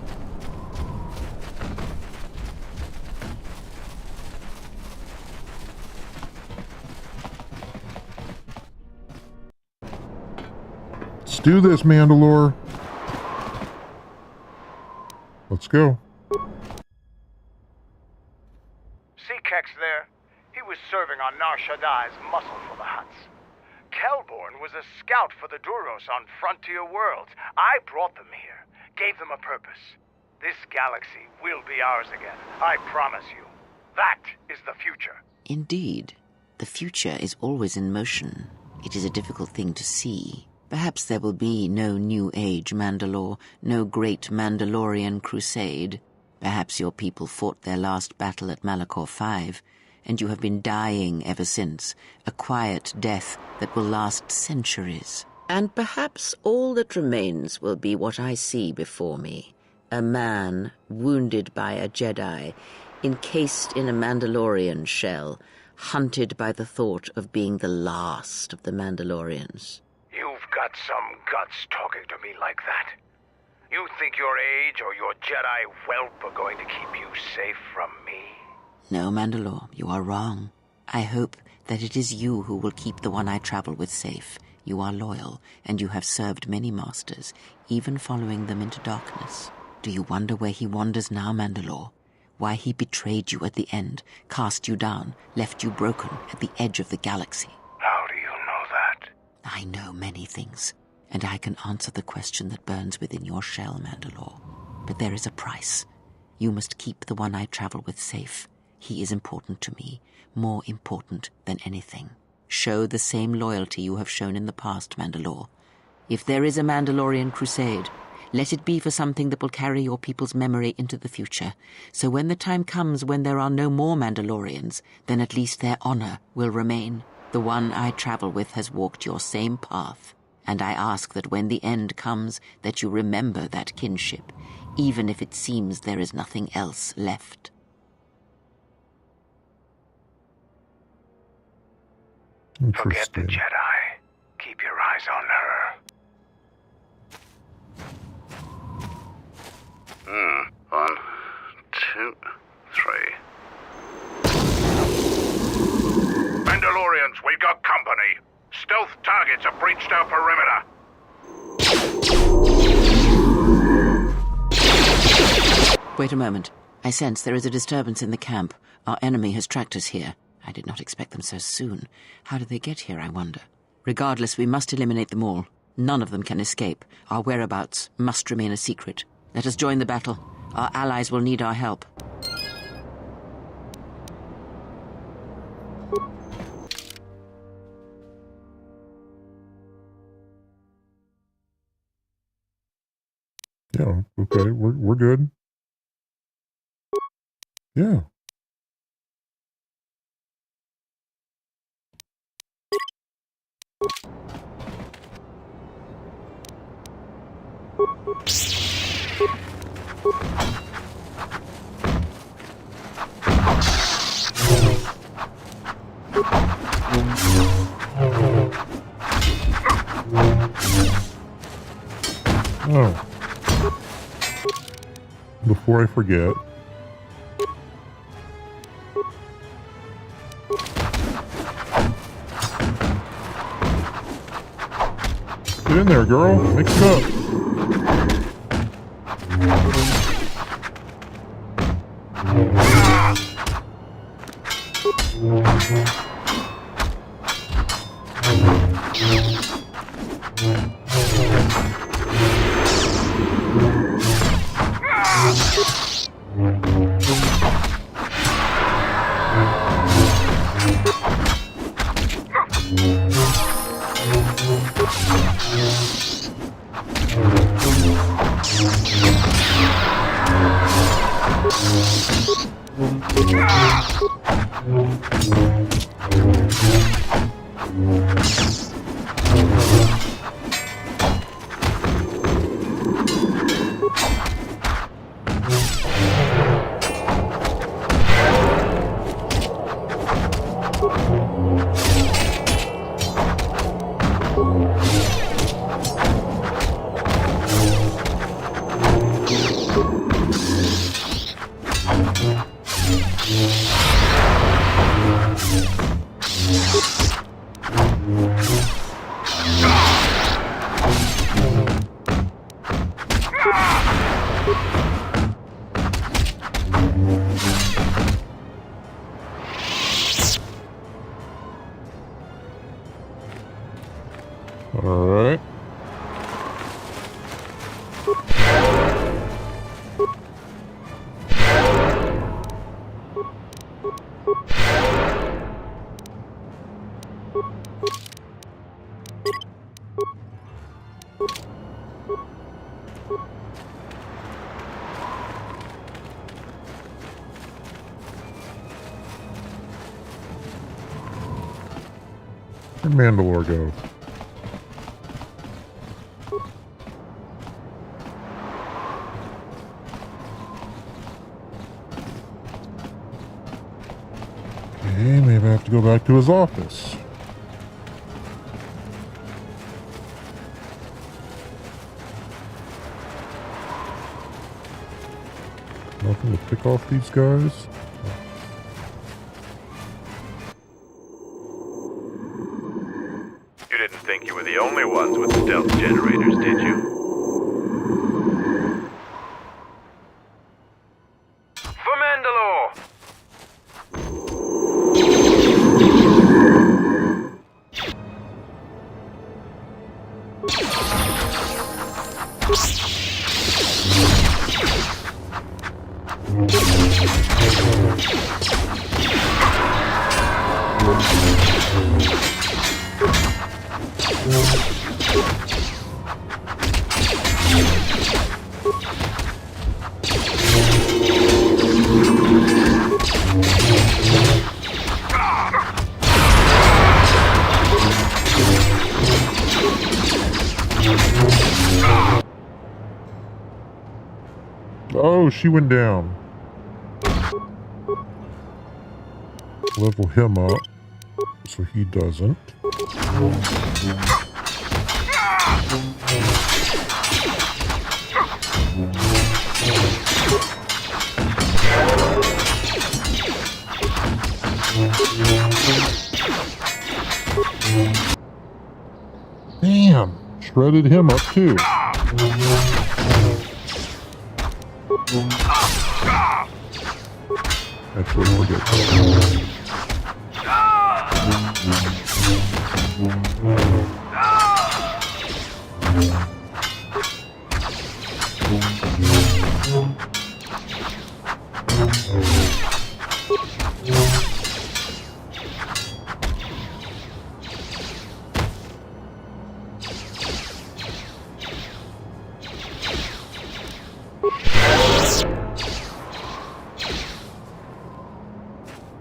Let's do this, Mandalore. Let's go. Seakex there. He was serving on Nar Shaddai's muscle for the Hutts. Kelborn was a scout for the Duros on Frontier Worlds. I brought them here, gave them a purpose. This galaxy will be ours again, I promise you. That is the future. Indeed. The future is always in motion. It is a difficult thing to see. Perhaps there will be no New Age Mandalore, no great Mandalorian crusade. Perhaps your people fought their last battle at Malachor 5, and you have been dying ever since, a quiet death that will last centuries. And perhaps all that remains will be what I see before me. A man wounded by a Jedi, encased in a Mandalorian shell, hunted by the thought of being the last of the Mandalorians. You've got some guts talking to me like that. You think your age or your Jedi whelp are going to keep you safe from me? No, Mandalore, you are wrong. I hope that it is you who will keep the one I travel with safe. You are loyal, and you have served many masters, even following them into darkness. Do you wonder where he wanders now, Mandalore? Why he betrayed you at the end, cast you down, left you broken at the edge of the galaxy? How do you know that? I know many things, and I can answer the question that burns within your shell, Mandalore. But there is a price. You must keep the one I travel with safe. He is important to me, more important than anything. Show the same loyalty you have shown in the past, Mandalore. If there is a Mandalorian crusade, let it be for something that will carry your people's memory into the future. So when the time comes when there are no more Mandalorians, then at least their honor will remain. The one I travel with has walked your same path, and I ask that when the end comes, that you remember that kinship, even if it seems there is nothing else left. Forget the Jedi. Keep your eyes on her. 1, 2, 3. Mandalorians, we've got company. Stealth targets have breached our perimeter. Wait a moment. I sense there is a disturbance in the camp. Our enemy has tracked us here. I did not expect them so soon. How did they get here, I wonder? Regardless, we must eliminate them all. None of them can escape. Our whereabouts must remain a secret. Let us join the battle. Our allies will need our help. Yeah, okay, we're good. Yeah. Oh. Before I forget. Get in there, girl. Mix it up. All right. Where'd Mandalore go? Okay, maybe I have to go back to his office. Nothing to pick off these guys. You didn't think you were the only ones with stealth generators, did you? For Mandalore! Oh, she went down. Level him up so he doesn't. Damn, shredded him up too. Actually, forget that.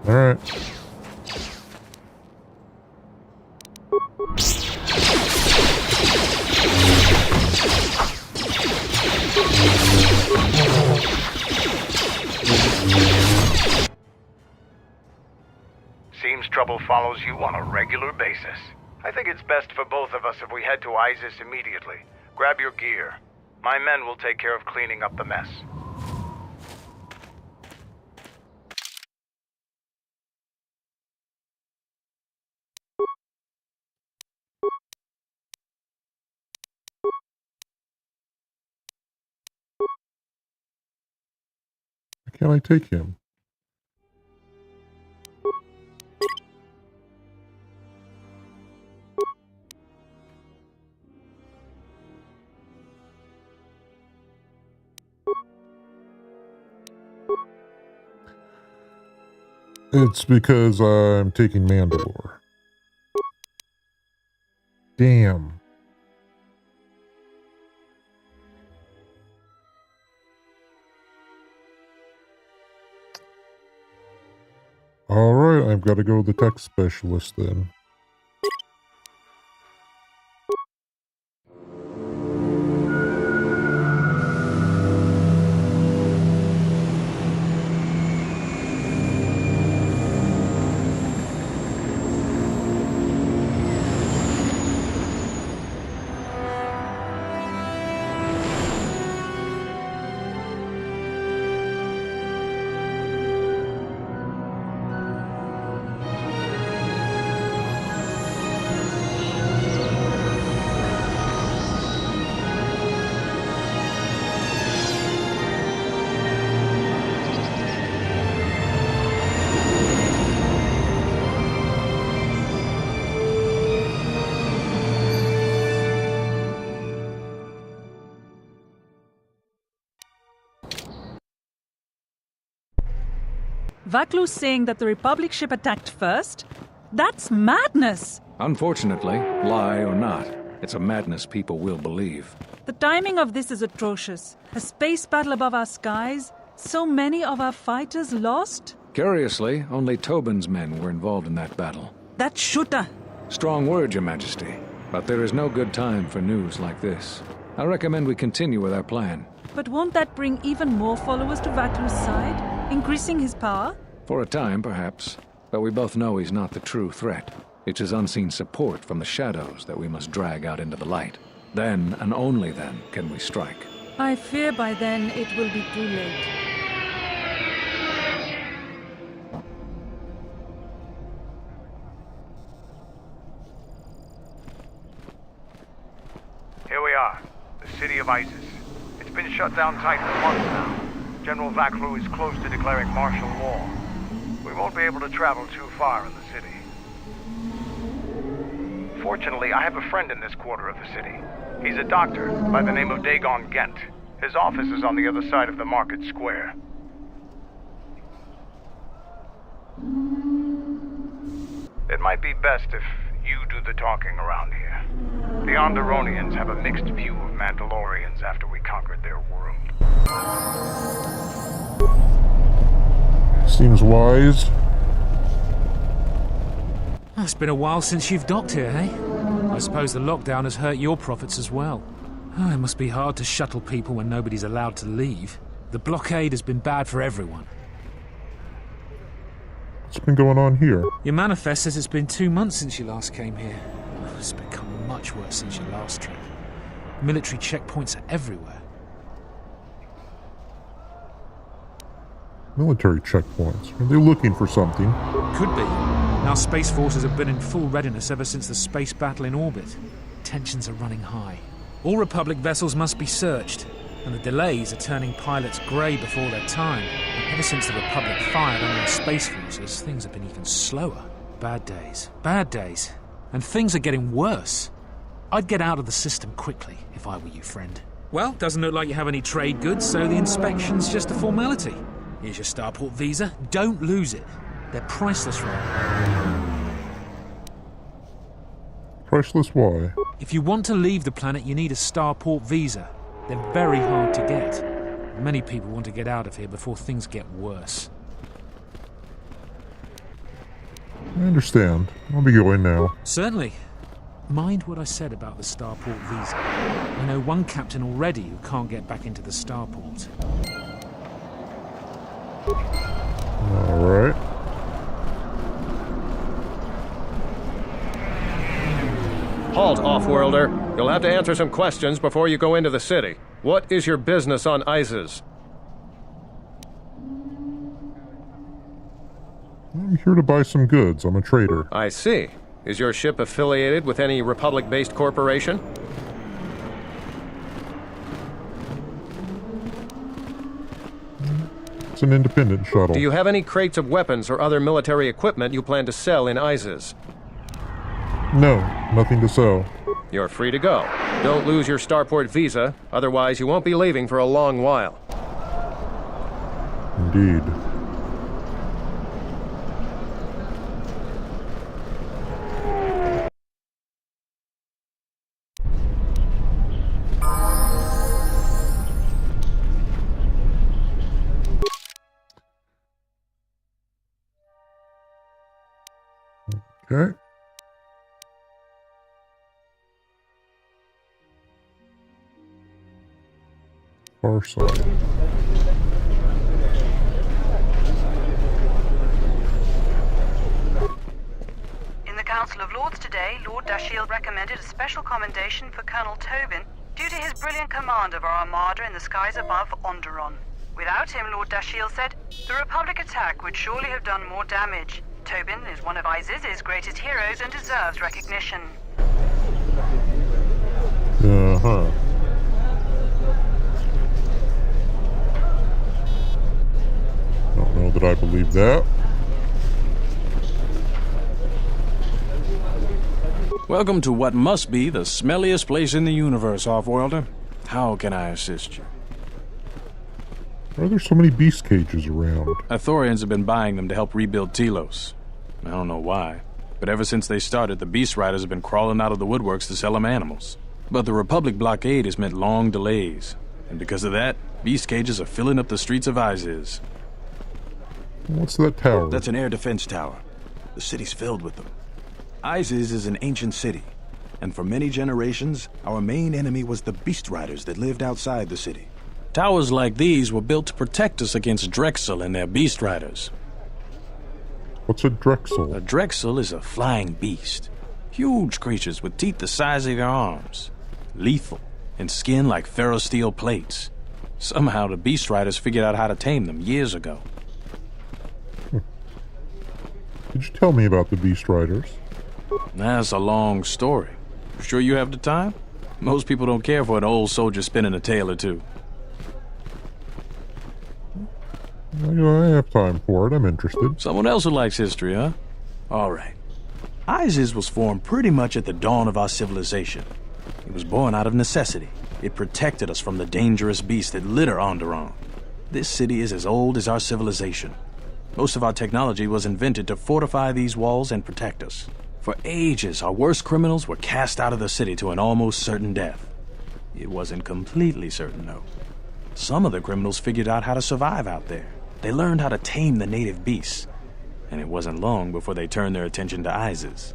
All right. Seems trouble follows you on a regular basis. I think it's best for both of us if we head to Isis immediately. Grab your gear. My men will take care of cleaning up the mess. Why can't I take him? It's because I'm taking Mandalore. Damn. Alright, I've got to go to the tech specialist then. Vaklu's saying that the Republic ship attacked first? That's madness! Unfortunately, lie or not, it's a madness people will believe. The timing of this is atrocious. A space battle above our skies, so many of our fighters lost? Curiously, only Tobin's men were involved in that battle. That shooter! Strong word, Your Majesty, but there is no good time for news like this. I recommend we continue with our plan. But won't that bring even more followers to Vaklu's side, increasing his power? For a time, perhaps. but we both know he's not the true threat. It's his unseen support from the shadows that we must drag out into the light. Then, and only then, can we strike. I fear by then it will be too late. Here we are, the city of Isis. It's been shut down tight for months now. General Vaklu is close to declaring martial law. We won't be able to travel too far in the city. Fortunately, I have a friend in this quarter of the city. He's a doctor by the name of Dagon Gent. His office is on the other side of the market square. It might be best if you do the talking around here. The Onderonians have a mixed view of Mandalorians after we conquered their world. Seems wise. It's been a while since you've docked here, eh? I suppose the lockdown has hurt your profits as well. Oh, it must be hard to shuttle people when nobody's allowed to leave. The blockade has been bad for everyone. What's been going on here? Your manifest says it's been 2 months since you last came here. It's become much worse since your last trip. Military checkpoints are everywhere. Military checkpoints. Are they looking for something? Could be. Our space forces have been in full readiness ever since the space battle in orbit. Tensions are running high. All Republic vessels must be searched, and the delays are turning pilots grey before their time. And ever since the Republic fired on our space forces, things have been even slower. Bad days. Bad days. And things are getting worse. I'd get out of the system quickly, if I were you, friend. Well, doesn't look like you have any trade goods, so the inspection's just a formality. Here's your starport visa. Don't lose it. They're priceless right now. Priceless why? If you want to leave the planet, you need a starport visa. They're very hard to get. Many people want to get out of here before things get worse. I understand. I'll be going now. Certainly. Mind what I said about the starport visa. I know one captain already who can't get back into the starport. Alright. Halt, off-worlder. You'll have to answer some questions before you go into the city. What is your business on Isis? I'm here to buy some goods. I'm a trader. I see. Is your ship affiliated with any Republic-based corporation? It's an independent shuttle. Do you have any crates of weapons or other military equipment you plan to sell in Isis? No, nothing to sell. You're free to go. Don't lose your starport visa, otherwise you won't be leaving for a long while. Indeed. Okay. Far side. In the Council of Lords today, Lord Dashiell recommended a special commendation for Colonel Tobin due to his brilliant command of our armada in the skies above Onderon. Without him, Lord Dashiell said, the Republic attack would surely have done more damage. Tobin is one of Isis's greatest heroes and deserves recognition. Uh-huh. Don't know that I believe that. Welcome to what must be the smelliest place in the universe, Off-Worlder. How can I assist you? Why are there so many beast cages around? Ithorians have been buying them to help rebuild Telos. I don't know why, but ever since they started, the Beast Riders have been crawling out of the woodworks to sell them animals. But the Republic blockade has meant long delays, and because of that, beast cages are filling up the streets of Isis. What's that tower? That's an air defense tower. The city's filled with them. Isis is an ancient city, and for many generations, our main enemy was the Beast Riders that lived outside the city. Towers like these were built to protect us against Drexel and their Beast Riders. What's a Drexel? A Drexel is a flying beast. Huge creatures with teeth the size of your arms. Lethal, and skin like ferrosteel plates. Somehow the Beast Riders figured out how to tame them years ago. Could you tell me about the Beast Riders? That's a long story. Sure you have the time? Most people don't care for an old soldier spinning a tale or two. I have time for it. I'm interested. Someone else who likes history, huh? All right. ISIS was formed pretty much at the dawn of our civilization. It was born out of necessity. It protected us from the dangerous beasts that litter Onderon. This city is as old as our civilization. Most of our technology was invented to fortify these walls and protect us. For ages, our worst criminals were cast out of the city to an almost certain death. It wasn't completely certain, though. Some of the criminals figured out how to survive out there. They learned how to tame the native beasts. And it wasn't long before they turned their attention to ISIS.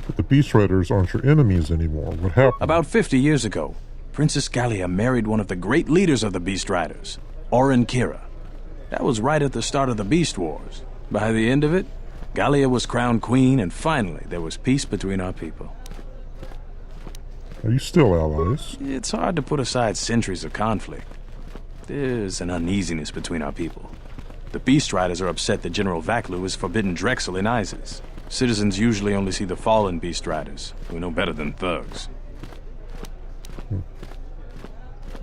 But the Beast Riders aren't your enemies anymore. What happened? About 50 years ago, Princess Gallia married one of the great leaders of the Beast Riders, Orin Kira. That was right at the start of the Beast Wars. By the end of it, Gallia was crowned queen, and finally there was peace between our people. Are you still allies? It's hard to put aside centuries of conflict. There's an uneasiness between our people. The Beast Riders are upset that General Vaklu has forbidden Drexel in Isis. Citizens usually only see the fallen Beast Riders, who know better than thugs.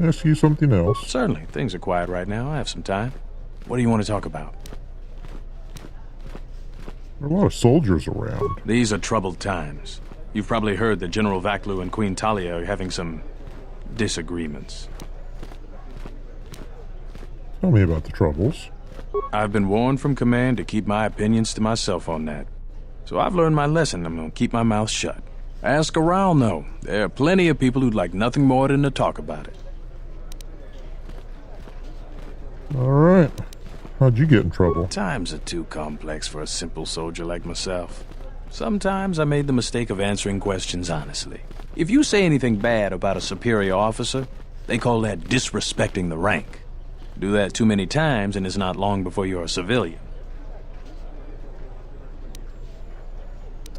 Ask you something else? Certainly. Things are quiet right now. I have some time. What do you want to talk about? There are a lot of soldiers around. These are troubled times. You've probably heard that General Vaklu and Queen Talia are having some disagreements. Tell me about the troubles. I've been warned from command to keep my opinions to myself on that. So I've learned my lesson. I'm gonna keep my mouth shut. Ask around, though. There are plenty of people who'd like nothing more than to talk about it. All right. How'd you get in trouble? Times are too complex for a simple soldier like myself. Sometimes I made the mistake of answering questions honestly. If you say anything bad about a superior officer, they call that disrespecting the rank. Do that too many times and it's not long before you're a civilian.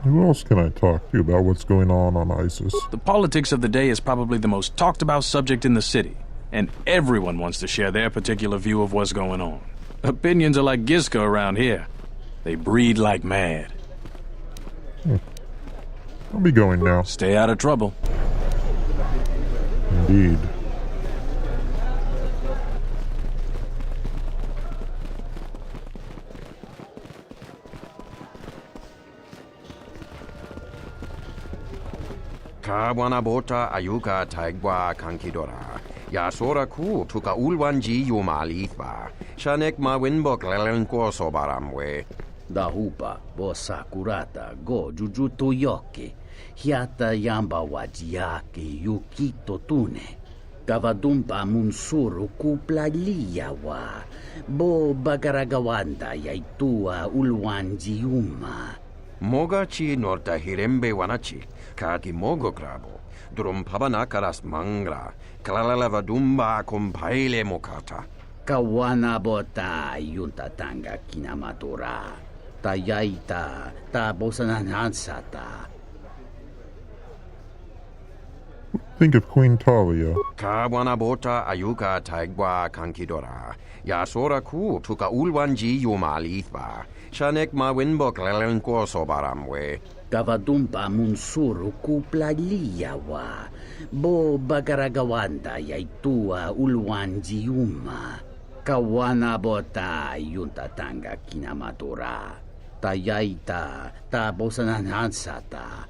Who else can I talk to about what's going on ISIS? The politics of the day is probably the most talked about subject in the city, and everyone wants to share their particular view of what's going on. Opinions are like Gisco around here. They breed like mad. I'll be going now. Stay out of trouble. Indeed. Kawana bota ayuka taigwa kankidora. Yasora ku tuka ulwanji yumalitva. Shanek ma winbok lelenko sobaramwe. Dahupa bo sakurata go jujuto yoke. Hiata yamba wajiake yukito tune. Kavadumpa munsuru kuplaliya wa. Bo bagaragawanda yaitua ulwanji yuma. Mogachi norta hirembe wanachi. Kaki mogo grabo. Durum pabana karas mangra. Kalalava dumba kumpaile mokata. Kawana bota yunta tanga kinamatura. Tayaita ta bosananansata. Think of Queen Talia. Kawana bota ayuka taigwa kankidora. Yasora ku tuka ulwanji yumalitva. Shanek ma winbok lelenko sobaramwe. Kavadumpa munsuru kuplaliya wa. Bo bagaragawanda yaitua ulwanji yuma. Kawana bota yunta tanga kinamatura. Tayaita ta bosananansata.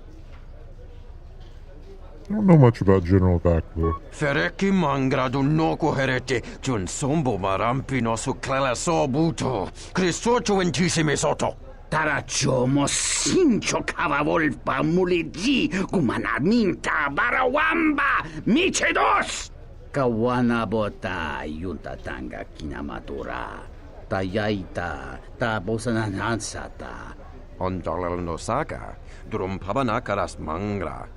I don't know much about General Vaklu. Fereki mangradu noko herete jun sombo marampi no su clela sobuto. Cristocho intissime soto. Tarachomo sincho cavavolpa muligi gumanaminta barawamba michedos. Kawana bota yunta tanga kinamatura. Tayaita ta bosananansata. Ondalal no saga. Drum pabanakaras mangra.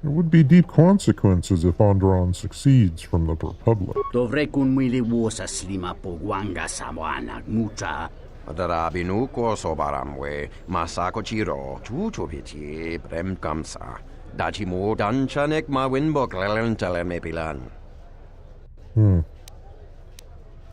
There would be deep consequences if Onderon succeeds from the Republic. Dovrekun mwili wosa slima pogwanga samwana mucha. Darabinu ko sobaramwe, masako chiro, chuchupichi, premkamsa. Dachimo danchanek ma winbok mepilan. Who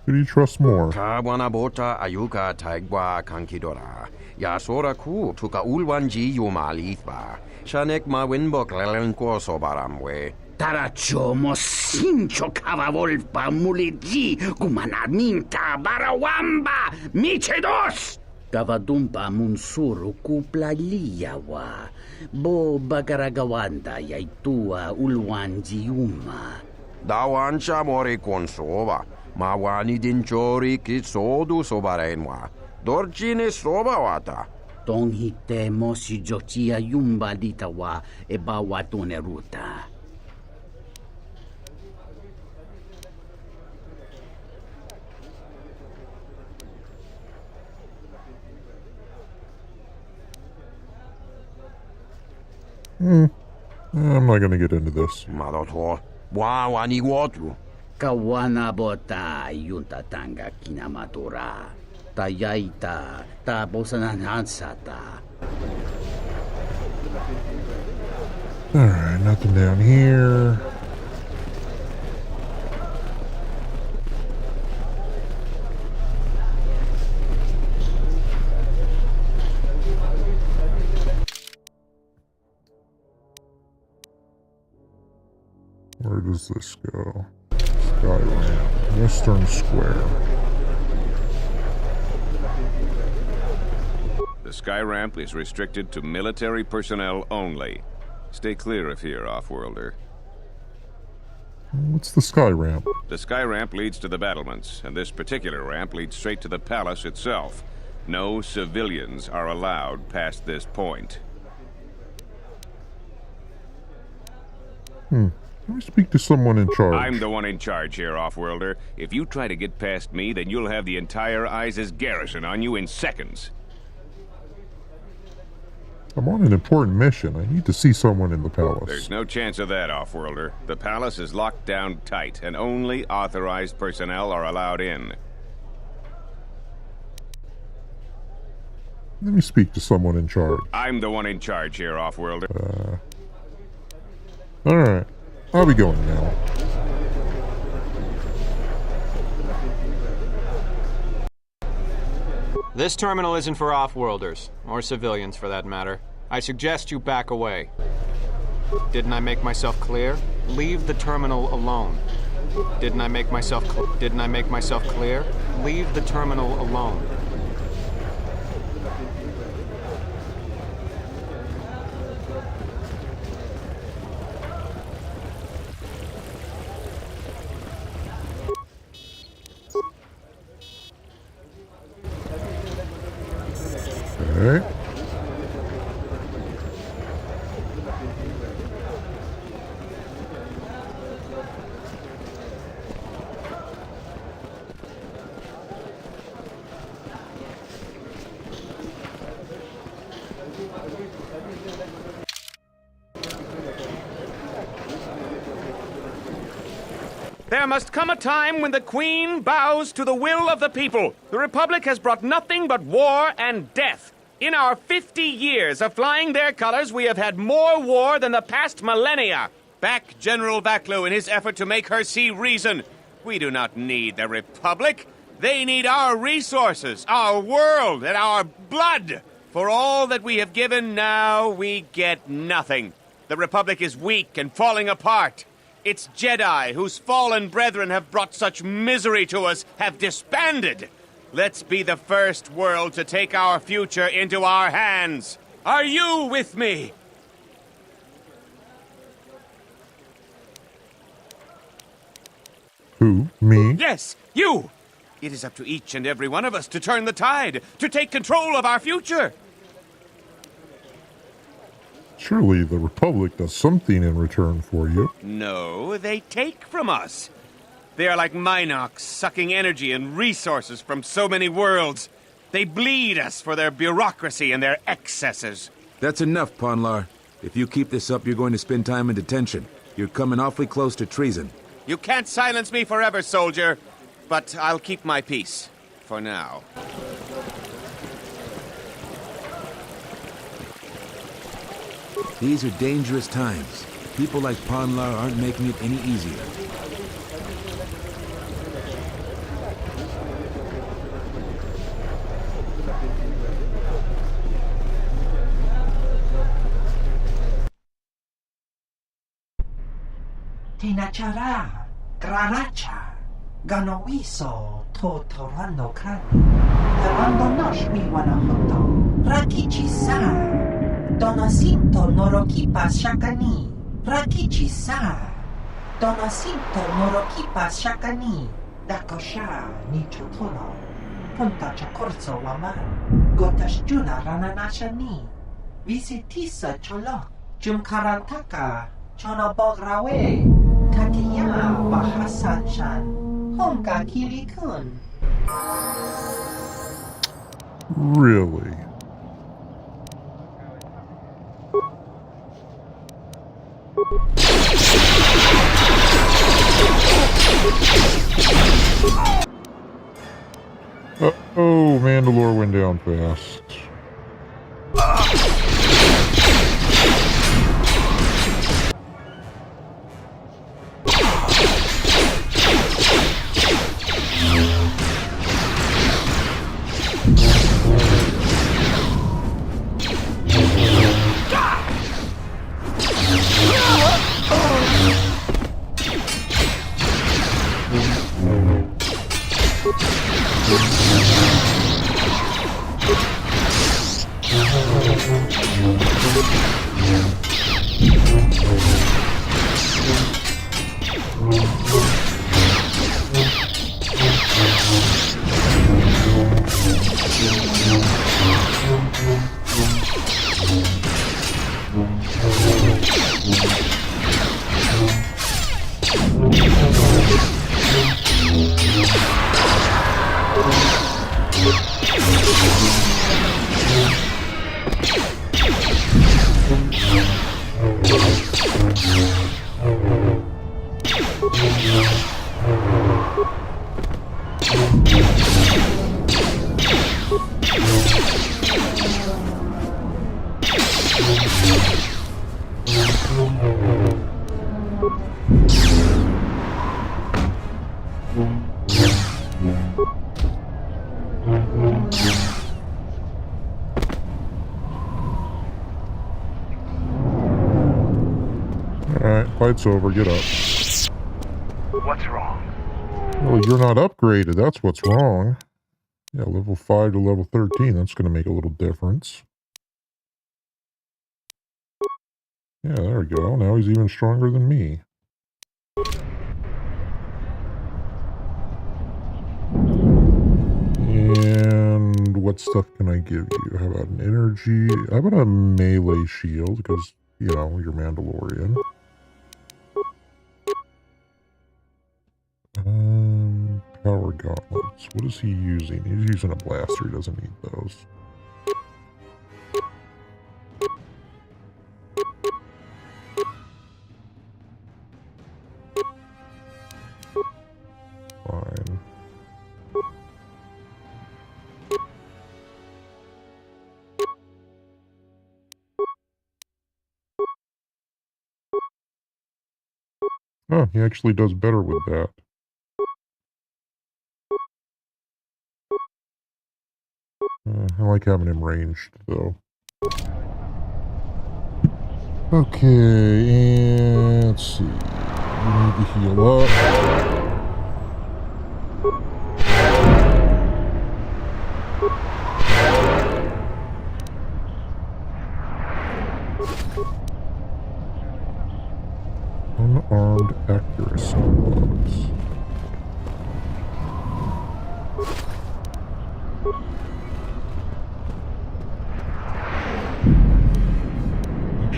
do you trust more? Kawana bota ayuka taigwa kankidora. Yasora ku tuka ulwanji yomalithba. Shanek ma winbok ko sobaramwe. Taracho mosincho kavavolpa muliji gumanarminta barawamba michedos. Kavadumpa munsuru kupla liyawa. Bo bagaragawanda yaitua ulwanji yuma. Dawancha mori konsova. Mawani dinchori kitsodu sobarenwa. Dorchine sobawata. Tong hite mosi jochia yumba ditawa ebawa toneruta. I'm not gonna get into this. Madoto. Wawani watu. Kawana bota yunta tanga kinamatura. Tayaita ta bosananansata. Alright, nothing down here. Where does this go? Sky Ramp, Western Square. The Sky Ramp is restricted to military personnel only. Stay clear of here, Offworlder. What's the Sky Ramp? The Sky Ramp leads to the battlements, and this particular ramp leads straight to the palace itself. No civilians are allowed past this point. Let me speak to someone in charge. I'm the one in charge here, Offworlder. If you try to get past me, then you'll have the entire ISIS garrison on you in seconds. I'm on an important mission. I need to see someone in the palace. There's no chance of that, Offworlder. The palace is locked down tight, and only authorized personnel are allowed in. Let me speak to someone in charge. I'm the one in charge here, Offworlder. Alright. I'll be going now. This terminal isn't for off-worlders, or civilians for that matter. I suggest you back away. Didn't I make myself clear? Leave the terminal alone. Didn't I make myself clear? Leave the terminal alone. Okay. There must come a time when the Queen bows to the will of the people. The Republic has brought nothing but war and death. In our 50 years of flying their colors, we have had more war than the past millennia. Back General Vaklu in his effort to make her see reason. We do not need the Republic. They need our resources, our world, and our blood. For all that we have given, now we get nothing. The Republic is weak and falling apart. Its Jedi, whose fallen brethren have brought such misery to us, have disbanded. Let's be the first world to take our future into our hands. Are you with me? Who? Me? Yes, you! It is up to each and every one of us to turn the tide, to take control of our future. Surely the Republic does something in return for you. No, they take from us. They are like Minox, sucking energy and resources from so many worlds. They bleed us for their bureaucracy and their excesses. That's enough, Ponlar. If you keep this up, you're going to spend time in detention. You're coming awfully close to treason. You can't silence me forever, soldier. But I'll keep my peace. For now. These are dangerous times. People like Ponlar aren't making it any easier. Tinachara, Granacha, Ganowiso, Totorando Kan, Tarando Noshmi Wanahoto, Rakichi Sa, Donacinto Norokipa Shakani, Rakichi Sa, Donacinto Norokipa Shakani, Dakosha Nichutono, Punta Chakorso Waman, Gotashjuna Rananashani, Visitisa Cholo, Jumkarantaka, Chonobograwe, Tatiya Bahasanshan, Honka Kilikun. Really? Oh, Mandalore went down fast. Alright, fight's over, get up. What's wrong? Well, you're not upgraded, that's what's wrong. Yeah, level 5 to level 13, that's going to make a little difference. Yeah, there we go. Now he's even stronger than me. And what stuff can I give you? How about an energy? How about a melee shield? Because, you know, you're Mandalorian. Power gauntlets. What is he using? He's using a blaster. He doesn't need those. Fine. Oh, he actually does better with that. I like having him ranged, though. Okay, and let's see. We need to heal up. Unarmed accuracy bugs.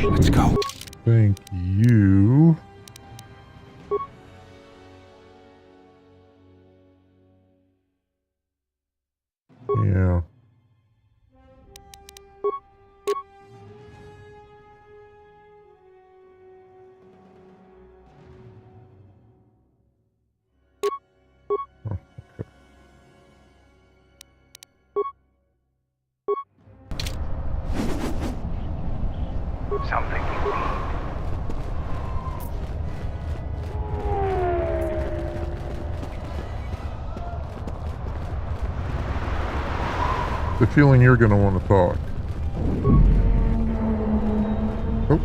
Let's go. Thank you. Yeah. something you need. The feeling you're going to want to talk. Oh.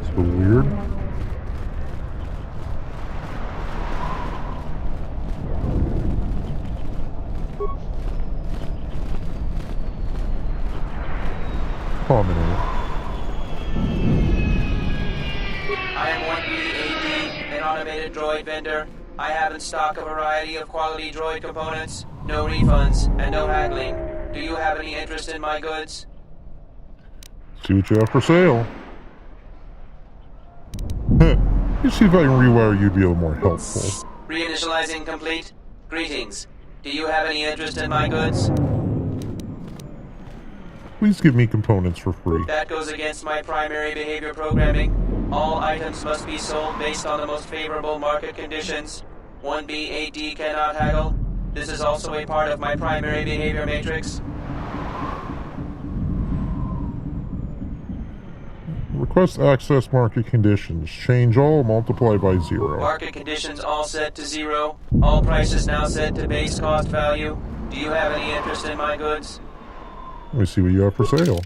So weird. I am 1B-AD, an automated droid vendor. I have in stock a variety of quality droid components, no refunds, and no haggling. Do you have any interest in my goods? See what you have for sale. Let's see if I can rewire you to be a little more helpful. Reinitializing complete. Greetings. Do you have any interest in my goods? Please give me components for free. That goes against my primary behavior programming. All items must be sold based on the most favorable market conditions. 1B-AD cannot haggle. This is also a part of my primary behavior matrix. Request access market conditions. Change all, multiply by 0. Market conditions all set to 0. All prices now set to base cost value. Do you have any interest in my goods? Let me see what you have for sale.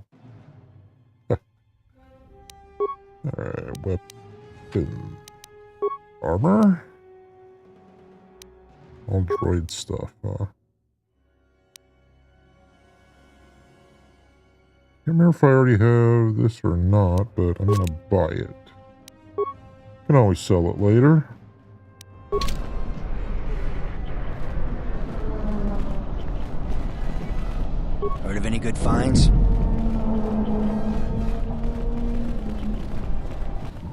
Alright, weapon. Armor? All droid stuff, huh? Can't remember if I already have this or not, but I'm gonna buy it. Can always sell it later. Heard of any good finds?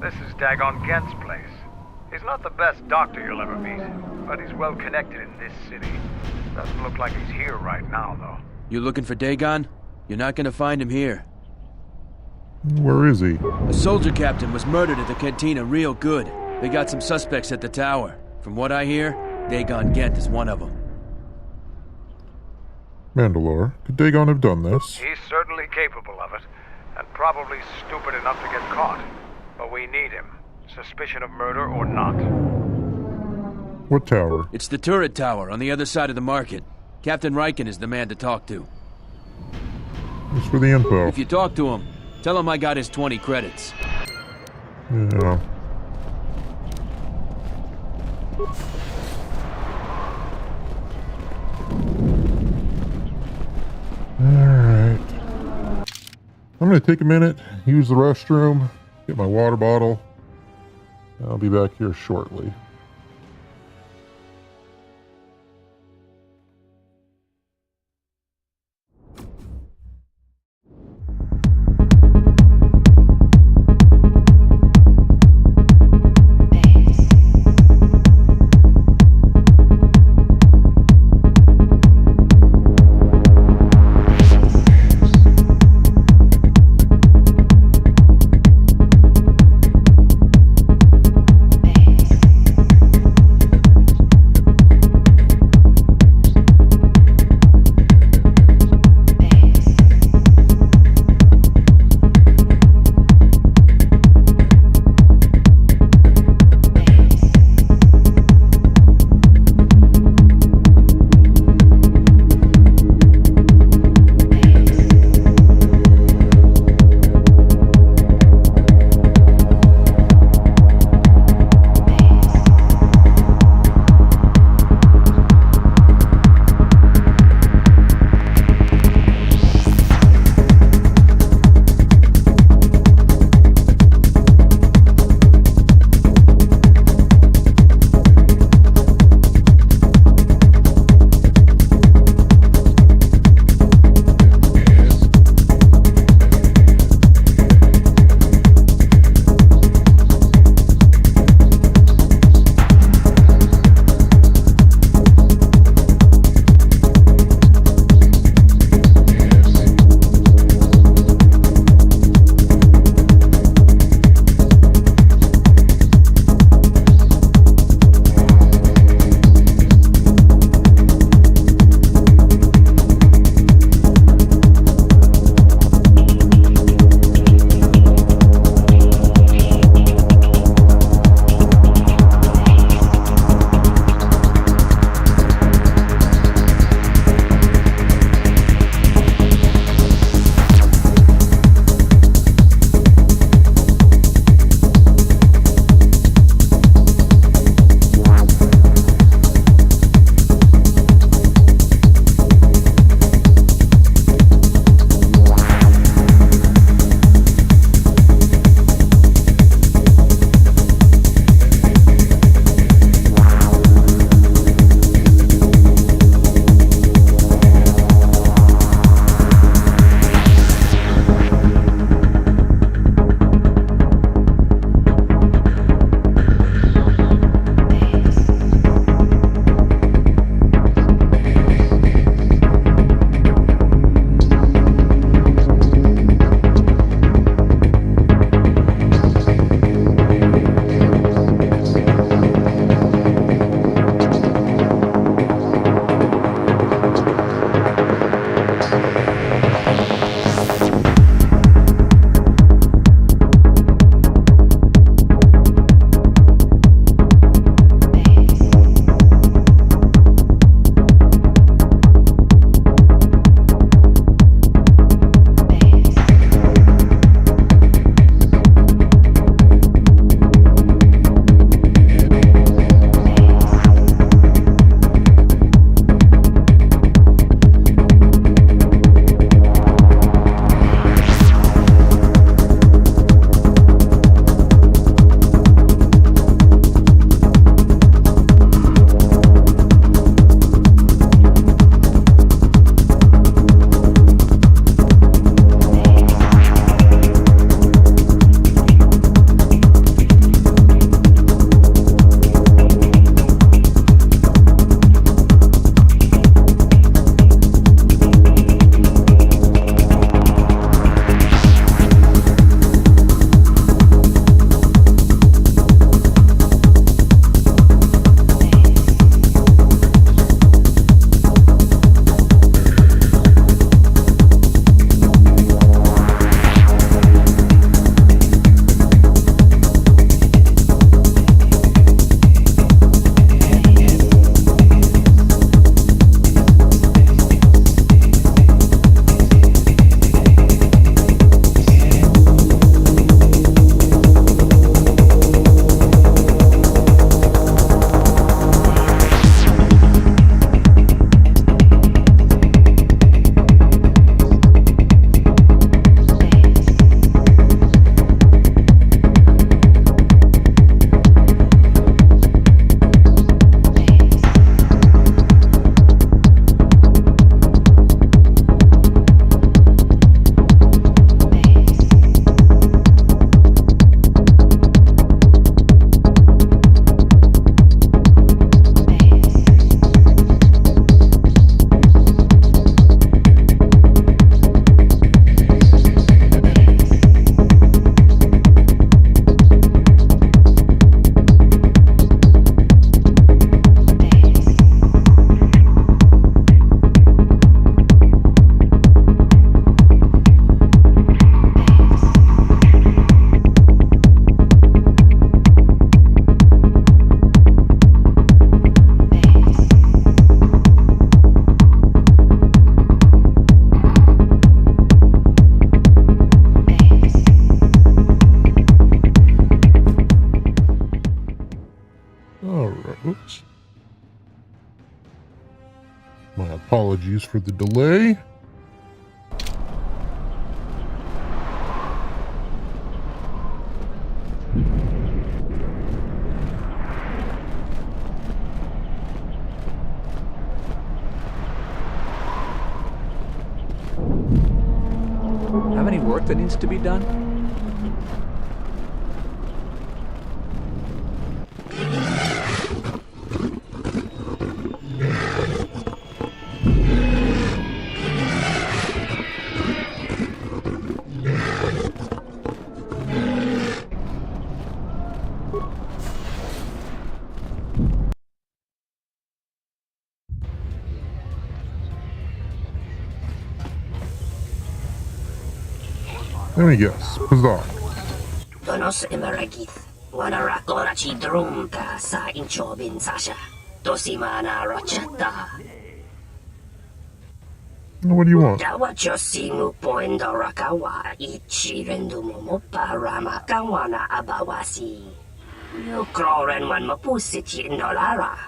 This is Dagon Gent's place. He's not the best doctor you'll ever meet, but he's well connected in this city. Doesn't look like he's here right now, though. You looking for Dagon? You're not gonna find him here. Where is he? A soldier captain was murdered at the cantina real good. They got some suspects at the tower. From what I hear, Dagon Gent is one of them. Mandalore, could Dagon have done this? He's certainly capable of it, and probably stupid enough to get caught. But we need him, suspicion of murder or not. What tower? It's the turret tower on the other side of the market. Captain Riken is the man to talk to. Thanks for the info. If you talk to him, tell him I got his 20 credits. Yeah. Alright. I'm gonna take a minute, use the restroom, get my water bottle. I'll be back here shortly. Oops. My apologies for the delay. Have any work that needs to be done? Let me guess. Pazak. Donos Emeragith, Wanarako Rachi Drumka sa Inchobin Sasha, Tosimana Rochata. What do you want? Dawacho Simu Poendo Rakawa, Ichi Rendumo Parama Kawana Abawasi. You Kroren one Mapusiti Nolara.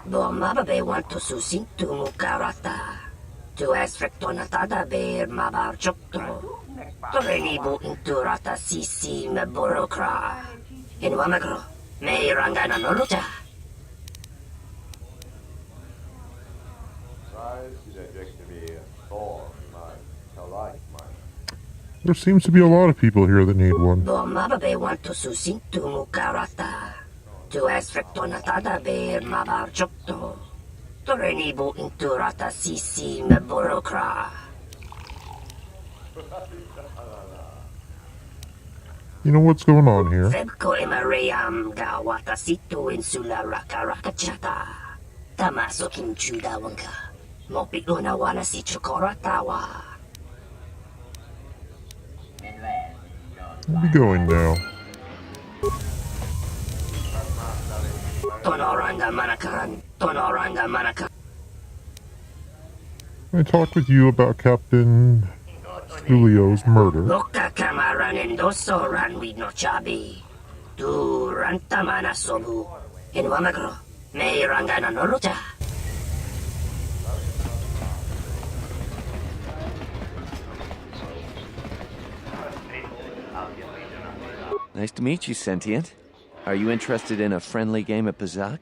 Bomababe want to susin to Mukarata. To Esfrectonatada Bear Mabar Chokto. Torenibu inturata sisi me burokra. In Wamagro, may rangana noruta. There seems to be a lot of people here that need one. Bomababe want to susin to mukarata. To esfrectonatada bear mabar chokto. Torenibu inturata sisi me burokra. You know what's going on here? Febko Emariam Gawata Situ Insula Raka Rakachata. Tamaso Kimchuda Wanka. Mopi Unawana si Chokoratawa. We'll be going now. Tonoranga Manakaran. Tonoranga Manakaran. I talked with you about Captain Julio's murder. Loka Kamaran Endoso Ran with no chabi. Tu Rantamana Sobu. In Wamagro, may Rangana Noruta. Nice to meet you, Sentient. Are you interested in a friendly game of Pazak?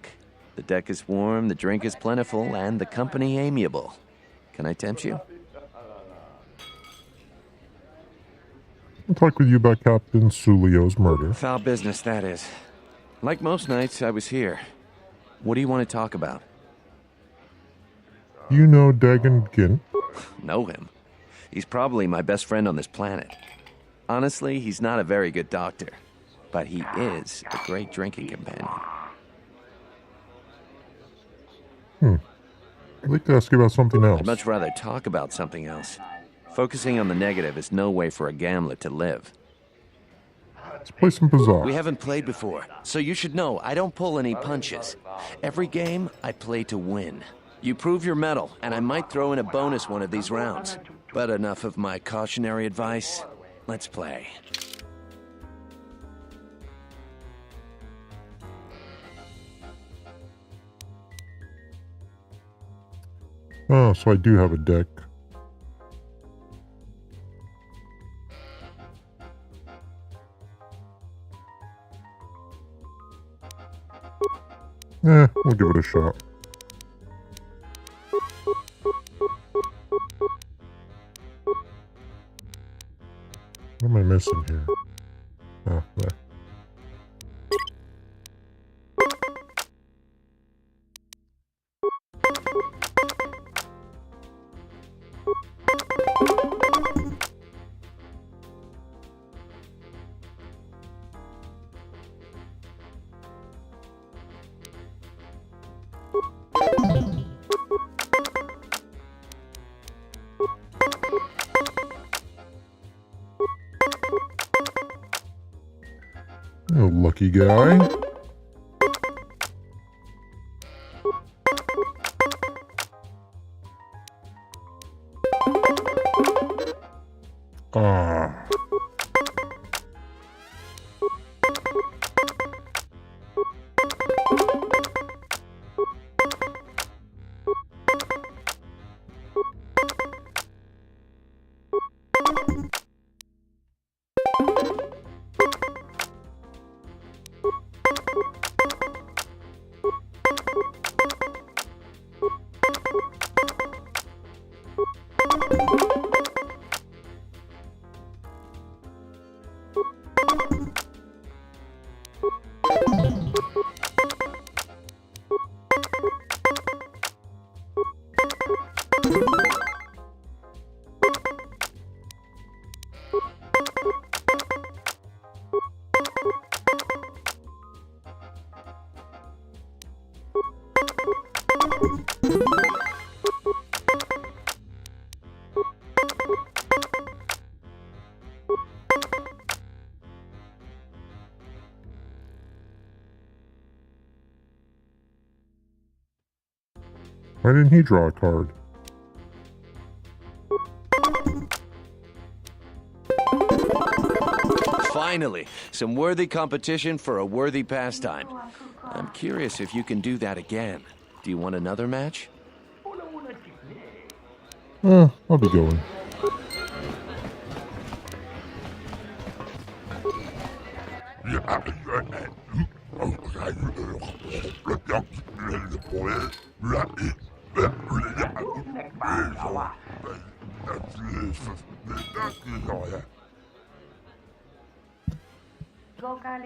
The deck is warm, the drink is plentiful, and the company amiable. Can I tempt you? I'll talk with you about Captain Julio's murder. Foul business, that is. Like most nights, I was here. What do you want to talk about? You know Dagon Gint? Know him? He's probably my best friend on this planet. Honestly, he's not a very good doctor, but he is a great drinking companion. I'd like to ask you about something else. I'd much rather talk about something else. Focusing on the negative is no way for a gambler to live. Let's play some Pazak. We haven't played before, so you should know I don't pull any punches. Every game, I play to win. You prove your mettle, and I might throw in a bonus one of these rounds. But enough of my cautionary advice. Let's play. Oh, so I do have a deck. We'll give it a shot. What am I missing here? Oh, there. Oh, lucky guy. Ah. Why didn't he draw a card? Finally, some worthy competition for a worthy pastime. I'm curious if you can do that again. Do you want another match? I'll be going.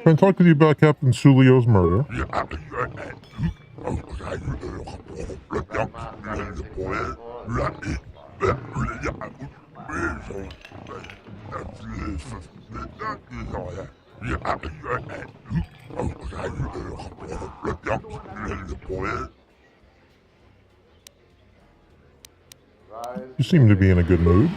Can I talk with you about Captain Sulio's murder? You seem to be in a good mood.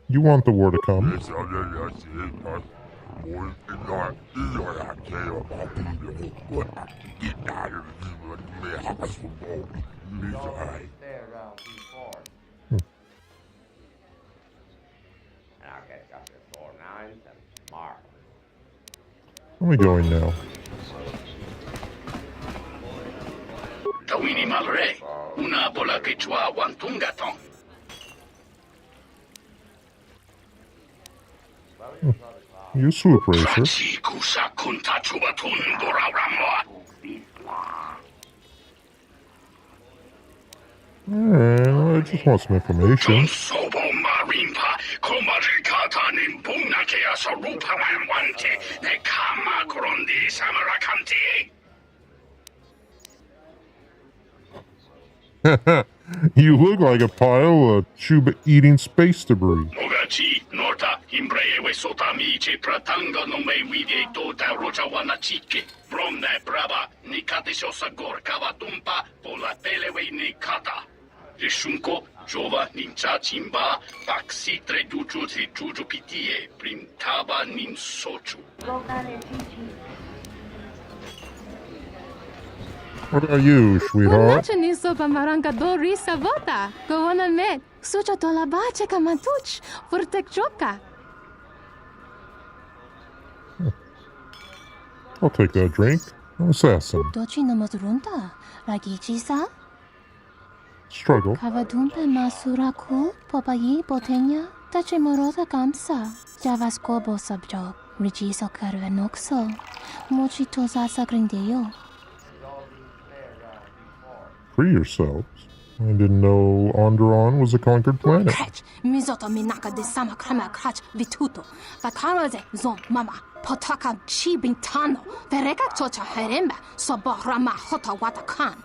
You want the war to come? Where are we going now? Tawini Malre, una bola quechua wantungatong. You swoop racer. I just want some information. You look like a pile of Chuba eating space debris. Rishunko, Jova, Ninja, Chimba, Paxi, Treduju, Juju Pitie, Primtaba, Nin Sochu. What are you, sweetheart? Niso pamaranga do risa vota. Go on a met. Sucha tola bache kamantuch. Furtek choka. I'll take that drink. Assassin. Dochi no mazurunta. Ragichi-sa? Struggle. Kavadumpe masuraku. Popayi botenya. Tache morota kamsa. Javaskobo subjob. Rigiso karvenokso. Mochi toza sagrindeyo. Free yourselves. I didn't know Onderon was a conquered planet. Krach, mizoto minaka de sama krama krach vituto. Vakaraze zon mama potaka chi bintano. Vereka chocha heremba soborama hota watakan.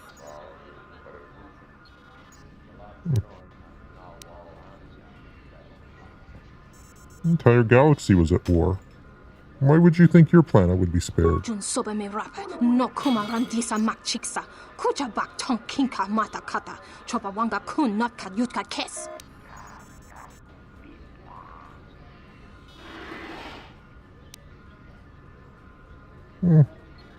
The entire galaxy was at war. Why would you think your planet would be spared? Jun sobe me rapa no kuma randisa makchiksa. Kucha bak tong kinka mata kata. Chopa wanga kun not ka yutka kes.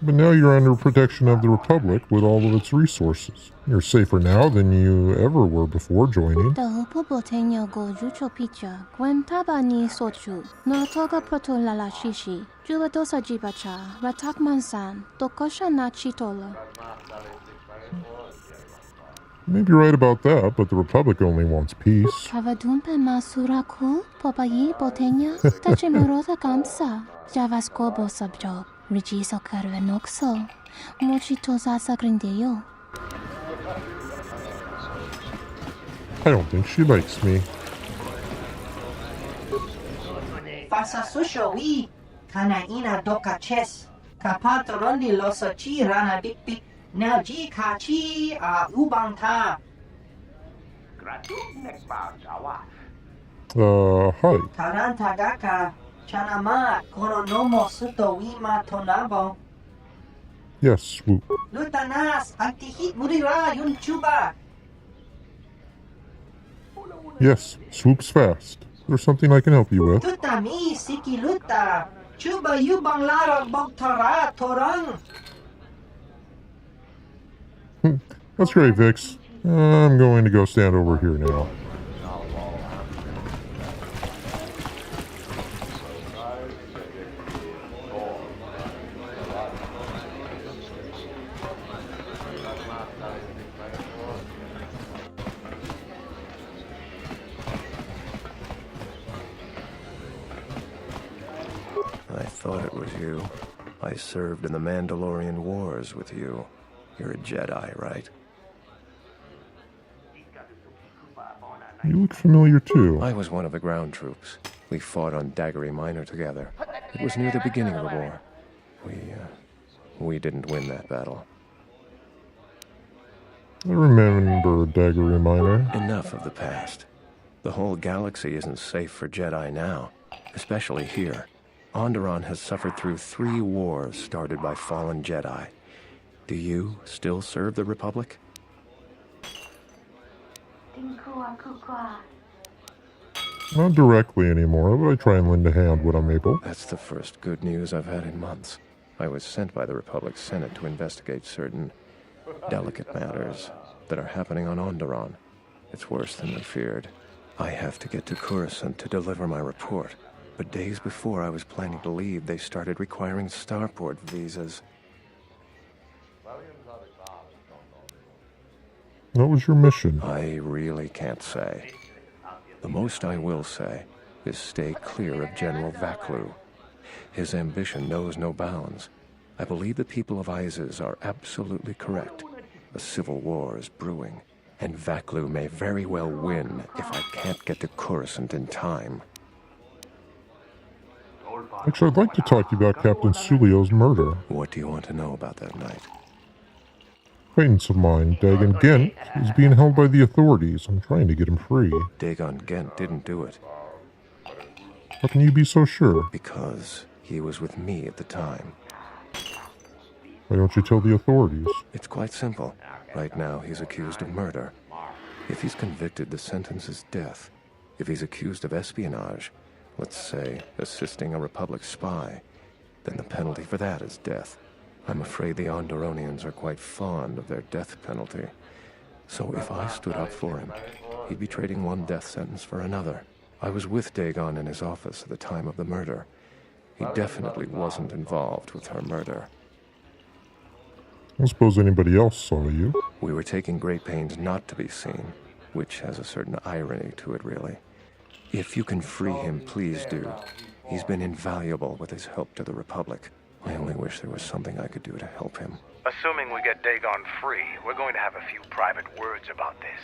But now you're under protection of the Republic with all of its resources. You're safer now than you ever were before joining. The Hupobotenya go jucho picha. Gwentaba ni sochu. Nortoga proto lala shishi. Jubadosa jibacha. Ratak mansan. Tokosha na chitola. Maybe you're right about that, but the Republic only wants peace. Kavadumpe masuraku. Popayi botenya. Tache morota kamsa. Javaskobo subjob. Rigiso karvenokso. Mochitoza sagrindeyo. I don't think she likes me. Fasasusho wi. Kanaina doka ches. Kapatorondi losochi rana big big. Naji kachi ubangta. Hi. Tarantagaka. Chanama koronomo suto wima tonabo. Yes, swoop. Lutanas antihit murira yun chuba. Yes, swoops fast. There's something I can help you with. Tutami sikiluta. Chuba yubang larag bogtara torang. That's great, Vix. I'm going to go stand over here now. I thought it was you. I served in the Mandalorian Wars with you. You're a Jedi, right? You look familiar, too. I was one of the ground troops. We fought on Daggery Minor together. It was near the beginning of the war. We didn't win that battle. I remember Daggery Minor. Enough of the past. The whole galaxy isn't safe for Jedi now, especially here. Onderon has suffered through 3 wars started by fallen Jedi. Do you still serve the Republic? Not directly anymore, but I try and lend a hand when I'm able. That's the first good news I've had in months. I was sent by the Republic Senate to investigate certain delicate matters that are happening on Onderon. It's worse than we feared. I have to get to Coruscant to deliver my report. But days before I was planning to leave, they started requiring starport visas. What was your mission? I really can't say. The most I will say is stay clear of General Vaklu. His ambition knows no bounds. I believe the people of Isis are absolutely correct. A civil war is brewing, and Vaklu may very well win if I can't get to Coruscant in time. Actually, I'd like to talk to you about Captain Sulio's murder. What do you want to know about that night? Acquaintance of mine, Dagon Gent, is being held by the authorities. I'm trying to get him free. Dagon Gent didn't do it. How can you be so sure? Because he was with me at the time. Why don't you tell the authorities? It's quite simple. Right now, he's accused of murder. If he's convicted, the sentence is death. If he's accused of espionage, let's say assisting a Republic spy, then the penalty for that is death. I'm afraid the Onderonians are quite fond of their death penalty. So if I stood up for him, he'd be trading one death sentence for another. I was with Dagon in his office at the time of the murder. He definitely wasn't involved with her murder. I don't suppose anybody else saw you. We were taking great pains not to be seen, which has a certain irony to it, really. If you can free him, please do. He's been invaluable with his help to the Republic. I only wish there was something I could do to help him. Assuming we get Dagon free, we're going to have a few private words about this.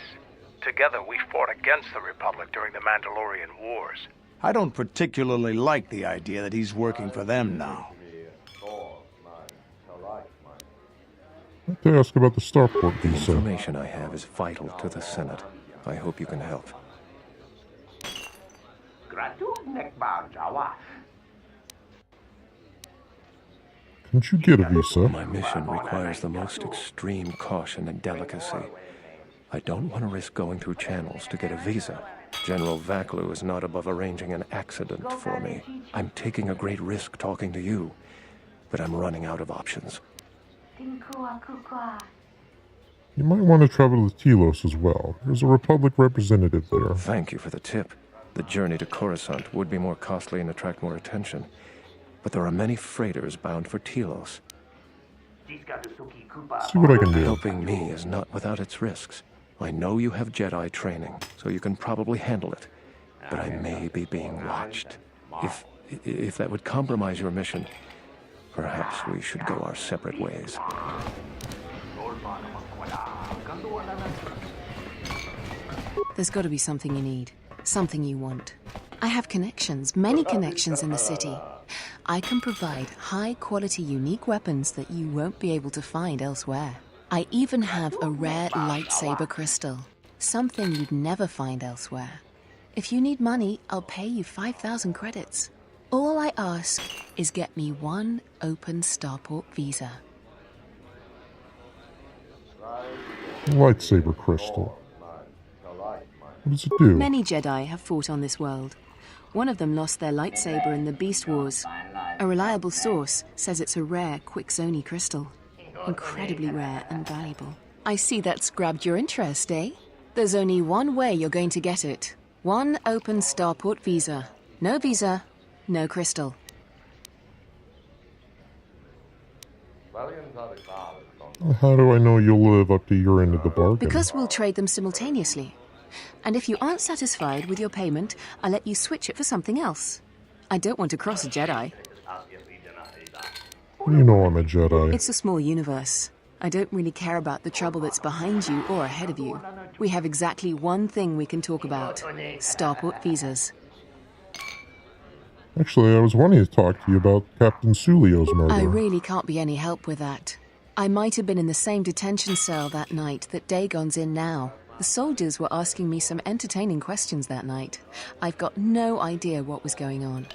Together, we fought against the Republic during the Mandalorian Wars. I don't particularly like the idea that he's working for them now. I'd like to ask about the starport The visa. information I have is vital to the Senate. I hope you can help. Couldn't you get a visa? My mission requires the most extreme caution and delicacy. I don't want to risk going through channels to get a visa. General Vaklu is not above arranging an accident for me. I'm taking a great risk talking to you, but I'm running out of options. You might want to travel to Telos as well. There's a Republic representative there. Thank you for the tip. The journey to Coruscant would be more costly and attract more attention. But there are many freighters bound for Telos. See what I can do. Helping me is not without its risks. I know you have Jedi training, so you can probably handle it. But I may be being watched. If that would compromise your mission, perhaps we should go our separate ways. There's got to be something you need. Something you want. I have connections, many connections in the city. I can provide high-quality, unique weapons that you won't be able to find elsewhere. I even have a rare lightsaber crystal, something you'd never find elsewhere. If you need money, I'll pay you 5,000 credits. All I ask is get me one open starport visa. Lightsaber crystal. What does it do? Many Jedi have fought on this world. One of them lost their lightsaber in the Beast Wars. A reliable source says it's a rare Quixoni crystal. Incredibly rare and valuable. I see that's grabbed your interest, eh? There's only one way you're going to get it. One open starport visa. No visa, no crystal. How do I know you'll live up to your end of the bargain? Because we'll trade them simultaneously. And if you aren't satisfied with your payment, I'll let you switch it for something else. I don't want to cross a Jedi. You know I'm a Jedi. It's a small universe. I don't really care about the trouble that's behind you or ahead of you. We have exactly one thing we can talk about. Starport visas. Actually, I was wanting to talk to you about Captain Sulio's murder. I really can't be any help with that. I might have been in the same detention cell that night that Dagon's in now. The soldiers were asking me some entertaining questions that night. I've got no idea what was going on.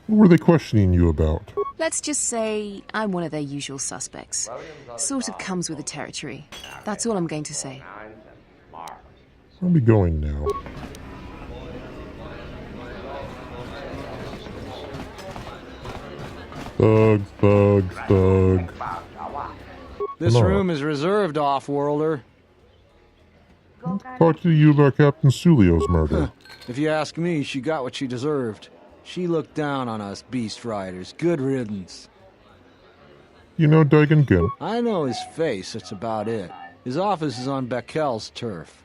What were they questioning you about? Let's just say I'm one of their usual suspects. Sort of comes with the territory. That's all I'm going to say. I'll be going now. Thug, thug, thug. This room is reserved, off-worlder. Talk to you about Captain Sulio's murder. If you ask me, she got what she deserved. She looked down on us Beast Riders. Good riddance. You know Dagon Gin? I know his face, that's about it. His office is on Bekel's turf.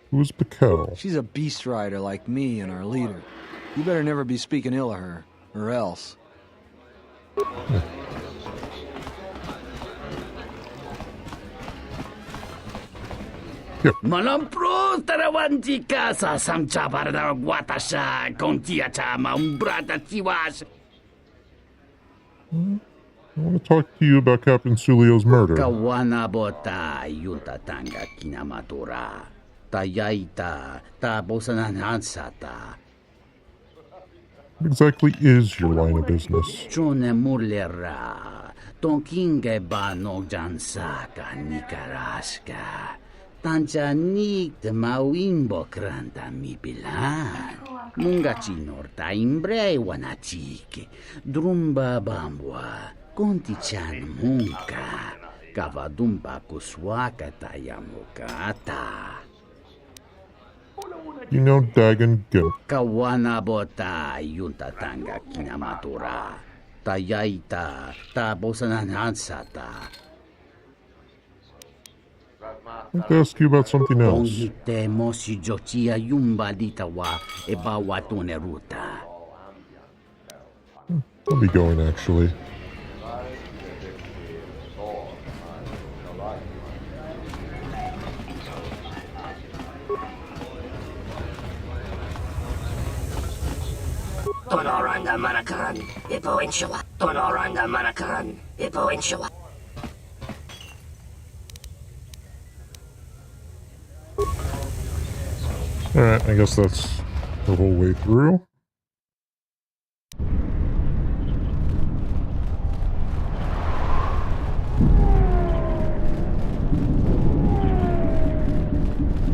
Who's Bekel? She's a Beast Rider like me and our leader. You better never be speaking ill of her, or else. Malampro tarawanti casa samcha barda guatasha contia chama umbrata tiwas. I want to talk to you about Captain Sulio's murder. Kawana bota yunta tanga kinamatura. Tayaita ta bosananansata. What exactly is your line of business? Chone mulera. Tonkinge ba no jansaka nikaraska. Tancha nik de mawimbo kranta mi bilan. Munga chinorta imbre wanachike. Drumba bambwa. Conti chan munka. Kavadumba kuswaka tayamukata. You know Dagon Gin. Kawana bota yunta tanga kinamatura. Tayaita ta bosananansata. I'd like to ask you about something else. Tongite mosi jochia yumba litawa eba watune ruta. I'll be going, actually. Tonoranga Manakaran, Ipo Inshala. Tonoranga Manakaran, Ipo Inshala. Alright, I guess that's the whole way through.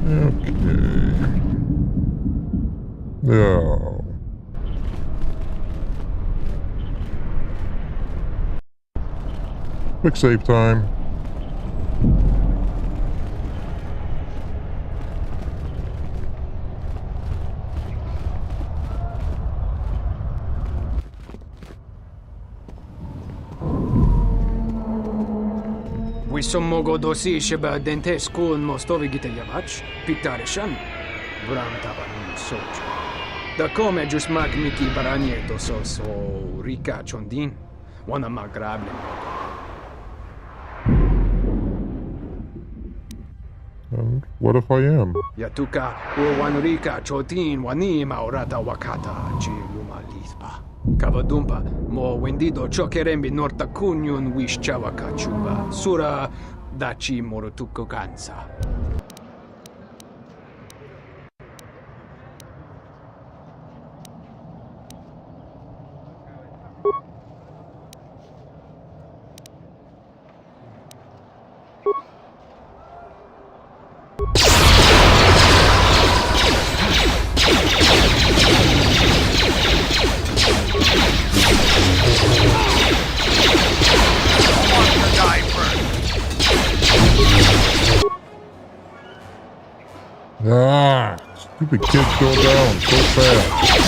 Okay. Now. Quick save time. Wisommogo dosi sheba dentes kun mostovi gitayavach, pitarishan, bram tabanun socho. Da come just mag miki baranye dosos o rika chondin, wana magrable. And what if I am? Yatuka wan rika chotin wani maurata wakata chi luma lispa. Kavadumpa, mo wendido chokerembi norta kunyun wish chawaka chuba, sura dachi morotuko kansa. Ah, stupid kid's going down so fast.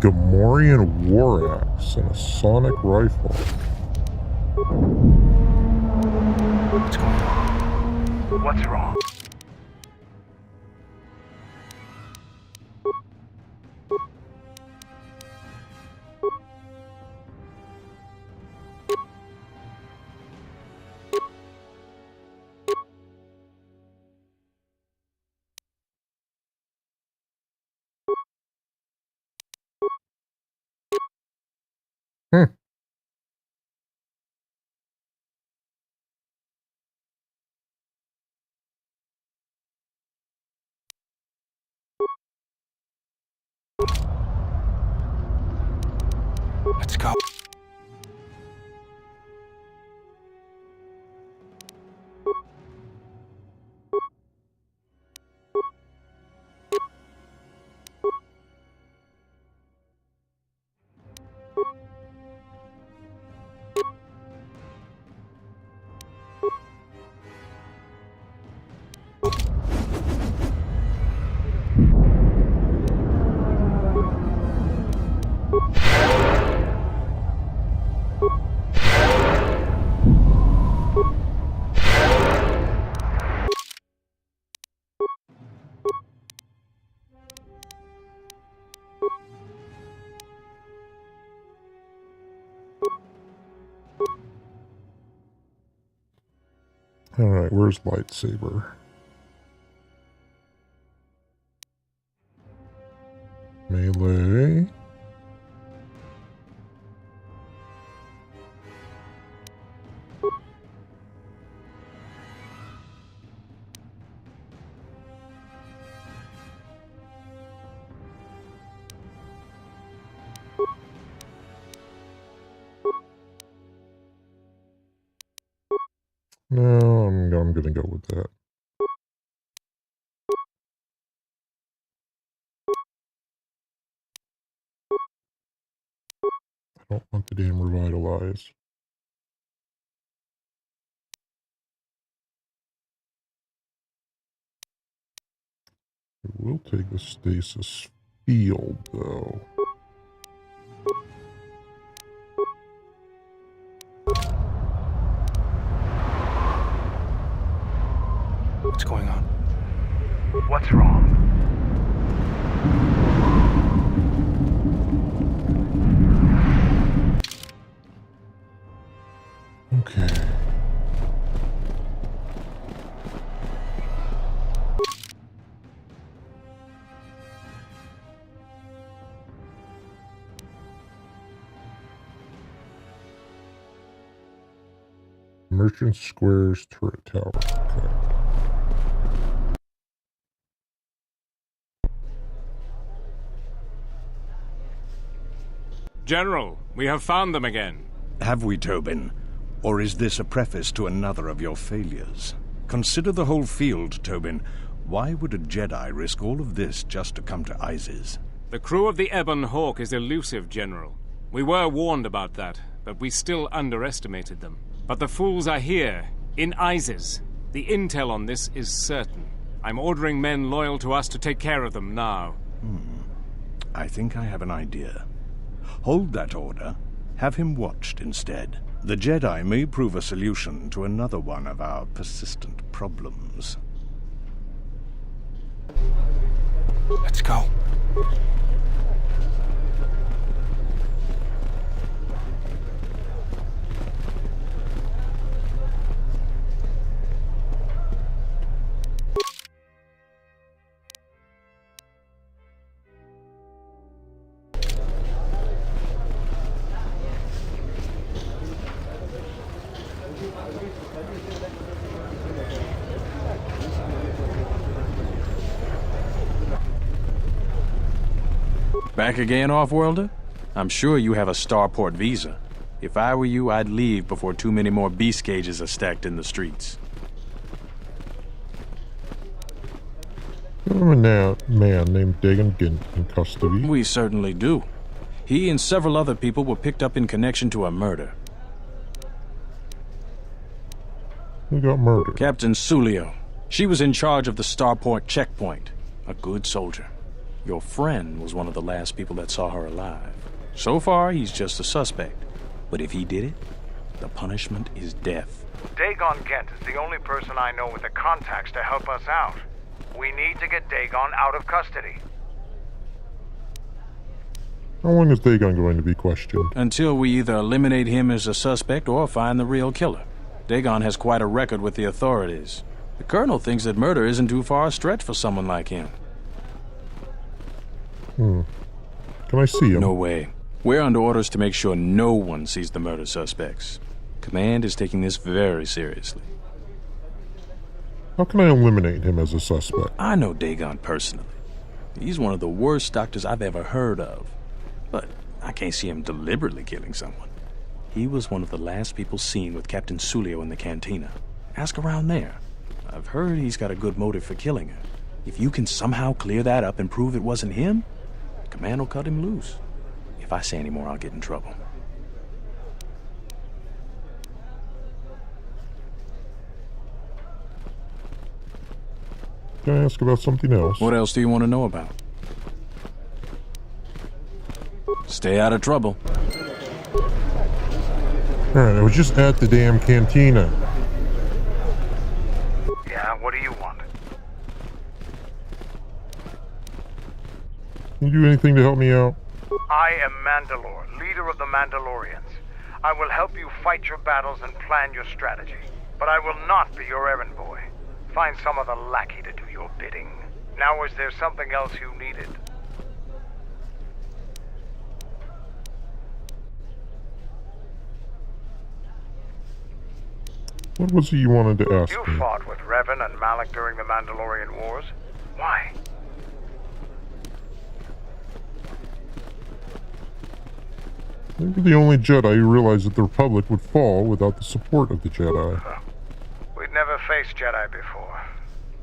Gamorrean war axe and a sonic rifle. What's going on? What's wrong? Let's go. Alright, where's lightsaber? Melee. No, I'm going to go with that. I don't want the damn revitalize. I will take the stasis field, though. What's going on? What's wrong? Okay. Merchant Square's turret tower. Okay. General, we have found them again. Have we, Tobin? Or is this a preface to another of your failures? Consider the whole field, Tobin. Why would a Jedi risk all of this just to come to Isis? The crew of the Ebon Hawk is elusive, General. We were warned about that, but we still underestimated them. But the fools are here, in Isis. The intel on this is certain. I'm ordering men loyal to us to take care of them now. I think I have an idea. Hold that order. Have him watched instead. The Jedi may prove a solution to another one of our persistent problems. Let's go. Back again, Off-Worlder? I'm sure you have a starport visa. If I were you, I'd leave before too many more beast cages are stacked in the streets. I'm a man named Dagan Gint in custody. We certainly do. He and several other people were picked up in connection to a murder. Who got murdered? Captain Sulio. She was in charge of the starport checkpoint. A good soldier. Your friend was one of the last people that saw her alive. So far, he's just a suspect. But if he did it, the punishment is death. Dagon Gent is the only person I know with the contacts to help us out. We need to get Dagon out of custody. How long is Dagon going to be questioned? Until we either eliminate him as a suspect or find the real killer. Dagon has quite a record with the authorities. The Colonel thinks that murder isn't too far a stretch for someone like him. Can I see him? No way. We're under orders to make sure no one sees the murder suspects. Command is taking this very seriously. How can I eliminate him as a suspect? I know Dagon personally. He's one of the worst doctors I've ever heard of. But I can't see him deliberately killing someone. He was one of the last people seen with Captain Sulio in the cantina. Ask around there. I've heard he's got a good motive for killing her. If you can somehow clear that up and prove it wasn't him, Command will cut him loose. If I say any more, I'll get in trouble. Can I ask about something else? What else do you want to know about? Stay out of trouble. Alright, I was just at the damn cantina. Yeah, what do you want? Can you do anything to help me out? I am Mandalore, leader of the Mandalorians. I will help you fight your battles and plan your strategy. But I will not be your errand boy. Find some other lackey to do your bidding. Now, is there something else you needed? What was it you wanted to ask You me? fought with Revan and Malak during the Mandalorian Wars. Why? They were the only Jedi who realized that the Republic would fall without the support of the Jedi. We'd never faced Jedi before,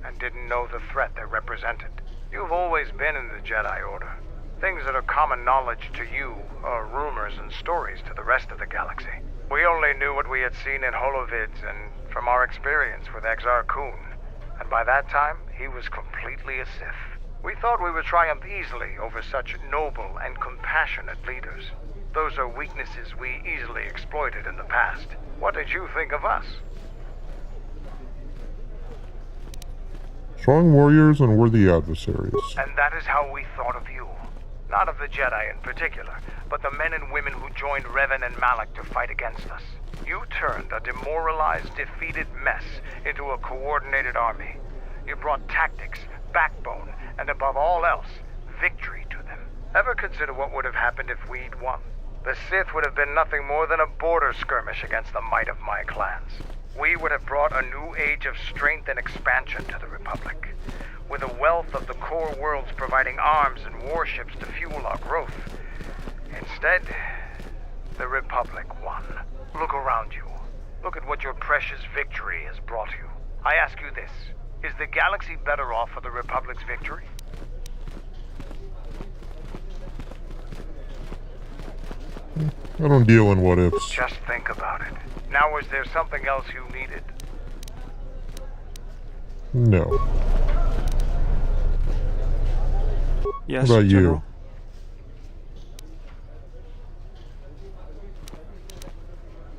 and didn't know the threat they represented. You've always been in the Jedi Order. Things that are common knowledge to you are rumors and stories to the rest of the galaxy. We only knew what we had seen in holovids and from our experience with Exar Kun. And by that time, he was completely a Sith. We thought we would triumph easily over such noble and compassionate leaders. Those are weaknesses we easily exploited in the past. What did you think of us? Strong warriors and worthy adversaries. And that is how we thought of you. Not of the Jedi in particular, but the men and women who joined Revan and Malak to fight against us. You turned a demoralized, defeated mess into a coordinated army. You brought tactics, backbone, and above all else, victory to them. Ever consider what would have happened if we'd won? The Sith would have been nothing more than a border skirmish against the might of my clans. We would have brought a new age of strength and expansion to the Republic, with a wealth of the core worlds providing arms and warships to fuel our growth. Instead, the Republic won. Look around you. Look at what your precious victory has brought you. I ask you this. Is the galaxy better off for the Republic's victory? I don't deal in what ifs. Just think about it. Now, was there something else you needed? No. Yes, what about General? you?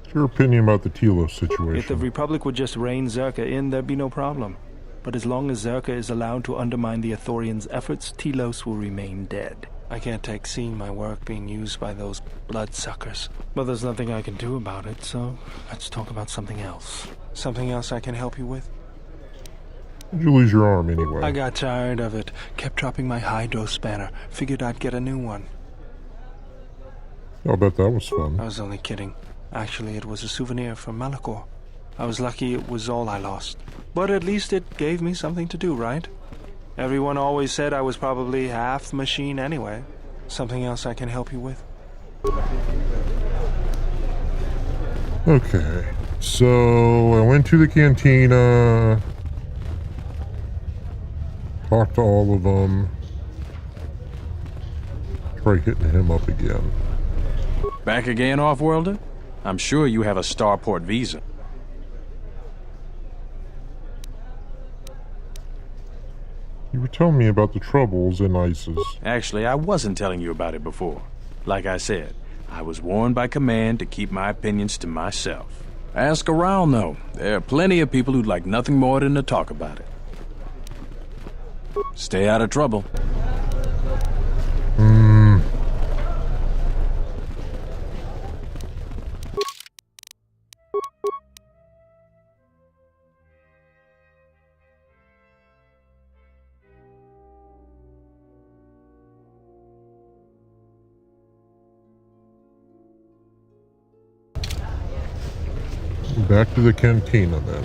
What's your opinion about the Telos situation? If the Republic would just rein Zerka in, there'd be no problem. But as long as Zerka is allowed to undermine the Ithorians' efforts, Telos will remain dead. I can't take seeing my work being used by those bloodsuckers. But there's nothing I can do about it, so let's talk about something else. Something else I can help you with? Did you lose your arm anyway? I got tired of it. Kept dropping my hydro spanner. Figured I'd get a new one. I'll bet that was fun. I was only kidding. Actually, it was a souvenir from Malachor. I was lucky it was all I lost. But at least it gave me something to do, right? Everyone always said I was probably half machine anyway. Something else I can help you with? Okay. So, I went to the cantina. Talked to all of them. Try hitting him up again. Back again, Off-Worlder? I'm sure you have a starport visa. You were telling me about the troubles in ISIS. Actually, I wasn't telling you about it before. Like I said, I was warned by command to keep my opinions to myself. Ask around, though. There are plenty of people who'd like nothing more than to talk about it. Stay out of trouble. Back to the cantina then.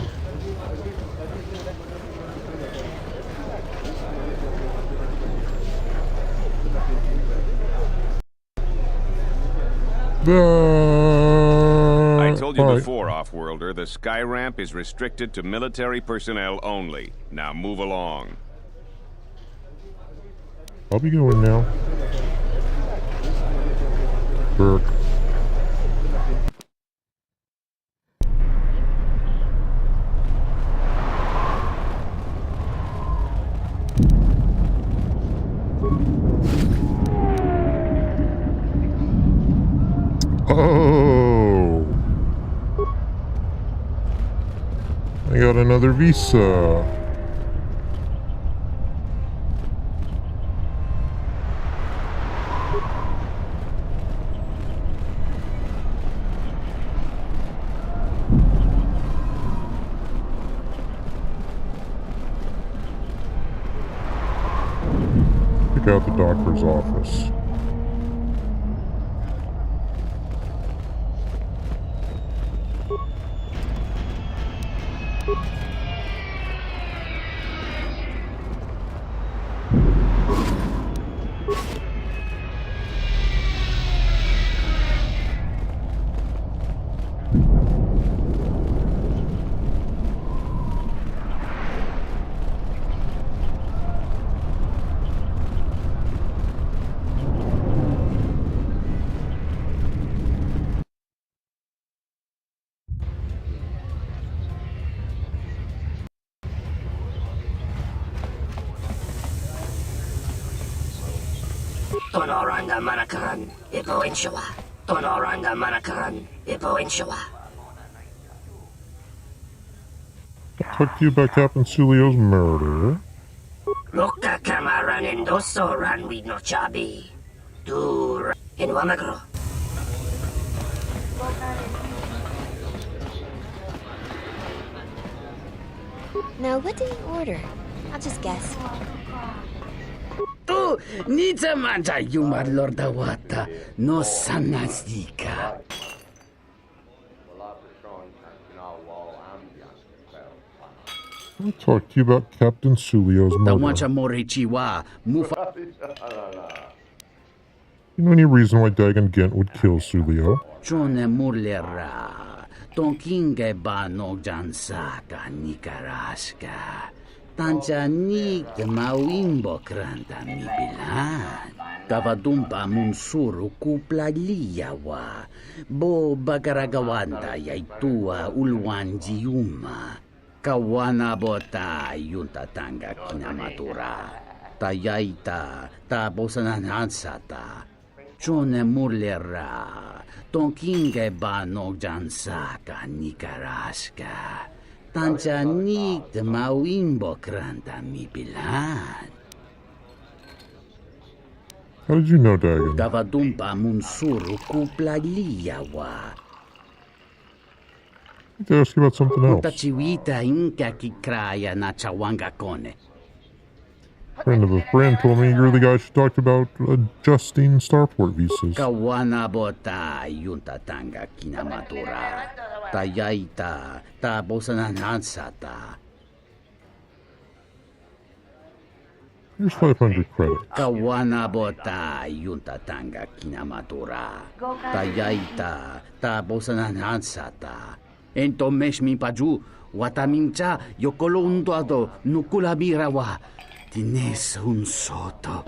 I told you before, Off-Worlder, the sky ramp is restricted to military personnel only. Now move along. I'll be going now. Burke. Oh, I got another visa. Check out the doctor's office. Tonoranda Manakaran, Ipo Inshawa. Tonoranda Manakaran, Ipo Inshawa. I'll talk to you about Captain Sulio's murder. Loka Kamaran Endoso Ranwi no Chabi. Tu in Wamagro. Now, what did he order? I'll just guess. Tu nita manja yumar lorda wata no sanasika. I'll talk to you about Captain Sulio's The murder. wancha morichiwa mufa. You know any reason why Dagon Gent would kill Sulio? Chone mulera. Tonkinge ba nogjansaka nikaraska. Tanjanik de mawimbo kranta mi bilan. Kavadumpa munsuru kuplaliyawa. Bo bagaragawanda yaitua ulwanjiuma. Kawana bota yuntatanga kinamatura. Tayaita tabosananansata. Chone murlera. Tonkinge ba nogjansaka nikaraska. Tanjanik de mawimbo kranta mi bilan. How did you know, Dagon? Kavadumpa munsuru kuplaliyawa. I need to ask you about something else. Utachiwita inka kikraya na chawanga kone. Friend of a friend told me you're the guy she talked about adjusting starport visas. Kawana bota yuntatanga kinamatura. Tayaita tabosananansata. Here's 500 credit. Kawana bota yuntatanga kinamatura. Tayaita tabosananansata. Entomesh mi paju watamincha yokolondado nukulabirawa. Tines un soto.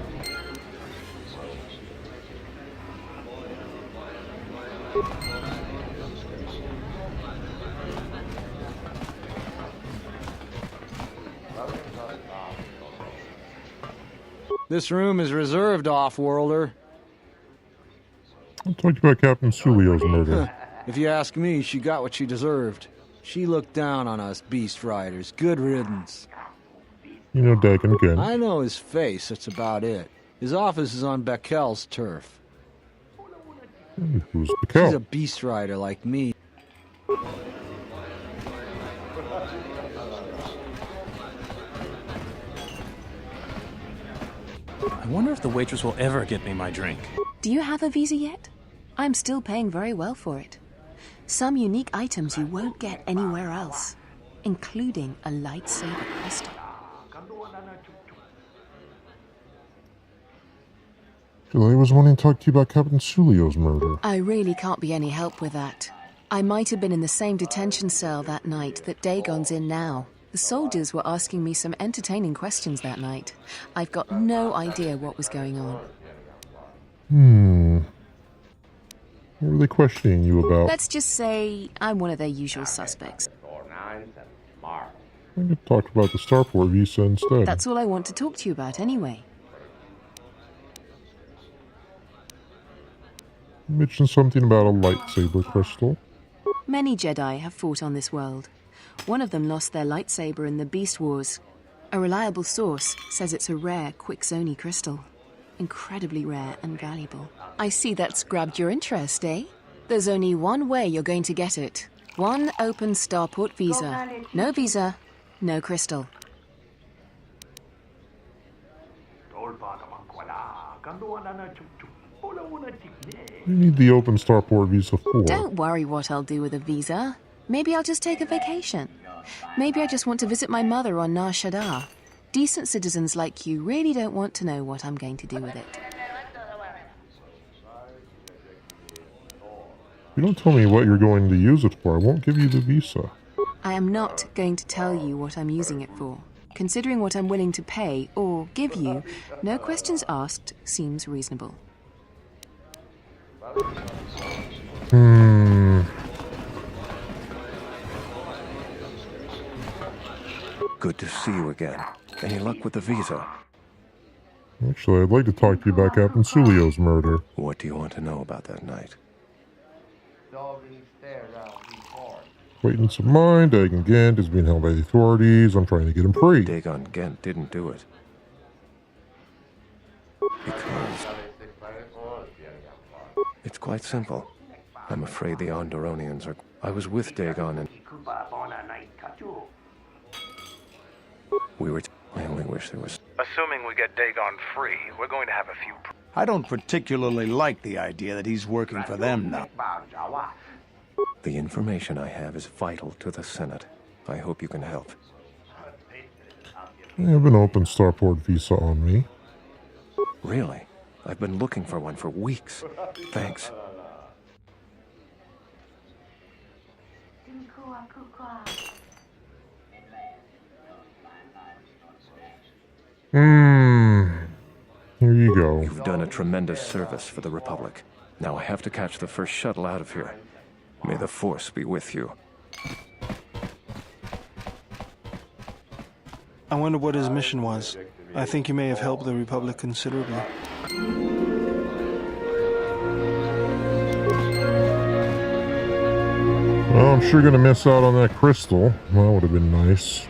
This room is reserved, off-worlder. I'll talk about Captain Sulio's murder. If you ask me, she got what she deserved. She looked down on us beast riders. Good riddance. You know Dagon again. I know his face, that's about it. His office is on Bekel's turf. Who's Bekel? She's a beast rider like me. I wonder if the waitress will ever get me my drink. Do you have a visa yet? I'm still paying very well for it. Some unique items you won't get anywhere else, including a lightsaber crystal. I was wanting to talk to you about Captain Sulio's murder. I really can't be any help with that. I might have been in the same detention cell that night that Dagon's in now. The soldiers were asking me some entertaining questions that night. I've got no idea what was going on. What were they questioning you about? Let's just say I'm one of their usual suspects. I could talk about the starport visa instead. That's all I want to talk to you about anyway. You mentioned something about a lightsaber crystal. Many Jedi have fought on this world. One of them lost their lightsaber in the Beast Wars. A reliable source says it's a rare Quixoni crystal. Incredibly rare and valuable. I see that's grabbed your interest, eh? There's only one way you're going to get it. One open starport visa. No visa, no crystal. You need the open starport visa for. Don't worry what I'll do with a visa. Maybe I'll just take a vacation. Maybe I just want to visit my mother on Nar Shaddaa. Decent citizens like you really don't want to know what I'm going to do with it. If you don't tell me what you're going to use it for, I won't give you the visa. I am not going to tell you what I'm using it for. Considering what I'm willing to pay or give you, no questions asked seems reasonable. Good to see you again. Any luck with the visa? Actually, I'd like to talk to you about Captain Sulio's murder. What do you want to know about that night? Acquaintance of mine, Dagon Gent, is being held by the authorities. I'm trying to get him free. Dagon Gent didn't do it. Because... It's quite simple. I'm afraid the Onderonians are... I was with Dagon and... We were... I only wish there was... Assuming we get Dagon free, we're going to have a few... I don't particularly like the idea that he's working for them now. The information I have is vital to the Senate. I hope you can help. I have an open starport visa on me. Really? I've been looking for one for weeks. Thanks. Here you go. You've done a tremendous service for the Republic. Now I have to catch the first shuttle out of here. May the Force be with you. I wonder what his mission was. I think he may have helped the Republic considerably. Well, I'm sure gonna miss out on that crystal. Well, that would have been nice.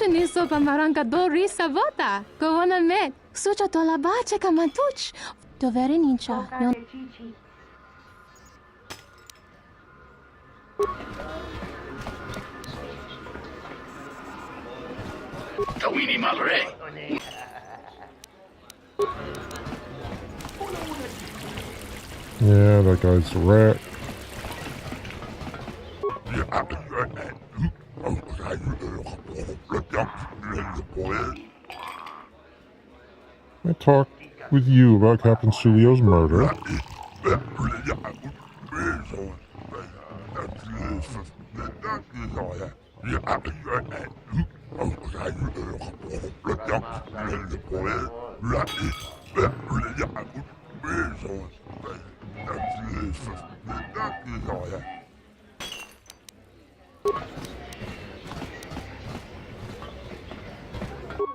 Ni sopa maranga dori savota. Go on a met. Sucha tola bache kamantuch. Dovere nincha. Tawini Malre. Yeah, that guy's a rat. I talked with you about Captain Sulio's murder.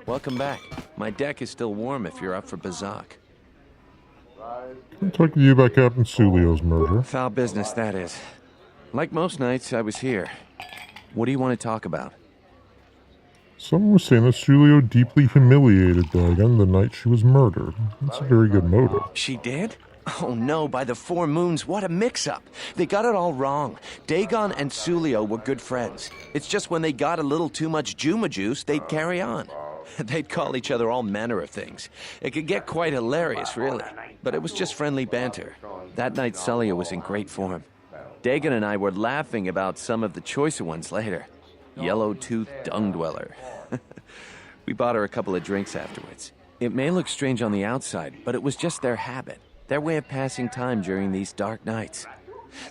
Welcome back. My deck is still warm if you're up for Bazak. I talked with you about Captain Sulio's murder. Foul business, that is. Like most nights, I was here. What do you want to talk about? Someone was saying that Sulio deeply humiliated Dagon the night she was murdered. That's a very good motive. She did? Oh no, by the four moons, what a mix-up. They got it all wrong. Dagon and Sulio were good friends. It's just when they got a little too much Juma juice, they'd carry on. They'd call each other all manner of things. It could get quite hilarious, really. But it was just friendly banter. That night, Sulio was in great form. Dagon and I were laughing about some of the choicer ones later. Yellow-toothed dung dweller. We bought her a couple of drinks afterwards. It may look strange on the outside, but it was just their habit. Their way of passing time during these dark nights.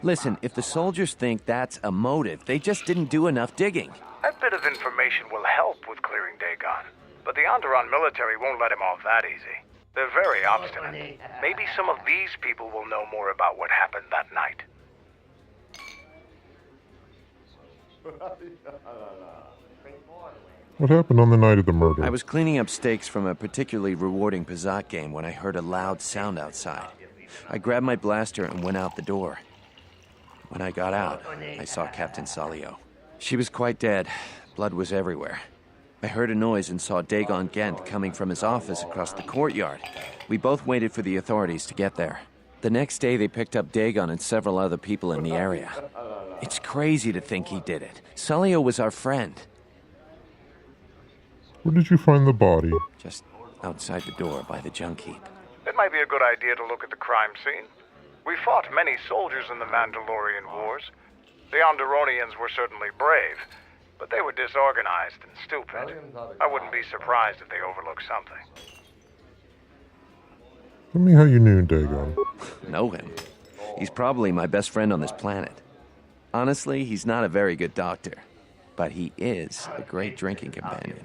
Listen, if the soldiers think that's a motive, they just didn't do enough digging. That bit of information will help with clearing Dagon. But the Onderon military won't let him off that easy. They're very obstinate. Maybe some of these people will know more about what happened that night. What happened on the night of the murder? I was cleaning up stakes from a particularly rewarding Pazak game when I heard a loud sound outside. I grabbed my blaster and went out the door. When I got out, I saw Captain Sulio. She was quite dead. Blood was everywhere. I heard a noise and saw Dagon Gent coming from his office across the courtyard. We both waited for the authorities to get there. The next day, they picked up Dagon and several other people in the area. It's crazy to think he did it. Sulio was our friend. Where did you find the body? Just outside the door by the junk heap. It might be a good idea to look at the crime scene. We fought many soldiers in the Mandalorian Wars. The Onderonians were certainly brave, but they were disorganized and stupid. I wouldn't be surprised if they overlooked something. Tell me how you knew Dagon. Know him? He's probably my best friend on this planet. Honestly, he's not a very good doctor, but he is a great drinking companion.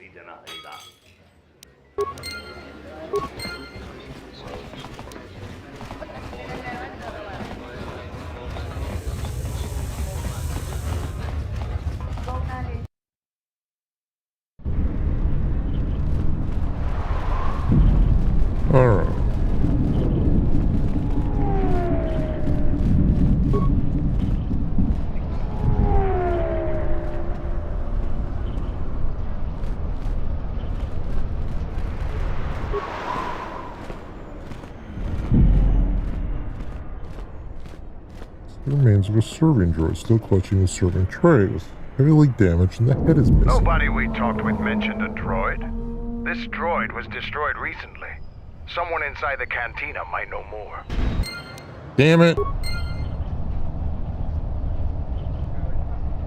All right. The remains of a serving droid still clutching the serving tray with heavily damaged and the head is missing. Nobody we talked with mentioned a droid. This droid was destroyed recently. Someone inside the cantina might know more. Damn it.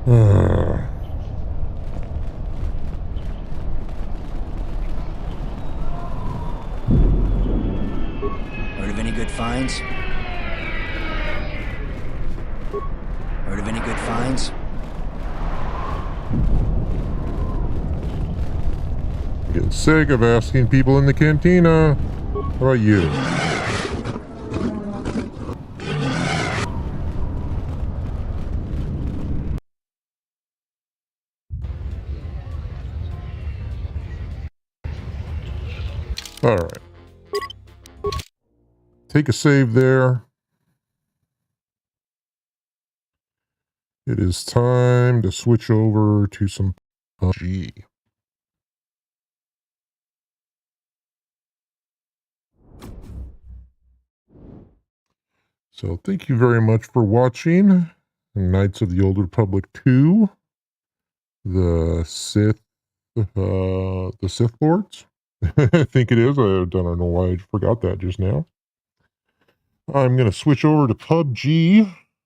Uh. 'Cause any good finds? Heard of any good finds? I'm getting sick of asking people in the cantina. How about you? All right. Take a save there. It is time to switch over to some PUBG. So thank you very much for watching Knights of the Old Republic 2, the Sith Lords. I think it is. I don't know why I forgot that just now. I'm going to switch over to PUBG.